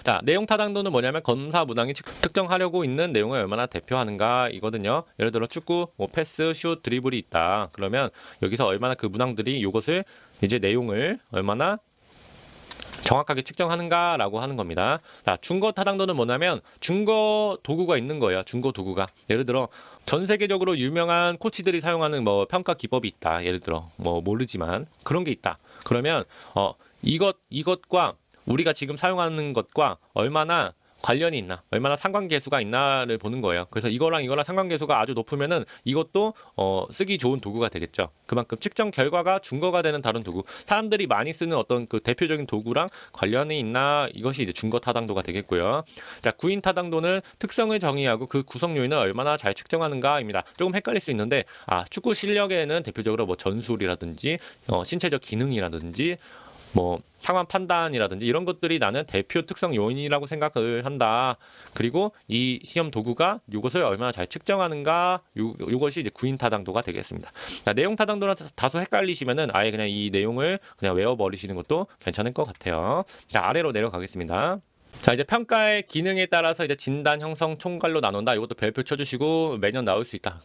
자, 내용 타당도는 뭐냐면 검사 문항이 특정하려고 있는 내용을 얼마나 대표하는가 이거든요. 예를 들어 축구, 뭐 패스, 슛, 드리블이 있다. 그러면 여기서 얼마나 그 문항들이 이것을 이제 내용을 얼마나 정확하게 측정하는가라고 하는 겁니다. 자, 준거 타당도는 뭐냐면 준거 도구가 있는 거예요. 준거 도구가. 예를 들어 전 세계적으로 유명한 코치들이 사용하는 뭐 평가 기법이 있다. 예를 들어 뭐 모르지만 그런 게 있다. 그러면 이것과 우리가 지금 사용하는 것과 얼마나 관련이 있나, 얼마나 상관계수가 있나를 보는 거예요. 그래서 이거랑 상관계수가 아주 높으면은 이것도 쓰기 좋은 도구가 되겠죠. 그만큼 측정 결과가 준거가 되는 다른 도구, 사람들이 많이 쓰는 어떤 그 대표적인 도구랑 관련이 있나, 이것이 이제 준거 타당도가 되겠고요. 자, 구인 타당도는 특성을 정의하고 그 구성 요인을 얼마나 잘 측정하는가입니다. 조금 헷갈릴 수 있는데, 축구 실력에는 대표적으로 뭐 전술이라든지 신체적 기능이라든지 뭐 상황 판단이라든지 이런 것들이 나는 대표 특성 요인이라고 생각을 한다. 그리고 이 시험 도구가 이것을 얼마나 잘 측정하는가, 요것이 이제 구인 타당도가 되겠습니다. 자, 내용 타당도는 다소 헷갈리시면은 아예 그냥 이 내용을 그냥 외워버리시는 것도 괜찮을 것 같아요. 자, 아래로 내려가겠습니다. 자, 이제 평가의 기능에 따라서 이제 진단, 형성, 총괄로 나눈다. 이것도 별표 쳐주시고 매년 나올 수 있다.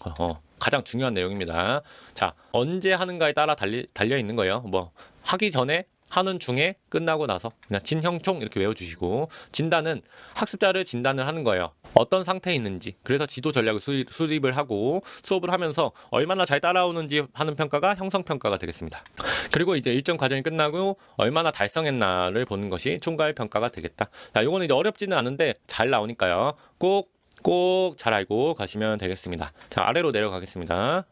가장 중요한 내용입니다. 자, 언제 하는가에 따라 달려 있는 거예요. 뭐 하기 전에, 하는 중에, 끝나고 나서 그냥 진형총 이렇게 외워주시고, 진단은 학습자를 진단을 하는 거예요. 어떤 상태에 있는지. 그래서 지도 전략을 수립을 하고 수업을 하면서 얼마나 잘 따라오는지 하는 평가가 형성평가가 되겠습니다. 그리고 이제 일정 과정이 끝나고 얼마나 달성했나를 보는 것이 총괄 평가가 되겠다. 자, 요거는 이제 어렵지는 않은데 잘 나오니까요. 꼭 잘 알고 가시면 되겠습니다. 자, 아래로 내려가겠습니다.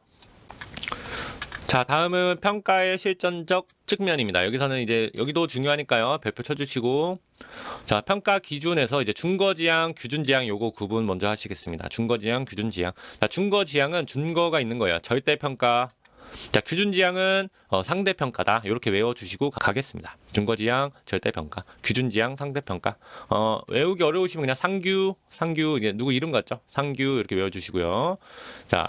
자, 다음은 평가의 실전적 측면입니다. 여기서는 이제 여기도 중요하니까요. 별표 쳐주시고, 자, 평가 기준에서 이제 준거지향, 규준지향 요거 구분 먼저 하시겠습니다. 준거지향, 규준지향. 자, 준거지향은 준거가 있는 거예요. 절대평가. 자, 규준지향은 상대평가다. 이렇게 외워주시고 가겠습니다. 준거지향, 절대평가, 규준지향, 상대평가. 외우기 어려우시면 그냥 상규 이제 누구 이름 같죠? 상규 이렇게 외워주시고요. 자,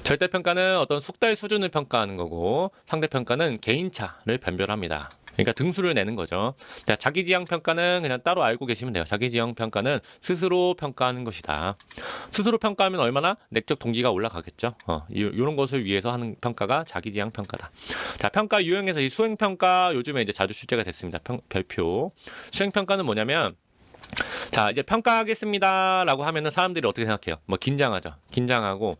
절대평가는 어떤 숙달 수준을 평가하는 거고, 상대평가는 개인차를 변별합니다. 그러니까 등수를 내는 거죠. 자, 자기지향평가는 그냥 따로 알고 계시면 돼요. 자기지향평가는 스스로 평가하는 것이다. 스스로 평가하면 얼마나 내적 동기가 올라가겠죠. 이런 것을 위해서 하는 평가가 자기지향평가다. 자, 평가 유형에서 이 수행평가 요즘에 이제 자주 출제가 됐습니다. 별표. 수행평가는 뭐냐면, 자, 이제 평가하겠습니다라고 하면은 사람들이 어떻게 생각해요? 뭐 긴장하죠. 긴장하고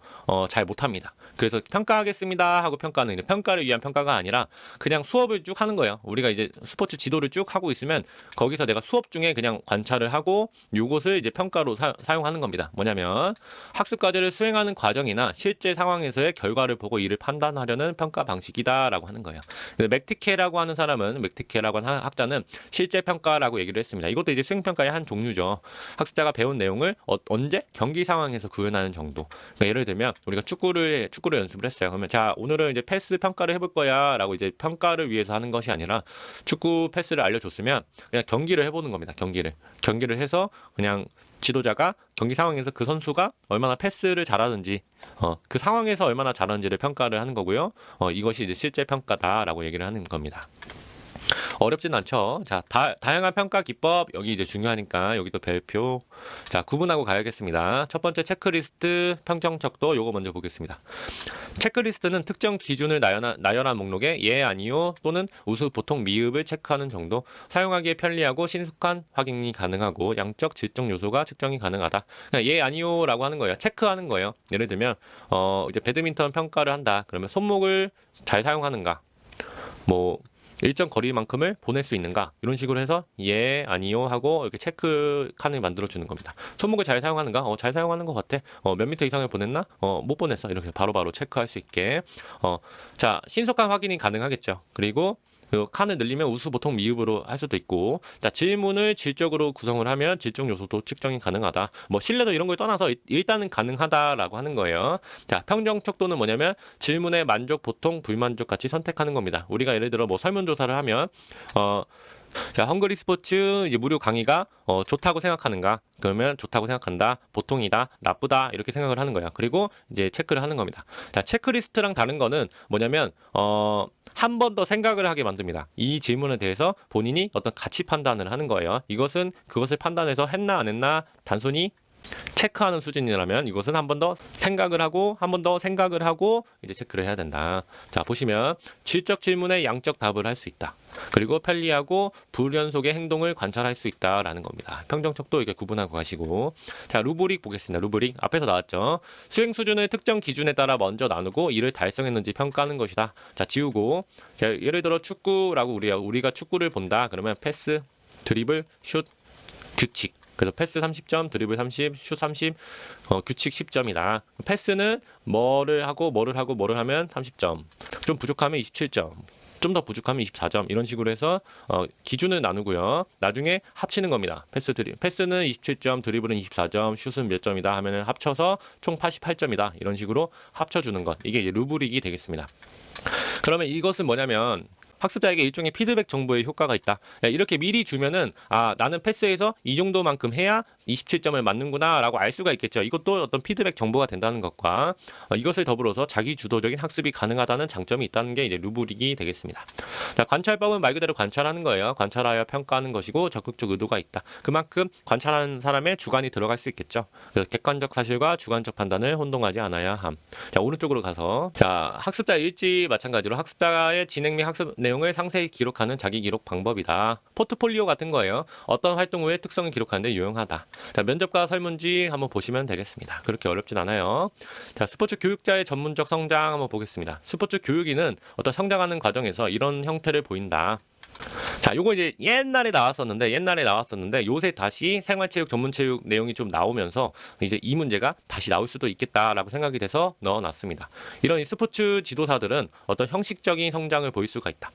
잘 못합니다. 그래서 평가하겠습니다 하고 평가는 이제 평가를 위한 평가가 아니라 그냥 수업을 쭉 하는 거예요. 우리가 이제 스포츠 지도를 쭉 하고 있으면 거기서 내가 수업 중에 그냥 관찰을 하고 요것을 이제 평가로 사용하는 겁니다. 뭐냐면 학습 과제를 수행하는 과정이나 실제 상황에서의 결과를 보고 이를 판단하려는 평가 방식이다라고 하는 거예요. 맥티케라고 하는 학자는 실제 평가라고 얘기를 했습니다. 이것도 이제 수행평가의 한 종류죠. 학습자가 배운 내용을 언제 경기 상황에서 구현하는 정도. 그러니까 예를 들면 우리가 축구를 연습을 했어요. 그러면 자, 오늘은 이제 패스 평가를 해볼 거야라고 이제 평가를 위해서 하는 것이 아니라 축구 패스를 알려줬으면 그냥 경기를 해보는 겁니다. 경기를 해서 그냥 지도자가 경기 상황에서 그 선수가 얼마나 패스를 잘하는지, 그 상황에서 얼마나 잘하는지를 평가를 하는 거고요. 이것이 이제 실제 평가다라고 얘기를 하는 겁니다. 어렵진 않죠. 자, 다양한 평가 기법 여기 이제 중요하니까 여기도 별표. 자, 구분하고 가야겠습니다. 첫 번째 체크리스트, 평정척도 요거 먼저 보겠습니다. 체크리스트는 특정 기준을 나열한 목록에 예, 아니요 또는 우수, 보통, 미흡을 체크하는 정도. 사용하기에 편리하고 신속한 확인이 가능하고 양적, 질적 요소가 측정이 가능하다. 그냥 예, 아니요라고 하는 거예요. 체크하는 거예요. 예를 들면 이제 배드민턴 평가를 한다. 그러면 손목을 잘 사용하는가? 뭐 일정 거리만큼을 보낼 수 있는가? 이런 식으로 해서 예, 아니요 하고 이렇게 체크 칸을 만들어 주는 겁니다. 손목을 잘 사용하는가? 잘 사용하는 것 같아. 몇 미터 이상을 보냈나? 못 보냈어. 이렇게 바로바로 체크할 수 있게. 자, 신속한 확인이 가능하겠죠. 그리고 그 칸을 늘리면 우수, 보통, 미흡으로 할 수도 있고, 자, 질문을 질적으로 구성을 하면 질적 요소도 측정이 가능하다. 뭐 신뢰도 이런 걸 떠나서 일단은 가능하다라고 하는 거예요. 자, 평정척도는 뭐냐면 질문의 만족, 보통, 불만족 같이 선택하는 겁니다. 우리가 예를 들어 뭐 설문조사를 하면 자, 헝그리 스포츠 이제 무료 강의가 좋다고 생각하는가? 그러면 좋다고 생각한다, 보통이다, 나쁘다 이렇게 생각을 하는 거야. 그리고 이제 체크를 하는 겁니다. 자, 체크리스트랑 다른 거는 뭐냐면 한 번 더 생각을 하게 만듭니다. 이 질문에 대해서 본인이 어떤 가치 판단을 하는 거예요. 이것은 그것을 판단해서 했나 안 했나 단순히 체크하는 수준이라면 이것은 한 번 더 생각을 하고 한 번 더 생각을 하고 이제 체크를 해야 된다. 자, 보시면 질적 질문에 양적 답을 할 수 있다. 그리고 편리하고 불연속의 행동을 관찰할 수 있다라는 겁니다. 평정척도 이렇게 구분하고 가시고, 자, 루브릭 보겠습니다. 루브릭 앞에서 나왔죠. 수행 수준을 특정 기준에 따라 먼저 나누고 이를 달성했는지 평가하는 것이다. 자, 지우고, 자, 예를 들어 축구라고 우리가 축구를 본다. 그러면 패스, 드리블, 슛, 규칙. 그래서 패스 30점, 드리블 30, 슛 30, 규칙 10점이다. 패스는 뭐를 하면 30점. 좀 부족하면 27점. 좀 더 부족하면 24점. 이런 식으로 해서 기준을 나누고요. 나중에 합치는 겁니다. 패스는 27점, 드리블은 24점, 슛은 몇 점이다 하면은 합쳐서 총 88점이다. 이런 식으로 합쳐주는 것. 이게 이제 루브릭이 되겠습니다. 그러면 이것은 뭐냐면 학습자에게 일종의 피드백 정보의 효과가 있다. 야, 이렇게 미리 주면은 나는 패스에서 이 정도만큼 해야 27점을 맞는구나 라고 알 수가 있겠죠. 이것도 어떤 피드백 정보가 된다는 것과 이것을 더불어서 자기 주도적인 학습이 가능하다는 장점이 있다는 게 이제 루브릭이 되겠습니다. 자, 관찰법은 말 그대로 관찰하는 거예요. 관찰하여 평가하는 것이고 적극적 의도가 있다. 그만큼 관찰하는 사람의 주관이 들어갈 수 있겠죠. 그래서 객관적 사실과 주관적 판단을 혼동하지 않아야 함. 자, 오른쪽으로 가서, 자, 학습자 일지 마찬가지로 학습자의 진행 및 학습 내용을 상세히 기록하는 자기 기록 방법이다. 포트폴리오 같은 거예요. 어떤 활동 후의 특성을 기록하는 데 유용하다. 자, 면접과 설문지 한번 보시면 되겠습니다. 그렇게 어렵진 않아요. 자, 스포츠 교육자의 전문적 성장 한번 보겠습니다. 스포츠 교육인은 어떤 성장하는 과정에서 이런 형태를 보인다. 자, 요거 이제 옛날에 나왔었는데 요새 다시 생활체육 전문체육 내용이 좀 나오면서 이제 이 문제가 다시 나올 수도 있겠다라고 생각이 돼서 넣어놨습니다. 이런 스포츠 지도사들은 어떤 형식적인 성장을 보일 수가 있다.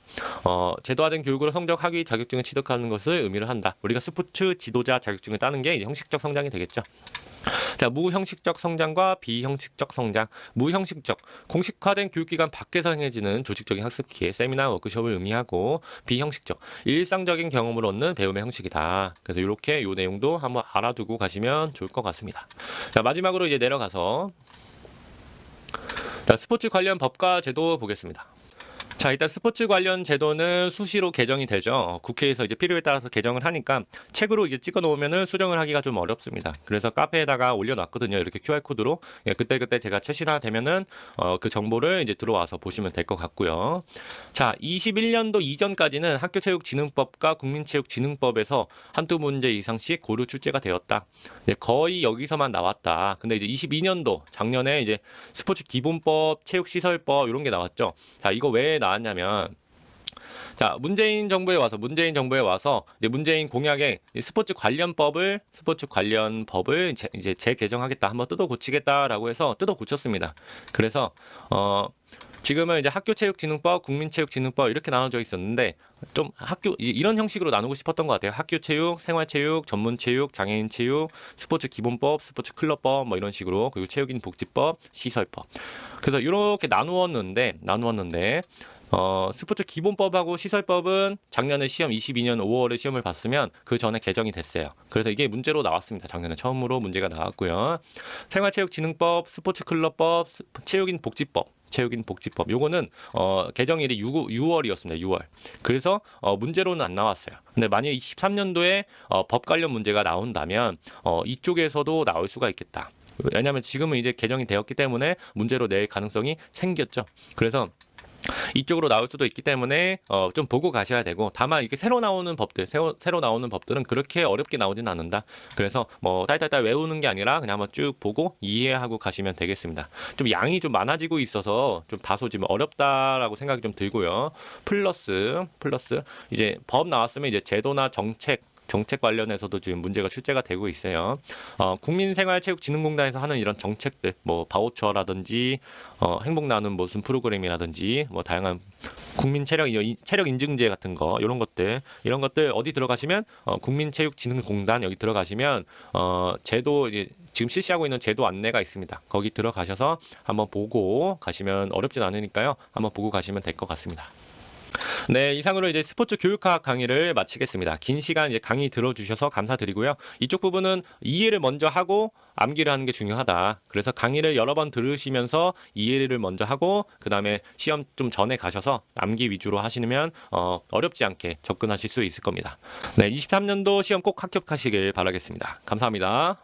제도화된 교육으로 성적 학위 자격증을 취득하는 것을 의미를 한다. 우리가 스포츠 지도자 자격증을 따는 게 이제 형식적 성장이 되겠죠. 자, 무형식적 성장과 비형식적 성장. 무형식적, 공식화된 교육기관 밖에서 행해지는 조직적인 학습 기회, 세미나, 워크숍을 의미하고, 비형식적, 일상적인 경험을 얻는 배움의 형식이다. 그래서 이렇게 이 내용도 한번 알아두고 가시면 좋을 것 같습니다. 자, 마지막으로 이제 내려가서, 자, 스포츠 관련 법과 제도 보겠습니다. 자, 일단 스포츠 관련 제도는 수시로 개정이 되죠. 국회에서 이제 필요에 따라서 개정을 하니까 책으로 이제 찍어 놓으면은 수정을 하기가 좀 어렵습니다. 그래서 카페에다가 올려놨거든요. 이렇게 QR코드로. 예, 그때그때 제가 최신화되면은 그 정보를 이제 들어와서 보시면 될 것 같고요. 자, 21년도 이전까지는 학교체육진흥법과 국민체육진흥법에서 한두 문제 이상씩 고루 출제가 되었다. 네, 거의 여기서만 나왔다. 근데 이제 22년도 작년에 이제 스포츠 기본법, 체육시설법 이런 게 나왔죠. 자, 이거 왜 나왔냐면, 자, 문재인 정부에 와서 이제 문재인 공약에 스포츠 관련법을 이제 재개정하겠다, 한번 뜯어 고치겠다라고 해서 뜯어 고쳤습니다. 그래서 지금은 이제 학교체육진흥법, 국민체육진흥법 이렇게 나눠져 있었는데 좀 이런 형식으로 나누고 싶었던 것 같아요. 학교체육, 생활체육, 전문체육, 장애인체육, 스포츠 기본법, 스포츠 클럽법 뭐 이런 식으로, 그리고 체육인 복지법, 시설법. 그래서 이렇게 나누었는데 스포츠 기본법하고 시설법은 작년에 22년 5월에 시험을 봤으면 그 전에 개정이 됐어요. 그래서 이게 문제로 나왔습니다. 작년에 처음으로 문제가 나왔고요. 생활체육진흥법, 스포츠클럽법, 체육인 복지법 요거는 개정일이 6월이었습니다. 6월. 그래서 문제로는 안 나왔어요. 근데 만약 23년도에 법 관련 문제가 나온다면 이쪽에서도 나올 수가 있겠다. 왜냐하면 지금은 이제 개정이 되었기 때문에 문제로 낼 가능성이 생겼죠. 그래서 이쪽으로 나올 수도 있기 때문에 좀 보고 가셔야 되고, 다만 이게 새로 나오는 법들은 그렇게 어렵게 나오진 않는다. 그래서 뭐 딸딸딸 외우는 게 아니라 그냥 한번 쭉 보고 이해하고 가시면 되겠습니다. 좀 양이 좀 많아지고 있어서 좀 다소 지금 어렵다라고 생각이 좀 들고요. 플러스 이제 법 나왔으면 이제 제도나 정책 관련해서도 지금 문제가 출제가 되고 있어요. 국민생활체육진흥공단에서 하는 이런 정책들, 뭐 바우처라든지 행복 나눔 무슨 프로그램이라든지 뭐 다양한 국민 체력 인증제 같은 거, 이런 것들 어디 들어가시면 국민체육진흥공단 여기 들어가시면 제도 이제 지금 실시하고 있는 제도 안내가 있습니다. 거기 들어가셔서 한번 보고 가시면 어렵진 않으니까요. 한번 보고 가시면 될 것 같습니다. 네, 이상으로 이제 스포츠 교육학 강의를 마치겠습니다. 긴 시간 이제 강의 들어주셔서 감사드리고요. 이쪽 부분은 이해를 먼저 하고 암기를 하는 게 중요하다. 그래서 강의를 여러 번 들으시면서 이해를 먼저 하고 그 다음에 시험 좀 전에 가셔서 암기 위주로 하시면 어렵지 않게 접근하실 수 있을 겁니다. 네, 23년도 시험 꼭 합격하시길 바라겠습니다. 감사합니다.